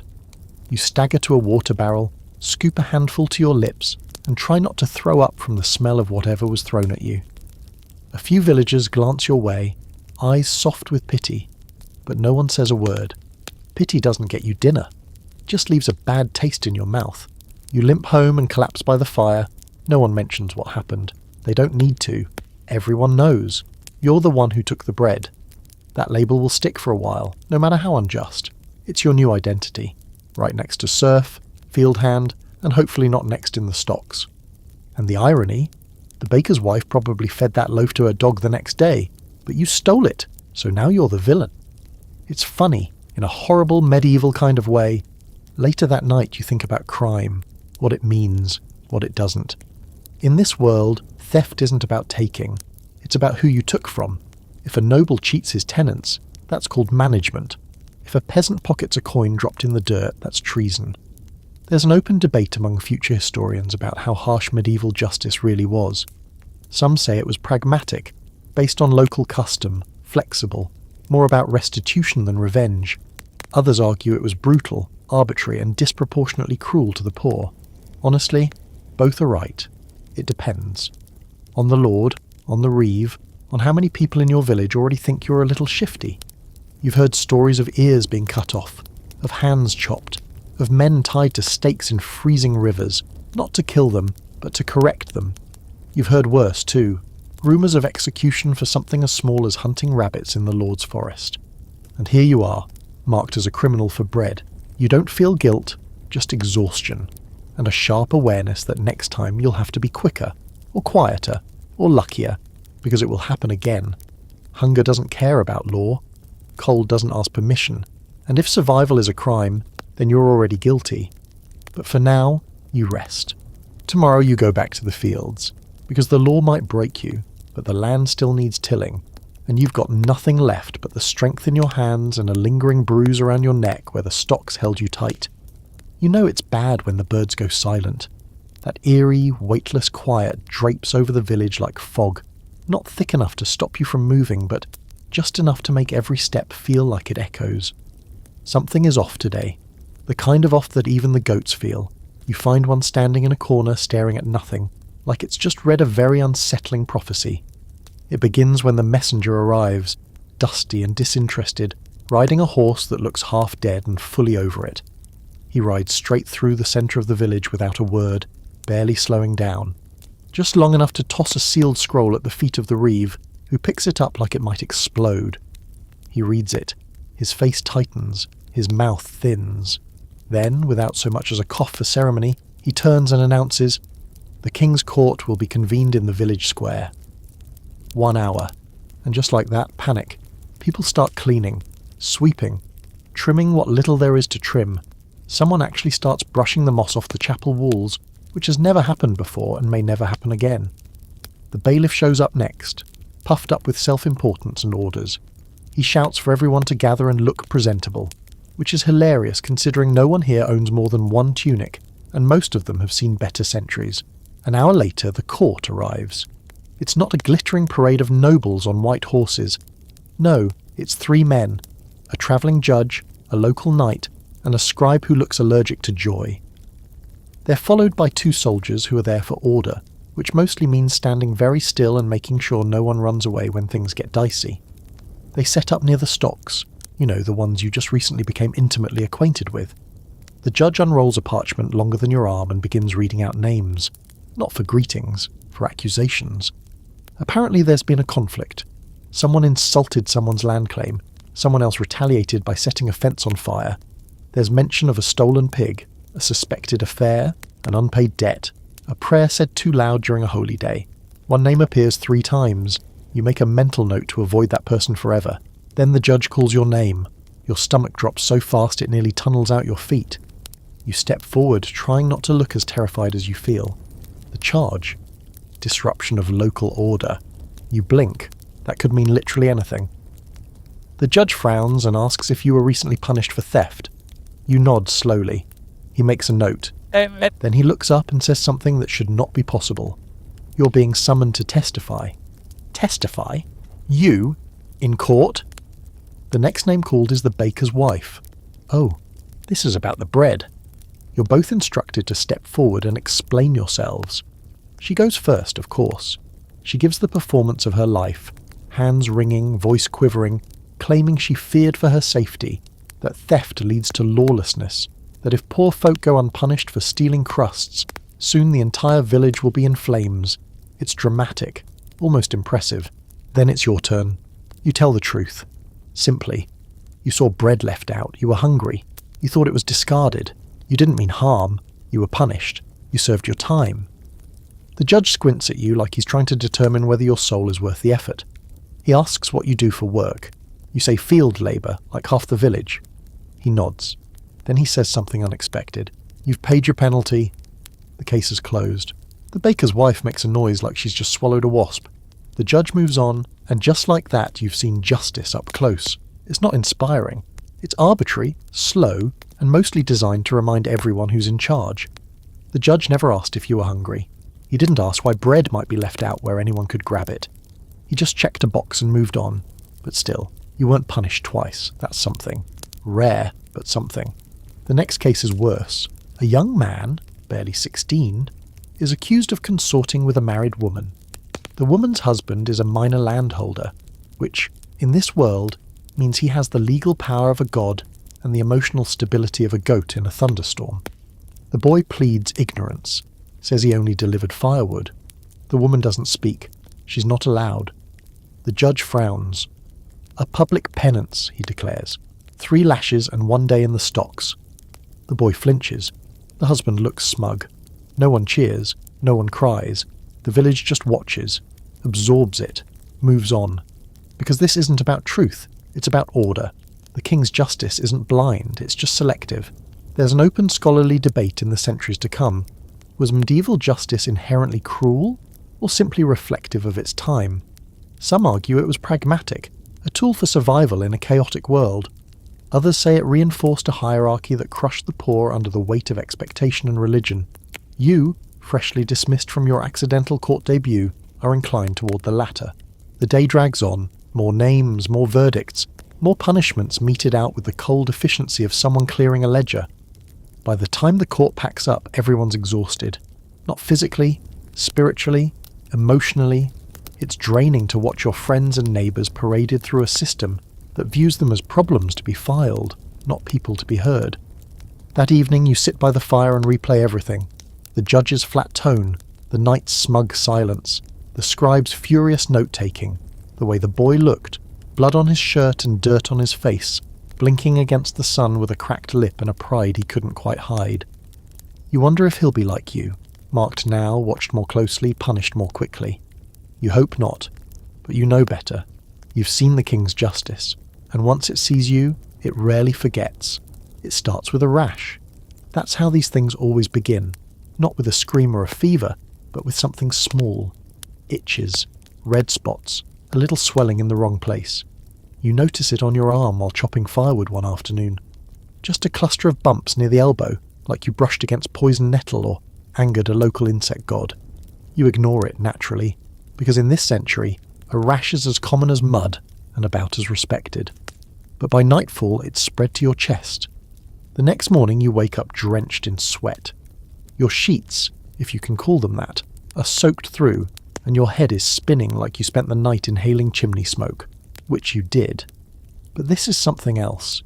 You stagger to a water barrel, scoop a handful to your lips, and try not to throw up from the smell of whatever was thrown at you. A few villagers glance your way, eyes soft with pity, but no one says a word. Pity doesn't get you dinner, it just leaves a bad taste in your mouth. You limp home and collapse by the fire. No one mentions what happened. They don't need to. Everyone knows. You're the one who took the bread. That label will stick for a while, no matter how unjust. It's your new identity, right next to serf, field hand, and hopefully not next in the stocks. And the irony, the baker's wife probably fed that loaf to her dog the next day, but you stole it, so now you're the villain. It's funny, in a horrible medieval kind of way. Later that night you think about crime, what it means, what it doesn't. In this world, theft isn't about taking, it's about who you took from. If a noble cheats his tenants, that's called management. If a peasant pockets a coin dropped in the dirt, that's treason. There's an open debate among future historians about how harsh medieval justice really was. Some say it was pragmatic, based on local custom, flexible, more about restitution than revenge. Others argue it was brutal, arbitrary, and disproportionately cruel to the poor. Honestly, both are right. It depends. On the lord, on the reeve, on how many people in your village already think you're a little shifty. You've heard stories of ears being cut off, of hands chopped, of men tied to stakes in freezing rivers, not to kill them, but to correct them. You've heard worse too, rumours of execution for something as small as hunting rabbits in the Lord's forest. And here you are, marked as a criminal for bread. You don't feel guilt, just exhaustion, and a sharp awareness that next time you'll have to be quicker, or quieter, or luckier, because it will happen again. Hunger doesn't care about law. Cold doesn't ask permission. And if survival is a crime, then you're already guilty. But for now, you rest. Tomorrow you go back to the fields, because the law might break you, but the land still needs tilling, and you've got nothing left but the strength in your hands and a lingering bruise around your neck where the stocks held you tight. You know it's bad when the birds go silent. That eerie, weightless quiet drapes over the village like fog, not thick enough to stop you from moving, but just enough to make every step feel like it echoes. Something is off today, the kind of off that even the goats feel. You find one standing in a corner staring at nothing, like it's just read a very unsettling prophecy. It begins when the messenger arrives, dusty and disinterested, riding a horse that looks half dead and fully over it. He rides straight through the centre of the village without a word, barely slowing down, just long enough to toss a sealed scroll at the feet of the reeve, who picks it up like it might explode. He reads it. His face tightens, his mouth thins. Then, without so much as a cough for ceremony, he turns and announces, "The king's court will be convened in the village square." 1 hour. And just like that, panic. People start cleaning, sweeping, trimming what little there is to trim. Someone actually starts brushing the moss off the chapel walls, which has never happened before and may never happen again. The bailiff shows up next, puffed up with self-importance and orders. He shouts for everyone to gather and look presentable, which is hilarious considering no one here owns more than one tunic, and most of them have seen better centuries. An hour later, the court arrives. It's not a glittering parade of nobles on white horses. No, it's 3 men, a travelling judge, a local knight, and a scribe who looks allergic to joy. They're followed by 2 soldiers who are there for order, which mostly means standing very still and making sure no one runs away when things get dicey. They set up near the stocks, you know, the ones you just recently became intimately acquainted with. The judge unrolls a parchment longer than your arm and begins reading out names, not for greetings, for accusations. Apparently there's been a conflict. Someone insulted someone's land claim, someone else retaliated by setting a fence on fire. There's mention of a stolen pig, a suspected affair, an unpaid debt, a prayer said too loud during a holy day. One name appears 3 times. You make a mental note to avoid that person forever. Then the judge calls your name. Your stomach drops so fast it nearly tunnels out your feet. You step forward, trying not to look as terrified as you feel. The charge? Disruption of local order. You blink. That could mean literally anything. The judge frowns and asks if you were recently punished for theft. You nod slowly. He makes a note. Then he looks up and says something that should not be possible. You're being summoned to testify. Testify? You? In court? The next name called is the baker's wife. Oh, this is about the bread. You're both instructed to step forward and explain yourselves. She goes first, of course. She gives the performance of her life, hands wringing, voice quivering, claiming she feared for her safety, that theft leads to lawlessness, that if poor folk go unpunished for stealing crusts, soon the entire village will be in flames. It's dramatic, almost impressive. Then it's your turn. You tell the truth. Simply. You saw bread left out. You were hungry. You thought it was discarded. You didn't mean harm. You were punished. You served your time. The judge squints at you like he's trying to determine whether your soul is worth the effort. He asks what you do for work. You say field labour, like half the village. He nods. Then he says something unexpected. You've paid your penalty. The case is closed. The baker's wife makes a noise like she's just swallowed a wasp. The judge moves on, and just like that you've seen justice up close. It's not inspiring. It's arbitrary, slow, and mostly designed to remind everyone who's in charge. The judge never asked if you were hungry. He didn't ask why bread might be left out where anyone could grab it. He just checked a box and moved on. But still, you weren't punished twice. That's something. Rare, but something. The next case is worse. A young man, barely 16, is accused of consorting with a married woman. The woman's husband is a minor landholder, which, in this world, means he has the legal power of a god and the emotional stability of a goat in a thunderstorm. The boy pleads ignorance, says he only delivered firewood. The woman doesn't speak. She's not allowed. The judge frowns. A public penance, he declares. 3 lashes and 1 day in the stocks. The boy flinches. The husband looks smug. No one cheers. No one cries. The village just watches, absorbs it, moves on. Because this isn't about truth. It's about order. The king's justice isn't blind. It's just selective. There's an open scholarly debate in the centuries to come. Was medieval justice inherently cruel, or simply reflective of its time? Some argue it was pragmatic, a tool for survival in a chaotic world. Others say it reinforced a hierarchy that crushed the poor under the weight of expectation and religion. You, freshly dismissed from your accidental court debut, are inclined toward the latter. The day drags on, more names, more verdicts, more punishments meted out with the cold efficiency of someone clearing a ledger. By the time the court packs up, everyone's exhausted. Not physically, spiritually, emotionally. It's draining to watch your friends and neighbours paraded through a system that views them as problems to be filed, not people to be heard. That evening you sit by the fire and replay everything. The judge's flat tone, the knight's smug silence, the scribe's furious note-taking, the way the boy looked, blood on his shirt and dirt on his face, blinking against the sun with a cracked lip and a pride he couldn't quite hide. You wonder if he'll be like you, marked now, watched more closely, punished more quickly. You hope not, but you know better. You've seen the king's justice, and once it sees you, it rarely forgets. It starts with a rash. That's how these things always begin, not with a scream or a fever, but with something small. Itches, red spots, a little swelling in the wrong place. You notice it on your arm while chopping firewood one afternoon. Just a cluster of bumps near the elbow, like you brushed against poison nettle or angered a local insect god. You ignore it naturally, because in this century, a rash is as common as mud and about as respected. But by nightfall, it's spread to your chest. The next morning you wake up drenched in sweat. Your sheets, if you can call them that, are soaked through, and your head is spinning like you spent the night inhaling chimney smoke. Which you did. But this is something else.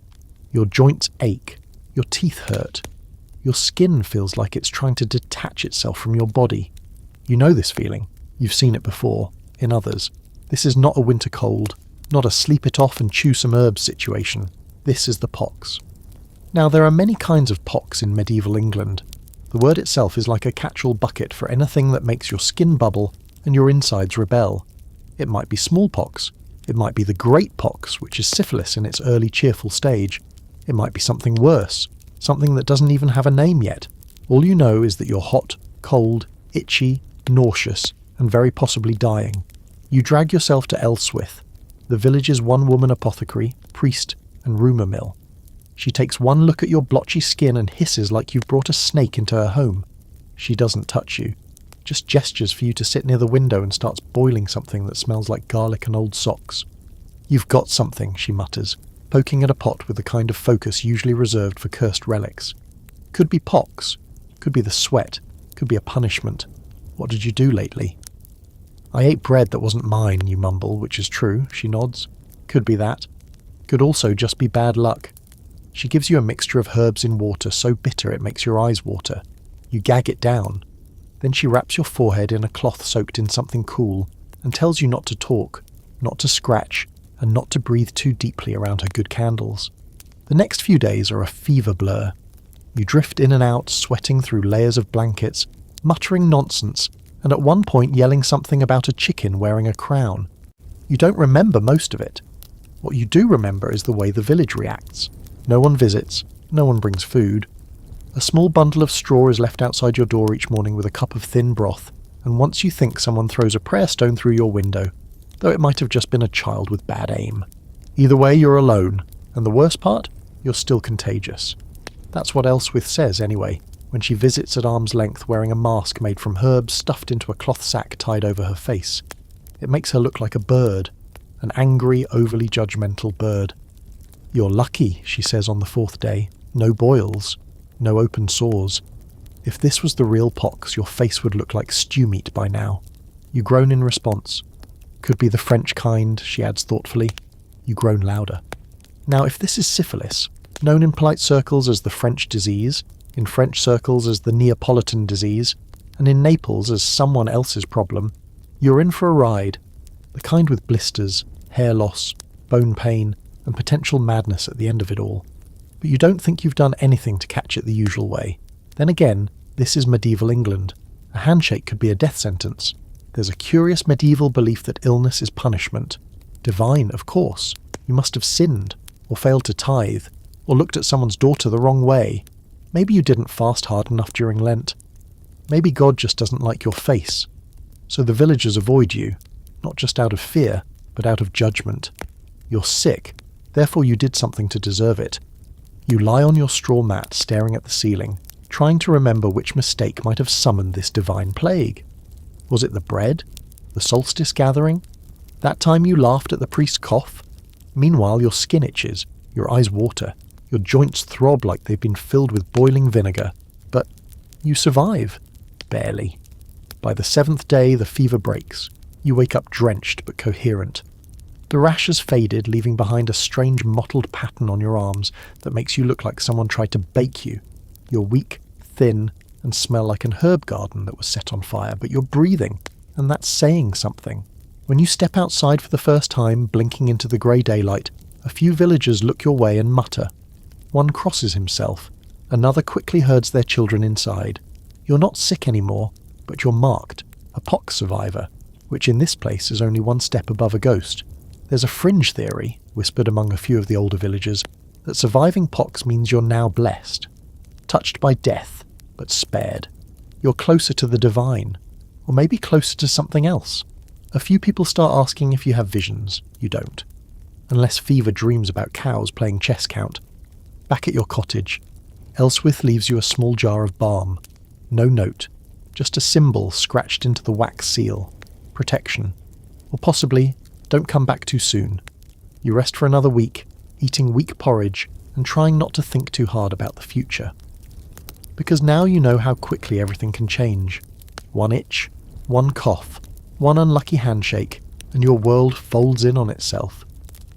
Your joints ache, your teeth hurt, your skin feels like it's trying to detach itself from your body. You know this feeling. You've seen it before, in others. This is not a winter cold, not a sleep it off and chew some herbs situation. This is the pox. Now there are many kinds of pox in medieval England. The word itself is like a catch-all bucket for anything that makes your skin bubble and your insides rebel. It might be smallpox. It might be the great pox, which is syphilis in its early cheerful stage. It might be something worse, something that doesn't even have a name yet. All you know is that you're hot, cold, itchy, nauseous, and very possibly dying. You drag yourself to Elswith, the village's one-woman apothecary, priest, and rumour mill. She takes one look at your blotchy skin and hisses like you've brought a snake into her home. She doesn't touch you. Just gestures for you to sit near the window and starts boiling something that smells like garlic and old socks. You've got something, she mutters, poking at a pot with the kind of focus usually reserved for cursed relics. Could be pox, could be the sweat, could be a punishment. What did you do lately? I ate bread that wasn't mine, you mumble, which is true, she nods. Could be that. Could also just be bad luck. She gives you a mixture of herbs in water so bitter it makes your eyes water. You gag it down. Then she wraps your forehead in a cloth soaked in something cool and tells you not to talk, not to scratch, and not to breathe too deeply around her good candles. The next few days are a fever blur. You drift in and out, sweating through layers of blankets, muttering nonsense, and at one point yelling something about a chicken wearing a crown. You don't remember most of it. What you do remember is the way the village reacts. No one visits, no one brings food. A small bundle of straw is left outside your door each morning with a cup of thin broth, and once you think someone throws a prayer stone through your window, though it might have just been a child with bad aim. Either way, you're alone, and the worst part? You're still contagious. That's what Elswith says anyway, when she visits at arm's length wearing a mask made from herbs stuffed into a cloth sack tied over her face. It makes her look like a bird, an angry, overly judgmental bird. You're lucky, she says on the 4th day. No boils, no open sores. If this was the real pox, your face would look like stew meat by now. You groan in response. Could be the French kind, she adds thoughtfully. You groan louder. Now, if this is syphilis, known in polite circles as the French disease, in French circles as the Neapolitan disease, and in Naples as someone else's problem, you're in for a ride. The kind with blisters, hair loss, bone pain, and potential madness at the end of it all. But you don't think you've done anything to catch it the usual way. Then again, this is medieval England. A handshake could be a death sentence. There's a curious medieval belief that illness is punishment. Divine, of course. You must have sinned, or failed to tithe, or looked at someone's daughter the wrong way. Maybe you didn't fast hard enough during Lent. Maybe God just doesn't like your face. So the villagers avoid you, not just out of fear, but out of judgment. You're sick, therefore you did something to deserve it. You lie on your straw mat staring at the ceiling, trying to remember which mistake might have summoned this divine plague. Was it the bread? The solstice gathering? That time you laughed at the priest's cough? Meanwhile your skin itches, your eyes water, your joints throb like they've been filled with boiling vinegar. But you survive. Barely. By the 7th day the fever breaks. You wake up drenched but coherent. The rash has faded, leaving behind a strange mottled pattern on your arms that makes you look like someone tried to bake you. You're weak, thin, and smell like an herb garden that was set on fire, but you're breathing, and that's saying something. When you step outside for the first time, blinking into the grey daylight, a few villagers look your way and mutter. One crosses himself, another quickly herds their children inside. You're not sick anymore, but you're marked, a pox survivor, which in this place is only one step above a ghost. There's a fringe theory, whispered among a few of the older villagers, that surviving pox means you're now blessed. Touched by death, but spared. You're closer to the divine, or maybe closer to something else. A few people start asking if you have visions. You don't. Unless fever dreams about cows playing chess count. Back at your cottage, Elswith leaves you a small jar of balm. No note, just a symbol scratched into the wax seal. Protection. Or possibly, don't come back too soon. You rest for another week, eating weak porridge and trying not to think too hard about the future. Because now you know how quickly everything can change. One itch, one cough, one unlucky handshake, and your world folds in on itself.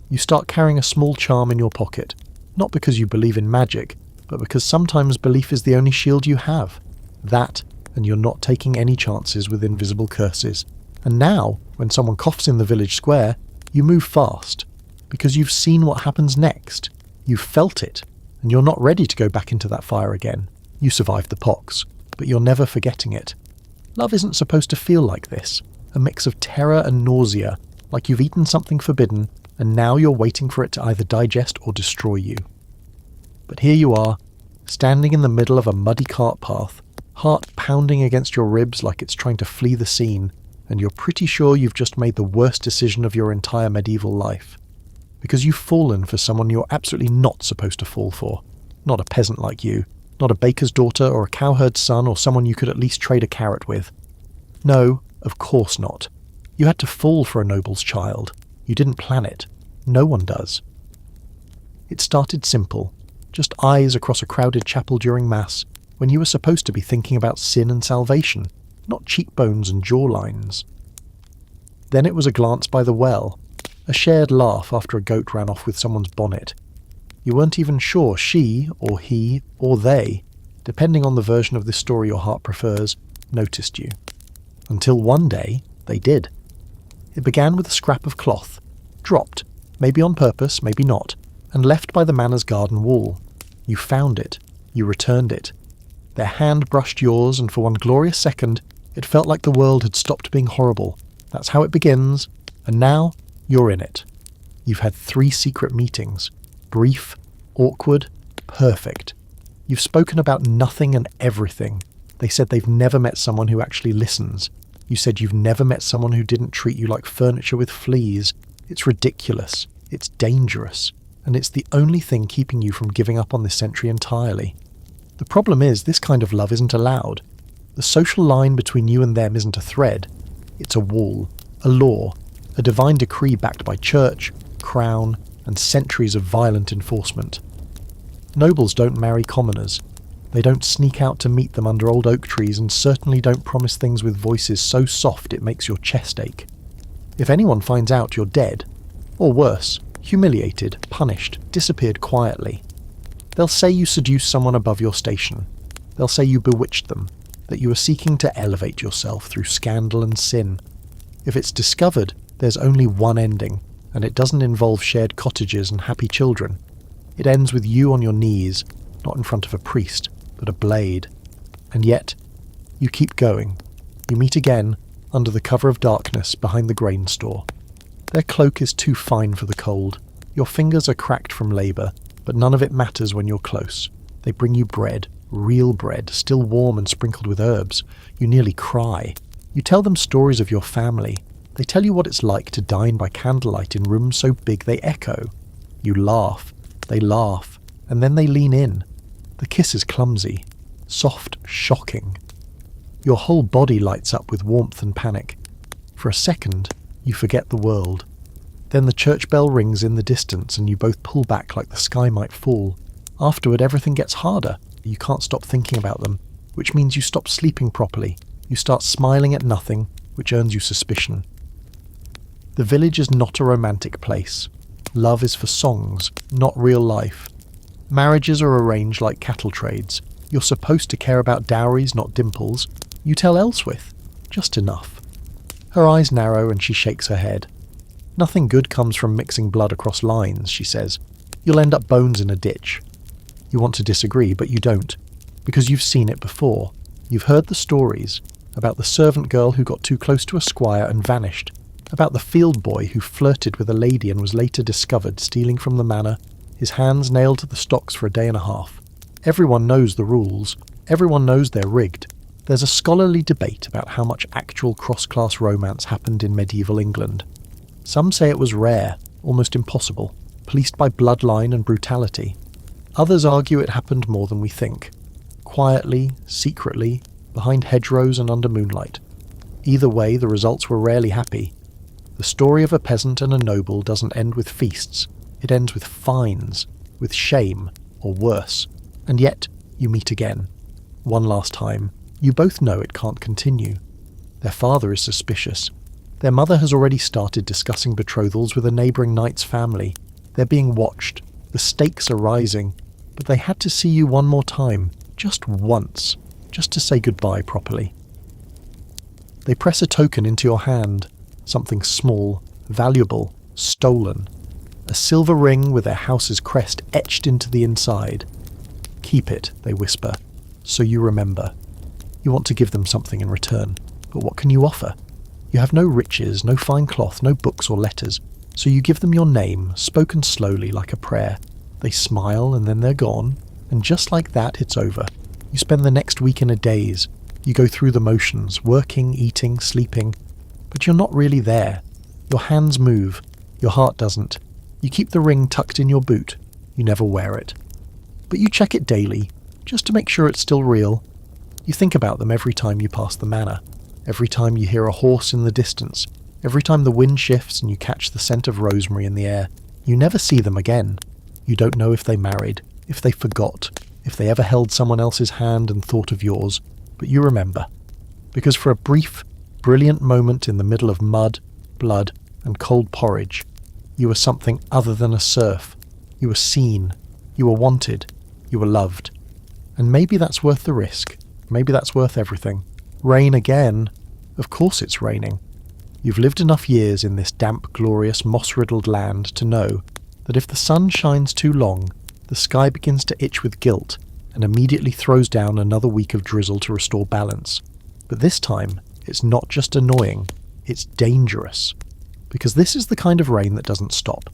You start carrying a small charm in your pocket, not because you believe in magic, but because sometimes belief is the only shield you have. That, and you're not taking any chances with invisible curses. And now, when someone coughs in the village square, you move fast, because you've seen what happens next. You've felt it, and you're not ready to go back into that fire again. You survived the pox, but you're never forgetting it. Love isn't supposed to feel like this, a mix of terror and nausea, like you've eaten something forbidden, and now you're waiting for it to either digest or destroy you. But here you are, standing in the middle of a muddy cart path, heart pounding against your ribs like it's trying to flee the scene, and you're pretty sure you've just made the worst decision of your entire medieval life. Because you've fallen for someone you're absolutely not supposed to fall for. Not a peasant like you, not a baker's daughter or a cowherd's son or someone you could at least trade a carrot with. No, of course not. You had to fall for a noble's child. You didn't plan it. No one does. It started simple, just eyes across a crowded chapel during Mass, when you were supposed to be thinking about sin and salvation, not cheekbones and jawlines. Then it was a glance by the well, a shared laugh after a goat ran off with someone's bonnet. You weren't even sure she, or he, or they, depending on the version of this story your heart prefers, noticed you. Until one day, they did. It began with a scrap of cloth, dropped, maybe on purpose, maybe not, and left by the manor's garden wall. You found it. You returned it. Their hand brushed yours, and for one glorious second, it felt like the world had stopped being horrible. That's how it begins, and now you're in it. You've had 3 secret meetings. Brief, awkward, perfect. You've spoken about nothing and everything. They said they've never met someone who actually listens. You said you've never met someone who didn't treat you like furniture with fleas. It's ridiculous. It's dangerous. And it's the only thing keeping you from giving up on this century entirely. The problem is, this kind of love isn't allowed. The social line between you and them isn't a thread. It's a wall, a law, a divine decree backed by church, crown, and centuries of violent enforcement. Nobles don't marry commoners. They don't sneak out to meet them under old oak trees, and certainly don't promise things with voices so soft it makes your chest ache. If anyone finds out, you're dead. Or worse, humiliated, punished, disappeared quietly. They'll say you seduced someone above your station. They'll say you bewitched them, that you are seeking to elevate yourself through scandal and sin. If it's discovered, there's only one ending, and it doesn't involve shared cottages and happy children. It ends with you on your knees, not in front of a priest, but a blade. And yet, you keep going. You meet again, under the cover of darkness, behind the grain store. Their cloak is too fine for the cold. Your fingers are cracked from labour, but none of it matters when you're close. They bring you bread, real bread, still warm and sprinkled with herbs. You nearly cry. You tell them stories of your family. They tell you what it's like to dine by candlelight in rooms so big they echo. You laugh. They laugh. And then they lean in. The kiss is clumsy, soft, shocking. Your whole body lights up with warmth and panic. For a second, you forget the world. Then the church bell rings in the distance and you both pull back like the sky might fall. Afterward, everything gets harder. You can't stop thinking about them, which means you stop sleeping properly. You start smiling at nothing, which earns you suspicion. The village is not a romantic place. Love is for songs, not real life. Marriages are arranged like cattle trades. You're supposed to care about dowries, not dimples. You tell Elswith. Just enough. Her eyes narrow and she shakes her head. Nothing good comes from mixing blood across lines, she says. You'll end up bones in a ditch. You want to disagree, but you don't, because you've seen it before. You've heard the stories about the servant girl who got too close to a squire and vanished, about the field boy who flirted with a lady and was later discovered stealing from the manor, his hands nailed to the stocks for a day and a half. Everyone knows the rules. Everyone knows they're rigged. There's a scholarly debate about how much actual cross-class romance happened in medieval England. Some say it was rare, almost impossible, policed by bloodline and brutality. Others argue it happened more than we think. Quietly, secretly, behind hedgerows and under moonlight. Either way, the results were rarely happy. The story of a peasant and a noble doesn't end with feasts. It ends with fines, with shame, or worse. And yet, you meet again. One last time. You both know it can't continue. Their father is suspicious. Their mother has already started discussing betrothals with a neighbouring knight's family. They're being watched. The stakes are rising. But they had to see you one more time, just once, just to say goodbye properly. They press a token into your hand, something small, valuable, stolen. A silver ring with their house's crest etched into the inside. Keep it, they whisper, so you remember. You want to give them something in return, but what can you offer? You have no riches, no fine cloth, no books or letters, so you give them your name, spoken slowly like a prayer. They smile and then they're gone, and just like that it's over. You spend the next week in a daze. You go through the motions, working, eating, sleeping, but you're not really there. Your hands move, your heart doesn't. You keep the ring tucked in your boot. You never wear it. But you check it daily, just to make sure it's still real. You think about them every time you pass the manor, every time you hear a horse in the distance, every time the wind shifts and you catch the scent of rosemary in the air. You never see them again. You don't know if they married, if they forgot, if they ever held someone else's hand and thought of yours, but you remember. Because for a brief, brilliant moment in the middle of mud, blood, and cold porridge, you were something other than a serf. You were seen. You were wanted. You were loved. And maybe that's worth the risk. Maybe that's worth everything. Rain again? Of course it's raining. You've lived enough years in this damp, glorious, moss-riddled land to know that if the sun shines too long, the sky begins to itch with guilt and immediately throws down another week of drizzle to restore balance. But this time, it's not just annoying, it's dangerous. Because this is the kind of rain that doesn't stop.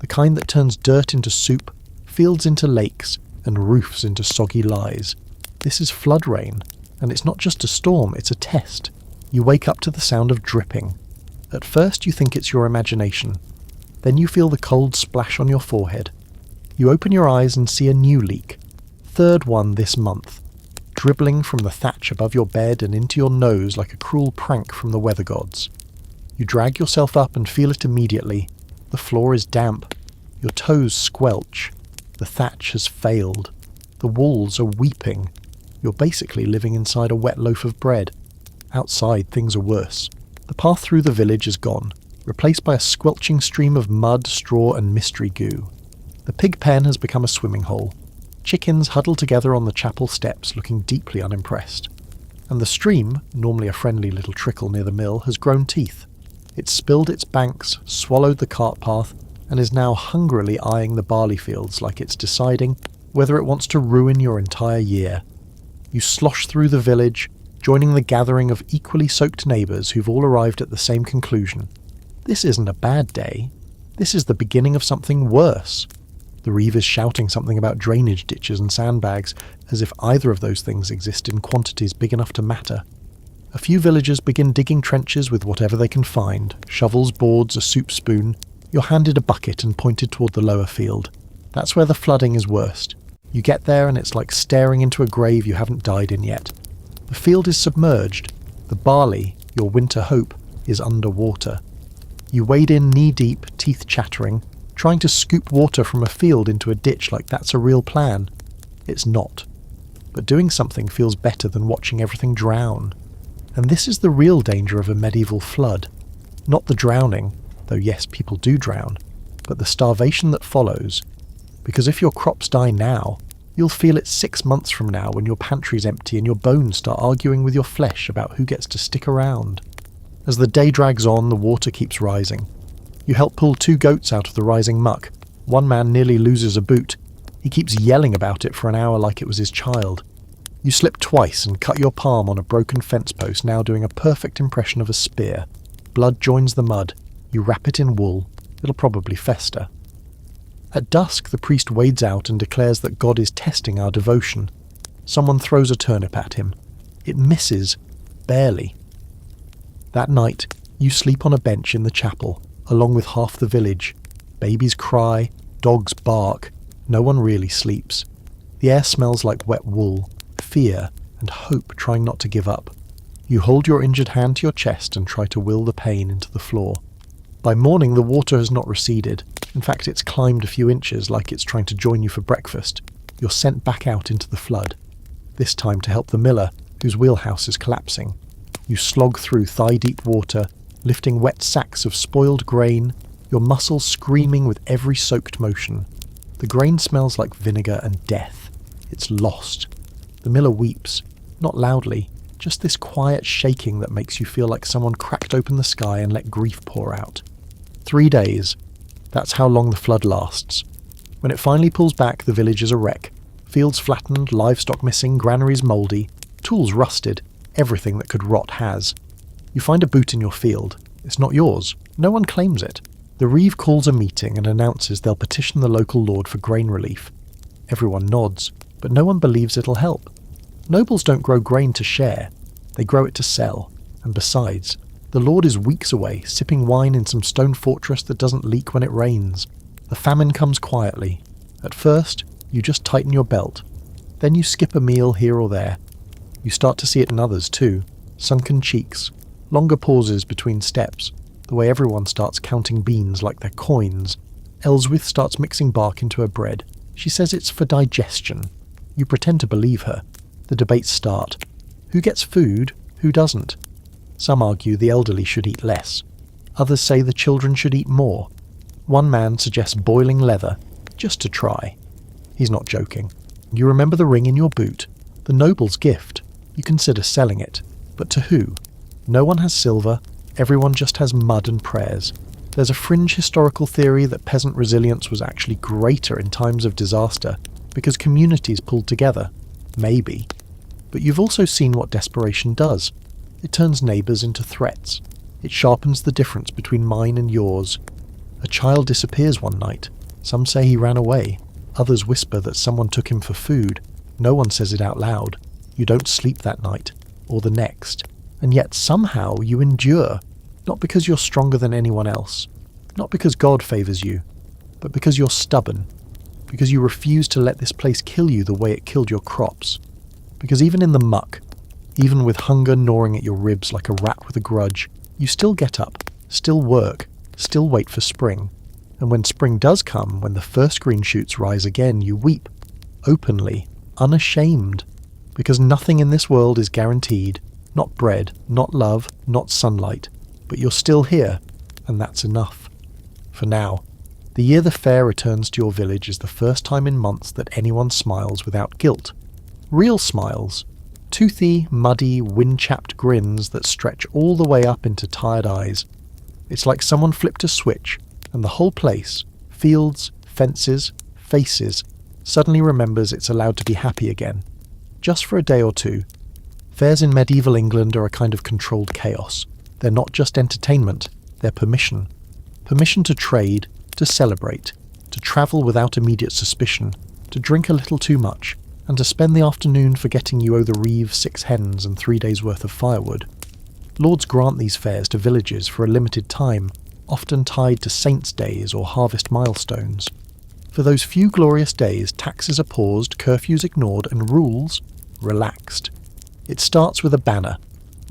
The kind that turns dirt into soup, fields into lakes, and roofs into soggy lies. This is flood rain, and it's not just a storm, it's a test. You wake up to the sound of dripping. At first you think it's your imagination. Then you feel the cold splash on your forehead. You open your eyes and see a new leak. Third one this month. Dribbling from the thatch above your bed and into your nose like a cruel prank from the weather gods. You drag yourself up and feel it immediately. The floor is damp. Your toes squelch. The thatch has failed. The walls are weeping. You're basically living inside a wet loaf of bread. Outside, things are worse. The path through the village is gone, replaced by a squelching stream of mud, straw, and mystery goo. The pig pen has become a swimming hole. Chickens huddle together on the chapel steps, looking deeply unimpressed. And the stream, normally a friendly little trickle near the mill, has grown teeth. It's spilled its banks, swallowed the cart path, and is now hungrily eyeing the barley fields like it's deciding whether it wants to ruin your entire year. You slosh through the village, joining the gathering of equally soaked neighbours who've all arrived at the same conclusion. This isn't a bad day. This is the beginning of something worse. The reeve is shouting something about drainage ditches and sandbags, as if either of those things exist in quantities big enough to matter. A few villagers begin digging trenches with whatever they can find, shovels, boards, a soup spoon. You're handed a bucket and pointed toward the lower field. That's where the flooding is worst. You get there and it's like staring into a grave you haven't died in yet. The field is submerged. The barley, your winter hope, is underwater. You wade in knee-deep, teeth chattering, trying to scoop water from a field into a ditch like that's a real plan. It's not. But doing something feels better than watching everything drown. And this is the real danger of a medieval flood. Not the drowning, though yes, people do drown, but the starvation that follows. Because if your crops die now, you'll feel it 6 months from now when your pantry's empty and your bones start arguing with your flesh about who gets to stick around. As the day drags on, the water keeps rising. You help pull 2 goats out of the rising muck. One man nearly loses a boot. He keeps yelling about it for an hour like it was his child. You slip twice and cut your palm on a broken fence post, now doing a perfect impression of a spear. Blood joins the mud. You wrap it in wool. It'll probably fester. At dusk, the priest wades out and declares that God is testing our devotion. Someone throws a turnip at him. It misses, barely. That night, you sleep on a bench in the chapel, along with half the village. Babies cry, dogs bark. No one really sleeps. The air smells like wet wool, fear, and hope trying not to give up. You hold your injured hand to your chest and try to will the pain into the floor. By morning, the water has not receded. In fact, it's climbed a few inches like it's trying to join you for breakfast. You're sent back out into the flood. This time to help the miller, whose wheelhouse is collapsing. You slog through thigh-deep water, lifting wet sacks of spoiled grain, your muscles screaming with every soaked motion. The grain smells like vinegar and death. It's lost. The miller weeps, not loudly, just this quiet shaking that makes you feel like someone cracked open the sky and let grief pour out. 3 days. That's how long the flood lasts. When it finally pulls back, the village is a wreck. Fields flattened, livestock missing, granaries mouldy, tools rusted, everything that could rot has. You find a boot in your field. It's not yours. No one claims it. The reeve calls a meeting and announces they'll petition the local lord for grain relief. Everyone nods, but no one believes it'll help. Nobles don't grow grain to share. They grow it to sell. And besides, the lord is weeks away, sipping wine in some stone fortress that doesn't leak when it rains. The famine comes quietly. At first, you just tighten your belt. Then you skip a meal here or there. You start to see it in others too. Sunken cheeks, longer pauses between steps, the way everyone starts counting beans like they're coins. Elswith starts mixing bark into her bread. She says it's for digestion. You pretend to believe her. The debates start. Who gets food? Who doesn't? Some argue the elderly should eat less. Others say the children should eat more. One man suggests boiling leather, just to try. He's not joking. You remember the ring in your boot, the noble's gift. You consider selling it. But to who? No one has silver. Everyone just has mud and prayers. There's a fringe historical theory that peasant resilience was actually greater in times of disaster because communities pulled together. Maybe. But you've also seen what desperation does. It turns neighbours into threats. It sharpens the difference between mine and yours. A A child disappears one night. Some say he ran away. Others whisper that someone took him for food. No one says it out loud. You don't sleep that night, or the next. And yet somehow you endure, not because you're stronger than anyone else, not because God favours you, but because you're stubborn, because you refuse to let this place kill you the way it killed your crops. Because even in the muck, even with hunger gnawing at your ribs like a rat with a grudge, you still get up, still work, still wait for spring. And when spring does come, when the first green shoots rise again, you weep, openly, unashamed, because nothing in this world is guaranteed, not bread, not love, not sunlight, but you're still here, and that's enough. For now. The year the fair returns to your village is the first time in months that anyone smiles without guilt. Real smiles. Toothy, muddy, wind-chapped grins that stretch all the way up into tired eyes. It's like someone flipped a switch, and the whole place, fields, fences, faces, suddenly remembers it's allowed to be happy again. Just for a day or two. Fairs in medieval England are a kind of controlled chaos. They're not just entertainment, they're permission. Permission to trade, to celebrate, to travel without immediate suspicion, to drink a little too much, and to spend the afternoon forgetting you owe the reeve 6 hens and 3 days' worth of firewood. Lords grant these fairs to villages for a limited time, often tied to saints' days or harvest milestones. For those few glorious days, taxes are paused, curfews ignored, and rules relaxed. It starts with a banner,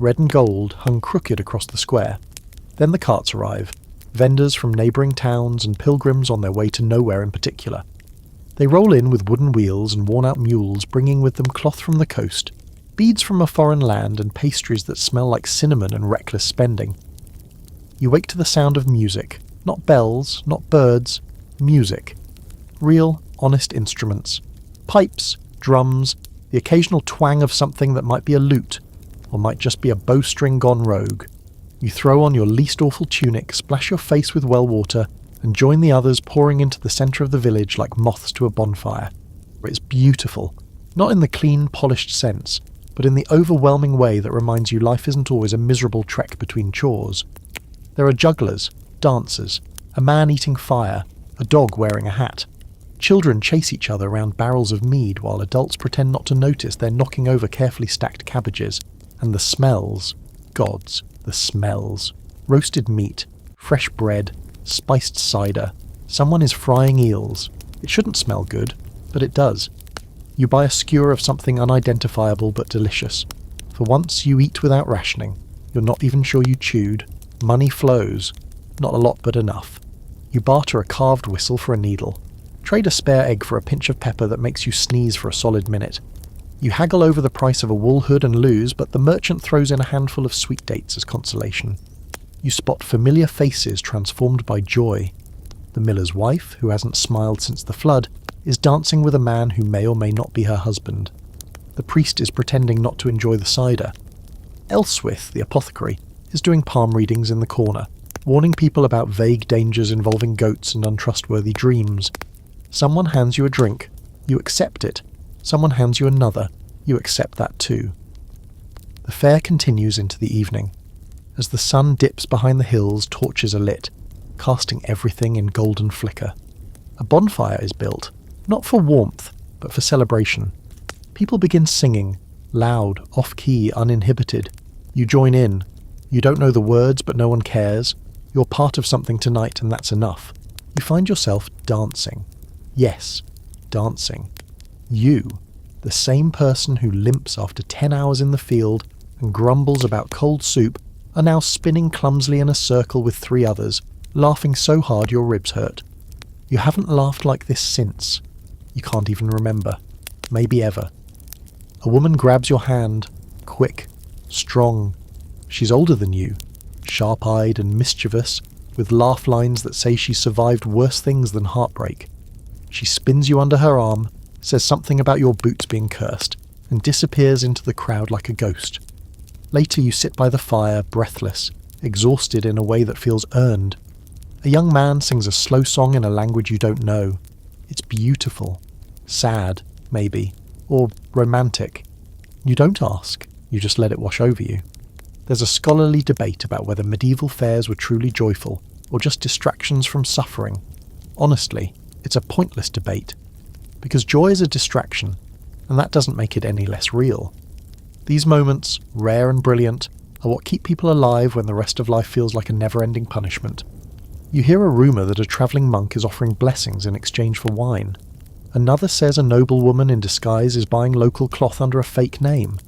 red and gold, hung crooked across the square. Then the carts arrive, vendors from neighbouring towns and pilgrims on their way to nowhere in particular. They roll in with wooden wheels and worn-out mules, bringing with them cloth from the coast, beads from a foreign land, and pastries that smell like cinnamon and reckless spending. You wake to the sound of music, not bells, not birds, music. Real, honest instruments. Pipes, drums, the occasional twang of something that might be a lute, or might just be a bowstring gone rogue. You throw on your least awful tunic, splash your face with well water, and join the others pouring into the centre of the village like moths to a bonfire. It's beautiful, not in the clean, polished sense, but in the overwhelming way that reminds you life isn't always a miserable trek between chores. There are jugglers, dancers, a man eating fire, a dog wearing a hat. Children chase each other around barrels of mead while adults pretend not to notice they're knocking over carefully stacked cabbages. And the smells, gods, the smells. Roasted meat, fresh bread, spiced cider. Someone is frying eels. It shouldn't smell good, but it does. You buy a skewer of something unidentifiable but delicious. For once you eat without rationing. You're not even sure you chewed. Money flows. Not a lot, but enough. You barter a carved whistle for a needle. Trade a spare egg for a pinch of pepper that makes you sneeze for a solid minute. You haggle over the price of a wool hood and lose, but the merchant throws in a handful of sweet dates as consolation. You spot familiar faces transformed by joy. The miller's wife, who hasn't smiled since the flood, is dancing with a man who may or may not be her husband. The priest is pretending not to enjoy the cider. Elswith, the apothecary, is doing palm readings in the corner, warning people about vague dangers involving goats and untrustworthy dreams. Someone hands you a drink. You accept it. Someone hands you another. You accept that too. The fair continues into the evening. As the sun dips behind the hills, torches are lit, casting everything in golden flicker. A bonfire is built, not for warmth, but for celebration. People begin singing, loud, off-key, uninhibited. You join in. You don't know the words, but no one cares. You're part of something tonight, and that's enough. You find yourself dancing. Yes, dancing. You, the same person who limps after 10 hours in the field and grumbles about cold soup, are now spinning clumsily in a circle with 3 others, laughing so hard your ribs hurt. You haven't laughed like this since. You can't even remember. Maybe ever. A woman grabs your hand, quick, strong. She's older than you, sharp-eyed and mischievous, with laugh lines that say she survived worse things than heartbreak. She spins you under her arm, says something about your boots being cursed, and disappears into the crowd like a ghost. Later you sit by the fire, breathless, exhausted in a way that feels earned. A young man sings a slow song in a language you don't know. It's beautiful. Sad, maybe. Or romantic. You don't ask, you just let it wash over you. There's a scholarly debate about whether medieval fairs were truly joyful, or just distractions from suffering? Honestly, it's a pointless debate, because joy is a distraction, and that doesn't make it any less real. These moments, rare and brilliant, are what keep people alive when the rest of life feels like a never-ending punishment. You hear a rumour that a travelling monk is offering blessings in exchange for wine. Another says a noblewoman in disguise is buying local cloth under a fake name.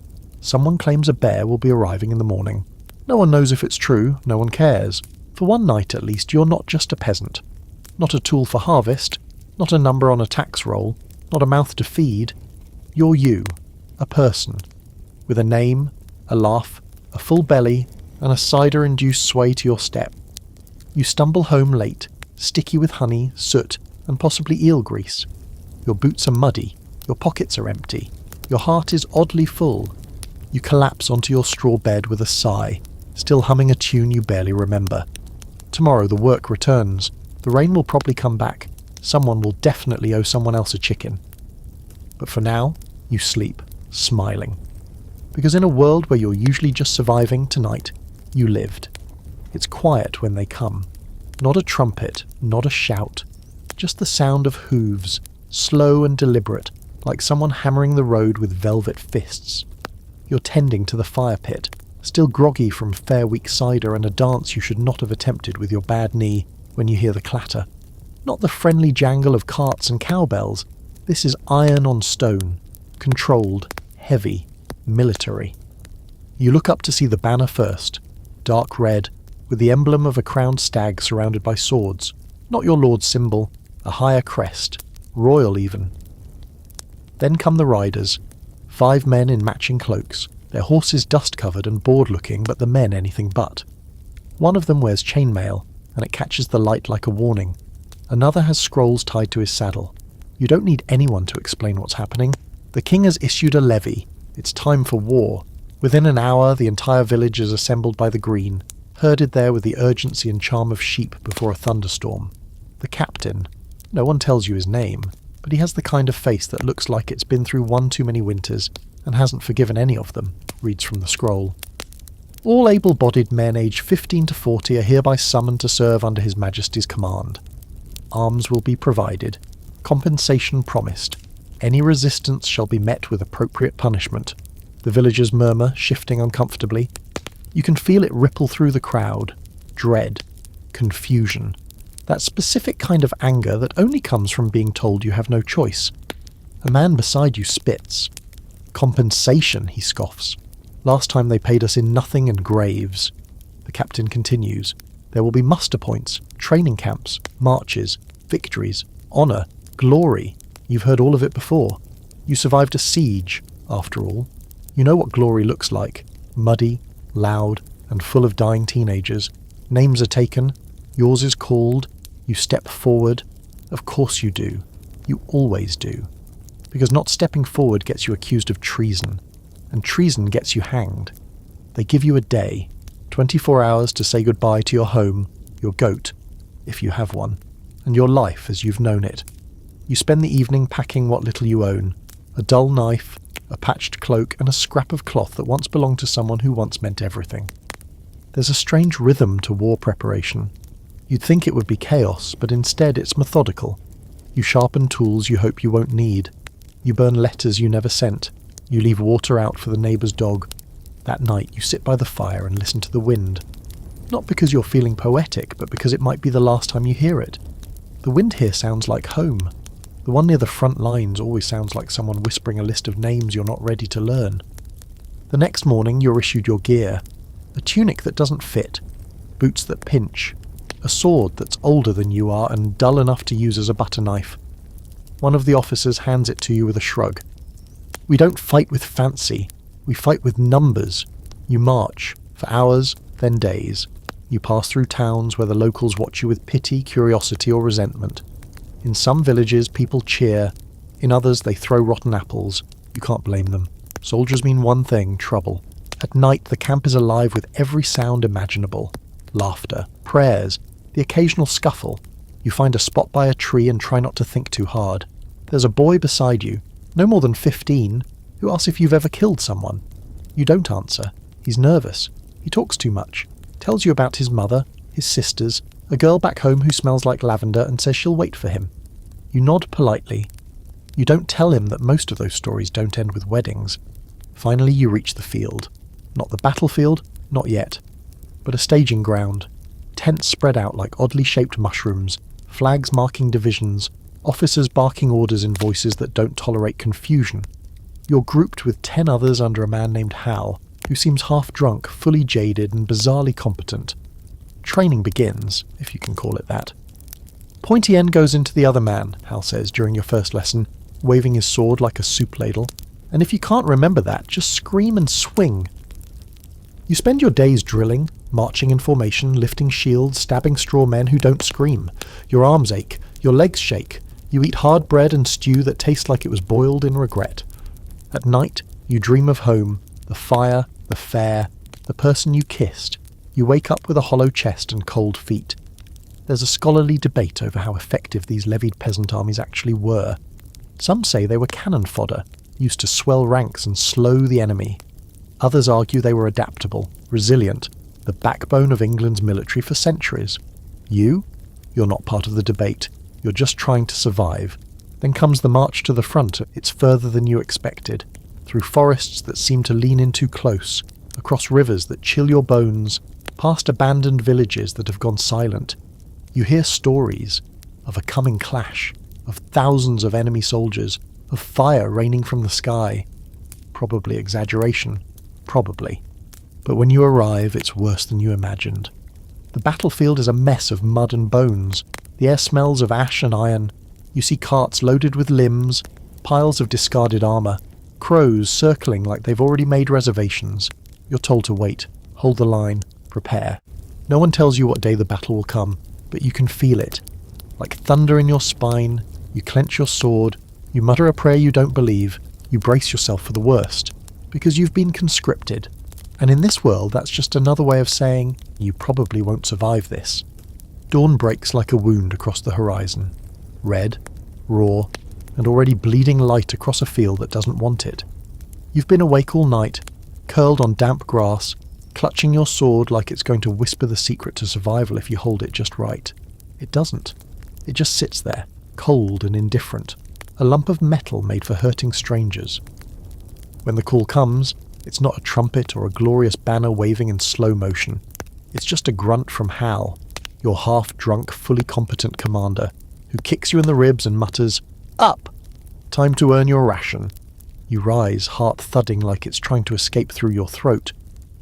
Someone claims a bear will be arriving in the morning. No one knows if it's true, no one cares. For one night at least, you're not just a peasant. Not a tool for harvest, not a number on a tax roll, not a mouth to feed. You're you, a person, with a name, a laugh, a full belly, and a cider-induced sway to your step. You stumble home late, sticky with honey, soot, and possibly eel grease. Your boots are muddy, your pockets are empty, your heart is oddly full. You collapse onto your straw bed with a sigh, still humming a tune you barely remember. Tomorrow the work returns. The rain will probably come back. Someone will definitely owe someone else a chicken. But for now, you sleep, smiling. Because in a world where you're usually just surviving tonight, you lived. It's quiet when they come. Not a trumpet, not a shout. Just the sound of hooves, slow and deliberate, like someone hammering the road with velvet fists. You're tending to the fire pit, still groggy from Fair Week cider and a dance you should not have attempted with your bad knee when you hear the clatter. Not the friendly jangle of carts and cowbells. This is iron on stone, controlled, heavy, military. You look up to see the banner first, dark red, with the emblem of a crowned stag surrounded by swords. Not your lord's symbol, a higher crest, royal even. Then come the riders, 5 men in matching cloaks, their horses dust-covered and bored-looking, but the men anything but. One of them wears chainmail, and it catches the light like a warning. Another has scrolls tied to his saddle. You don't need anyone to explain what's happening. The king has issued a levy. It's time for war. Within an hour, the entire village is assembled by the green, herded there with the urgency and charm of sheep before a thunderstorm. The captain. No one tells you his name, but he has the kind of face that looks like it's been through one too many winters and hasn't forgiven any of them, reads from the scroll. All able-bodied men aged 15 to 40 are hereby summoned to serve under His Majesty's command. Arms will be provided. Compensation promised. Any resistance shall be met with appropriate punishment. The villagers murmur, shifting uncomfortably. You can feel it ripple through the crowd. Dread. Confusion. That specific kind of anger that only comes from being told you have no choice. A man beside you spits. Compensation, he scoffs. Last time they paid us in nothing and graves. The captain continues. There will be muster points, training camps, marches, victories, honour, glory. You've heard all of it before. You survived a siege, after all. You know what glory looks like. Muddy, loud, and full of dying teenagers. Names are taken. Yours is called. You step forward. Of course you do. You always do. Because not stepping forward gets you accused of treason. And treason gets you hanged. They give you a day, 24 hours to say goodbye to your home, your goat, if you have one, and your life as you've known it. You spend the evening packing what little you own, a dull knife, a patched cloak, and a scrap of cloth that once belonged to someone who once meant everything. There's a strange rhythm to war preparation. You'd think it would be chaos, but instead it's methodical. You sharpen tools you hope you won't need. You burn letters you never sent. You leave water out for the neighbour's dog. That night you sit by the fire and listen to the wind. Not because you're feeling poetic, but because it might be the last time you hear it. The wind here sounds like home. The one near the front lines always sounds like someone whispering a list of names you're not ready to learn. The next morning you're issued your gear. A tunic that doesn't fit. Boots that pinch. A sword that's older than you are and dull enough to use as a butter knife. One of the officers hands it to you with a shrug. We don't fight with fancy. We fight with numbers. You march, for hours, then days. You pass through towns where the locals watch you with pity, curiosity, or resentment. In some villages, people cheer. In others, they throw rotten apples. You can't blame them. Soldiers mean one thing, trouble. At night, the camp is alive with every sound imaginable. Laughter, prayers, the occasional scuffle. You find a spot by a tree and try not to think too hard. There's a boy beside you, no more than 15, who asks if you've ever killed someone. You don't answer. He's nervous. He talks too much. Tells you about his mother, his sisters, A girl back home who smells like lavender and says she'll wait for him. You nod politely. You don't tell him that most of those stories don't end with weddings. Finally you reach the field. Not the battlefield, not yet. But a staging ground. Tents spread out like oddly shaped mushrooms, flags marking divisions, officers barking orders in voices that don't tolerate confusion. You're grouped with 10 others under a man named Hal, who seems half drunk, fully jaded and bizarrely competent. Training begins, if you can call it that. Pointy end goes into the other man, Hal says during your first lesson, waving his sword like a soup ladle. And if you can't remember that, just scream and swing. You spend your days drilling, marching in formation, lifting shields, stabbing straw men who don't scream. Your arms ache, your legs shake. You eat hard bread and stew that tastes like it was boiled in regret. At night, you dream of home, the fire, the fair, the person you kissed. You wake up with a hollow chest and cold feet. There's a scholarly debate over how effective these levied peasant armies actually were. Some say they were cannon fodder, used to swell ranks and slow the enemy. Others argue they were adaptable, resilient, the backbone of England's military for centuries. You're not part of the debate. You're just trying to survive. Then comes the march to the front. It's further than you expected. Through forests that seem to lean in too close, across rivers that chill your bones, past abandoned villages that have gone silent. You hear stories of a coming clash, of thousands of enemy soldiers, of fire raining from the sky. Probably exaggeration. Probably. But when you arrive, it's worse than you imagined. The battlefield is a mess of mud and bones. The air smells of ash and iron. You see carts loaded with limbs, piles of discarded armour, crows circling like they've already made reservations. You're told to wait, hold the line, prepare. No one tells you what day the battle will come, but you can feel it. Like thunder in your spine, you clench your sword, you mutter a prayer you don't believe, you brace yourself for the worst, because you've been conscripted. And in this world, that's just another way of saying, you probably won't survive this. Dawn breaks like a wound across the horizon. Red, raw, and already bleeding light across a field that doesn't want it. You've been awake all night, curled on damp grass, clutching your sword like it's going to whisper the secret to survival if you hold it just right. It doesn't. It just sits there, cold and indifferent, a lump of metal made for hurting strangers. When the call comes, it's not a trumpet or a glorious banner waving in slow motion. It's just a grunt from Hal, your half-drunk, fully competent commander, who kicks you in the ribs and mutters, "Up! Time to earn your ration." You rise, heart thudding like it's trying to escape through your throat.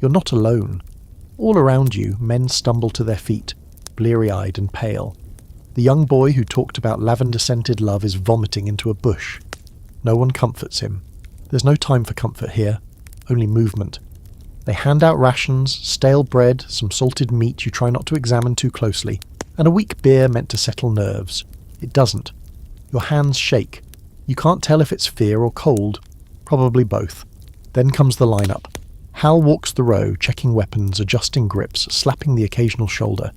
You're not alone. All around you, men stumble to their feet, bleary-eyed and pale. The young boy who talked about lavender-scented love is vomiting into a bush. No one comforts him. There's no time for comfort here, only movement. They hand out rations, stale bread, some salted meat you try not to examine too closely, and a weak beer meant to settle nerves. It doesn't. Your hands shake. You can't tell if it's fear or cold. Probably both. Then comes the lineup. Hal walks the row, checking weapons, adjusting grips, slapping the occasional shoulder.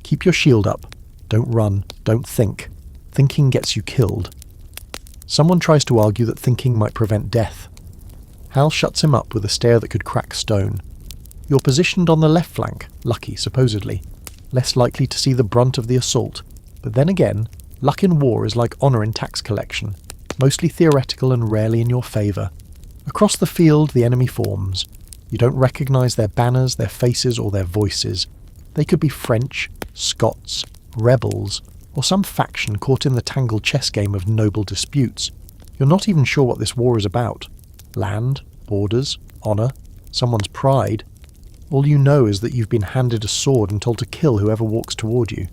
Keep your shield up. Don't run. Don't think. Thinking gets you killed. Someone tries to argue that thinking might prevent death. Hal shuts him up with a stare that could crack stone. You're positioned on the left flank, lucky supposedly, less likely to see the brunt of the assault. But then again, luck in war is like honour in tax collection, mostly theoretical and rarely in your favour. Across the field the enemy forms. You don't recognise their banners, their faces or their voices. They could be French, Scots, rebels, or some faction caught in the tangled chess game of noble disputes. You're not even sure what this war is about. Land, borders, honour, someone's pride. All you know is that you've been handed a sword and told to kill whoever walks toward you.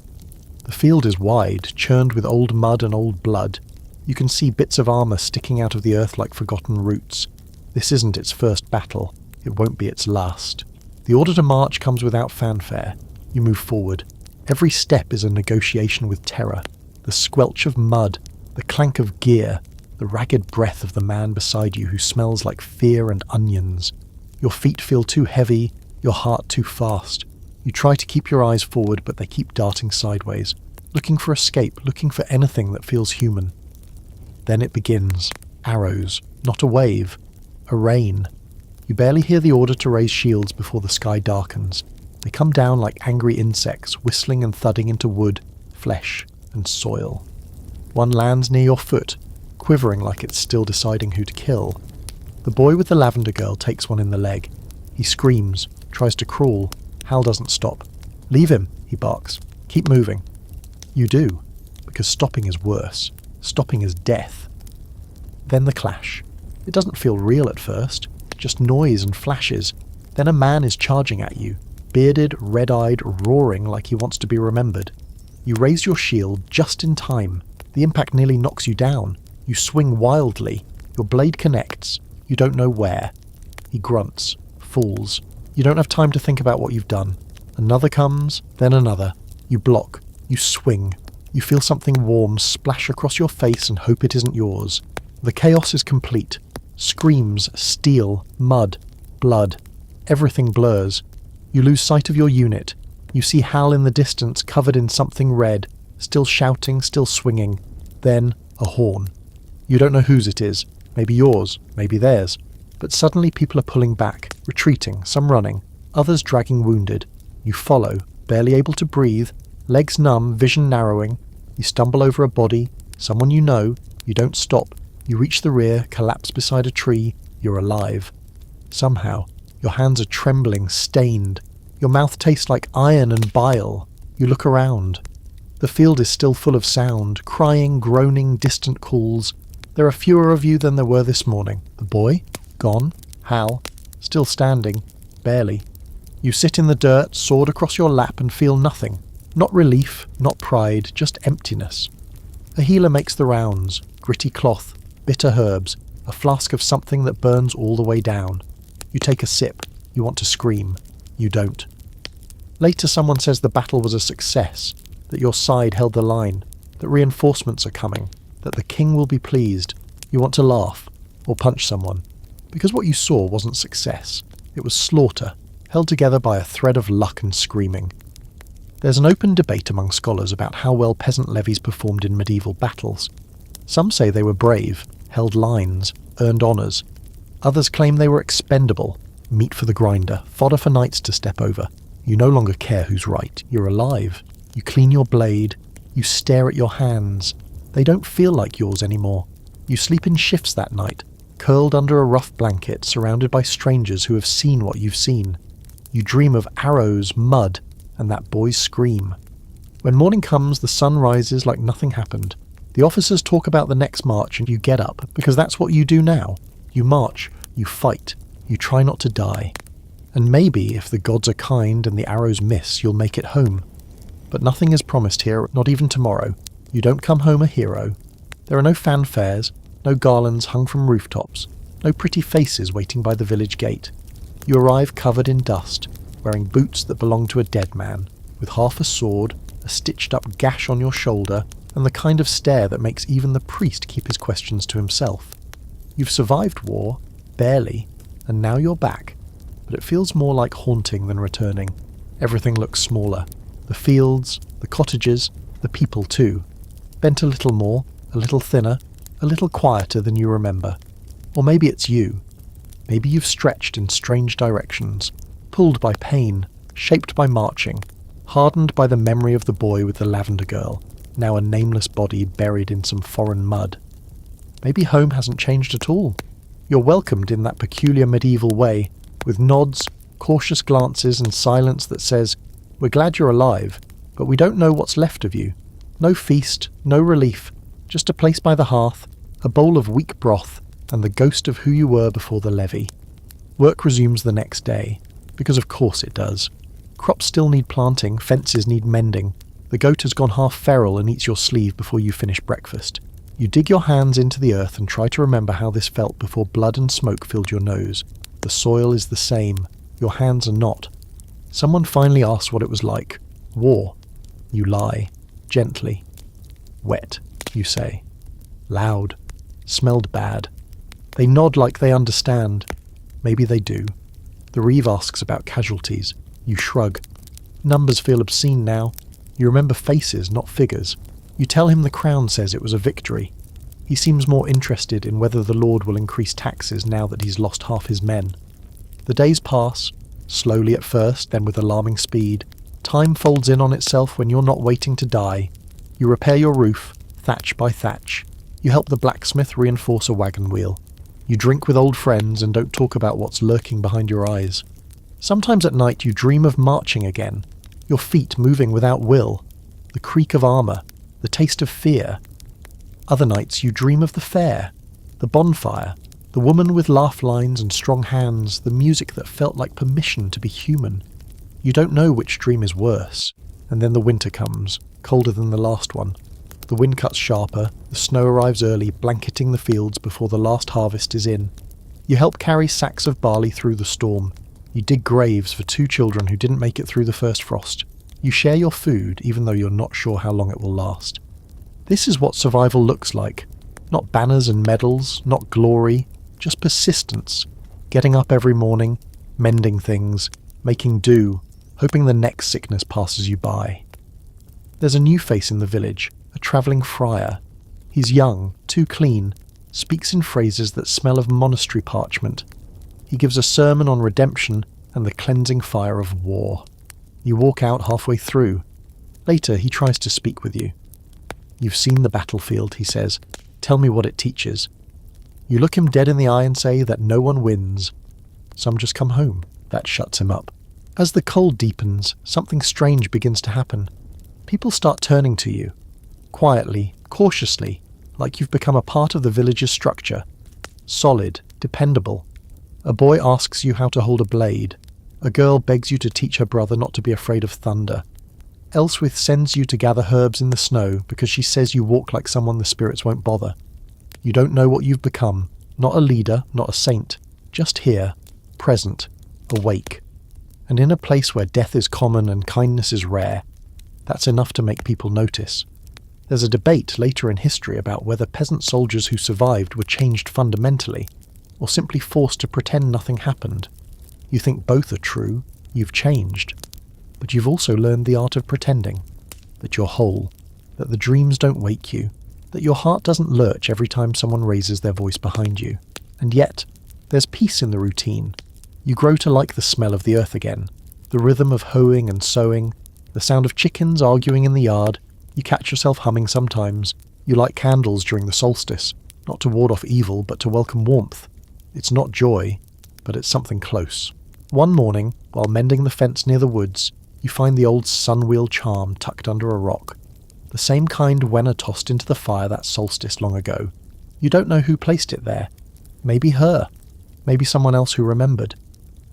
The field is wide, churned with old mud and old blood. You can see bits of armour sticking out of the earth like forgotten roots. This isn't its first battle. It won't be its last. The order to march comes without fanfare. You move forward. Every step is a negotiation with terror. The squelch of mud, the clank of gear, the ragged breath of the man beside you who smells like fear and onions. Your feet feel too heavy, your heart too fast. You try to keep your eyes forward, but they keep darting sideways, looking for escape, looking for anything that feels human. Then it begins. Arrows, not a wave, a rain. You barely hear the order to raise shields before the sky darkens. They come down like angry insects, whistling and thudding into wood, flesh, and soil. One lands near your foot, quivering like it's still deciding who to kill. The boy with the lavender girl takes one in the leg. He screams, tries to crawl. Hal doesn't stop. "Leave him," he barks. "Keep moving." You do, because stopping is worse. Stopping is death. Then the clash. It doesn't feel real at first, just noise and flashes. Then a man is charging at you, bearded, red-eyed, roaring like he wants to be remembered. You raise your shield just in time. The impact nearly knocks you down. You swing wildly. Your blade connects. You don't know where. He grunts, falls. You don't have time to think about what you've done. Another comes, then another. You block. You swing. You feel something warm splash across your face and hope it isn't yours. The chaos is complete. Screams, steel, mud, blood. Everything blurs. You lose sight of your unit. You see Hal in the distance covered in something red, still shouting, still swinging. Then a horn. You don't know whose it is. Maybe yours, maybe theirs. But suddenly people are pulling back, retreating, some running, others dragging wounded. You follow, barely able to breathe, legs numb, vision narrowing. You stumble over a body, someone you know. You don't stop. You reach the rear, collapse beside a tree. You're alive. Somehow, your hands are trembling, stained. Your mouth tastes like iron and bile. You look around. The field is still full of sound, crying, groaning, distant calls. There are fewer of you than there were this morning. The boy? Gone. Hal? Still standing. Barely. You sit in the dirt, sword across your lap, and feel nothing. Not relief, not pride, just emptiness. A healer makes the rounds. Gritty cloth, bitter herbs, a flask of something that burns all the way down. You take a sip. You want to scream. You don't. Later someone says the battle was a success, that your side held the line, that reinforcements are coming, that the king will be pleased. You want to laugh, or punch someone, because what you saw wasn't success. It was slaughter, held together by a thread of luck and screaming. There's an open debate among scholars about how well peasant levies performed in medieval battles. Some say they were brave, held lines, earned honours. Others claim they were expendable, meat for the grinder, fodder for knights to step over. You no longer care who's right. You're alive. You clean your blade. You stare at your hands. They don't feel like yours anymore. You sleep in shifts that night, curled under a rough blanket, surrounded by strangers who have seen what you've seen. You dream of arrows, mud, and that boy's scream. When morning comes, the sun rises like nothing happened. The officers talk about the next march and you get up, because that's what you do now. You march, you fight, you try not to die. And maybe, if the gods are kind and the arrows miss, you'll make it home. But nothing is promised here, not even tomorrow. You don't come home a hero. There are no fanfares, no garlands hung from rooftops, no pretty faces waiting by the village gate. You arrive covered in dust, wearing boots that belong to a dead man, with half a sword, a stitched-up gash on your shoulder, and the kind of stare that makes even the priest keep his questions to himself. You've survived war, barely, and now you're back, but it feels more like haunting than returning. Everything looks smaller. The fields, the cottages, the people too. Bent a little more, a little thinner, a little quieter than you remember. Or maybe it's you. Maybe you've stretched in strange directions, pulled by pain, shaped by marching, hardened by the memory of the boy with the lavender girl, now a nameless body buried in some foreign mud. Maybe home hasn't changed at all. You're welcomed in that peculiar medieval way, with nods, cautious glances and silence that says, "We're glad you're alive, but we don't know what's left of you." No feast, no relief, just a place by the hearth, a bowl of weak broth, and the ghost of who you were before the levy. Work resumes the next day, because of course it does. Crops still need planting, fences need mending. The goat has gone half feral and eats your sleeve before you finish breakfast. You dig your hands into the earth and try to remember how this felt before blood and smoke filled your nose. The soil is the same. Your hands are not. Someone finally asks what it was like. War. You lie. Gently. Wet, you say. Loud. Smelled bad. They nod like they understand. Maybe they do. The reeve asks about casualties. You shrug. Numbers feel obscene now. You remember faces, not figures. You tell him the crown says it was a victory. He seems more interested in whether the Lord will increase taxes now that he's lost half his men. The days pass. Slowly at first, then with alarming speed. Time folds in on itself when you're not waiting to die. You repair your roof, thatch by thatch. You help the blacksmith reinforce a wagon wheel. You drink with old friends and don't talk about what's lurking behind your eyes. Sometimes at night you dream of marching again, your feet moving without will, the creak of armour, the taste of fear. Other nights you dream of the fair, the bonfire, the woman with laugh lines and strong hands, the music that felt like permission to be human. You don't know which dream is worse, and then the winter comes, colder than the last one. The wind cuts sharper, the snow arrives early, blanketing the fields before the last harvest is in. You help carry sacks of barley through the storm. You dig graves for 2 children who didn't make it through the first frost. You share your food, even though you're not sure how long it will last. This is what survival looks like. Not banners and medals, not glory, just persistence. Getting up every morning, mending things, making do, hoping the next sickness passes you by. There's a new face in the village, a travelling friar. He's young, too clean, speaks in phrases that smell of monastery parchment. He gives a sermon on redemption and the cleansing fire of war. You walk out halfway through. Later he tries to speak with you. You've seen the battlefield, he says. Tell me what it teaches. You look him dead in the eye and say that no one wins. Some just come home. That shuts him up. As the cold deepens, something strange begins to happen. People start turning to you. Quietly, cautiously, like you've become a part of the village's structure. Solid, dependable. A boy asks you how to hold a blade. A girl begs you to teach her brother not to be afraid of thunder. Elswith sends you to gather herbs in the snow because she says you walk like someone the spirits won't bother. You don't know what you've become. Not a leader, not a saint. Just here, present, awake. And in a place where death is common and kindness is rare, that's enough to make people notice. There's a debate later in history about whether peasant soldiers who survived were changed fundamentally, or simply forced to pretend nothing happened. You think both are true, you've changed, but you've also learned the art of pretending, that you're whole, that the dreams don't wake you, that your heart doesn't lurch every time someone raises their voice behind you. And yet, there's peace in the routine. You grow to like the smell of the earth again, the rhythm of hoeing and sowing, the sound of chickens arguing in the yard. You catch yourself humming sometimes. You light candles during the solstice, not to ward off evil, but to welcome warmth. It's not joy, but it's something close. One morning, while mending the fence near the woods, you find the old sun-wheel charm tucked under a rock. The same kind Wenna tossed into the fire that solstice long ago. You don't know who placed it there. Maybe her. Maybe someone else who remembered.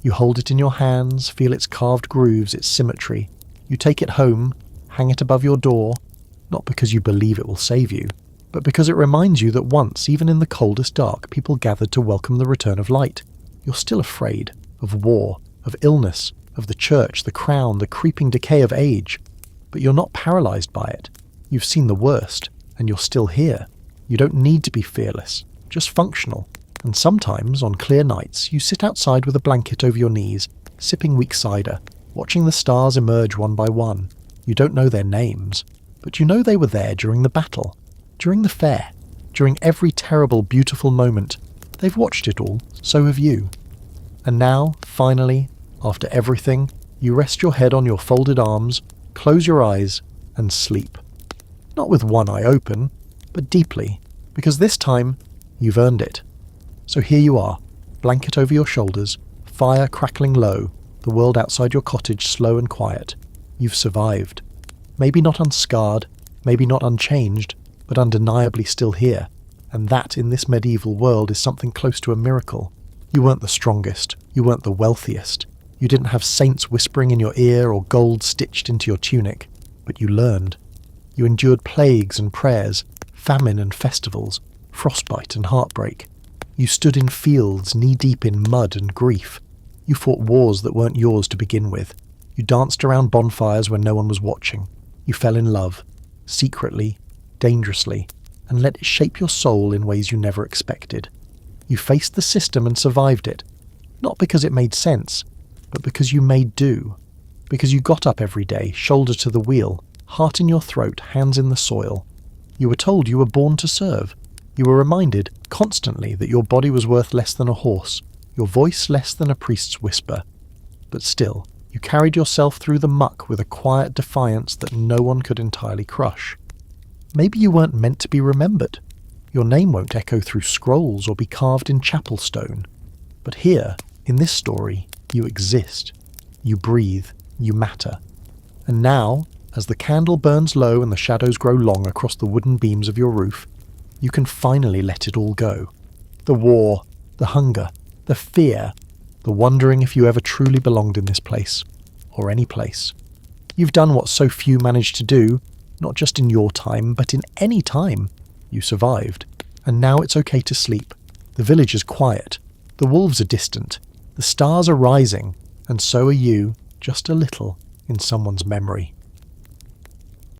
You hold it in your hands, feel its carved grooves, its symmetry. You take it home, hang it above your door, not because you believe it will save you, but because it reminds you that once, even in the coldest dark, people gathered to welcome the return of light. You're still afraid of war, of illness, of the church, the crown, the creeping decay of age. But you're not paralyzed by it. You've seen the worst, and you're still here. You don't need to be fearless, just functional. And sometimes, on clear nights, you sit outside with a blanket over your knees, sipping weak cider, watching the stars emerge one by one. You don't know their names, but you know they were there during the battle, during the fair, during every terrible, beautiful moment. They've watched it all, so have you. And now, finally, after everything, you rest your head on your folded arms, close your eyes, and sleep. Not with one eye open, but deeply, because this time, you've earned it. So here you are, blanket over your shoulders, fire crackling low, the world outside your cottage slow and quiet. You've survived. Maybe not unscarred, maybe not unchanged, but undeniably still here. And that, in this medieval world, is something close to a miracle. You weren't the strongest, you weren't the wealthiest. You didn't have saints whispering in your ear or gold stitched into your tunic, but you learned. You endured plagues and prayers, famine and festivals, frostbite and heartbreak. You stood in fields knee-deep in mud and grief. You fought wars that weren't yours to begin with. You danced around bonfires when no one was watching. You fell in love, secretly, dangerously, and let it shape your soul in ways you never expected. You faced the system and survived it, not because it made sense, but because you made do. Because you got up every day, shoulder to the wheel, heart in your throat, hands in the soil. You were told you were born to serve. You were reminded constantly that your body was worth less than a horse, your voice less than a priest's whisper. But still, you carried yourself through the muck with a quiet defiance that no one could entirely crush. Maybe you weren't meant to be remembered. Your name won't echo through scrolls or be carved in chapel stone. But here, in this story, you exist. You breathe. You matter. And now, as the candle burns low and the shadows grow long across the wooden beams of your roof, you can finally let it all go. The war, the hunger, the fear, the wondering if you ever truly belonged in this place, or any place. You've done what so few manage to do, not just in your time, but in any time. You survived, and now it's okay to sleep. The village is quiet, the wolves are distant, the stars are rising, and so are you, just a little, in someone's memory.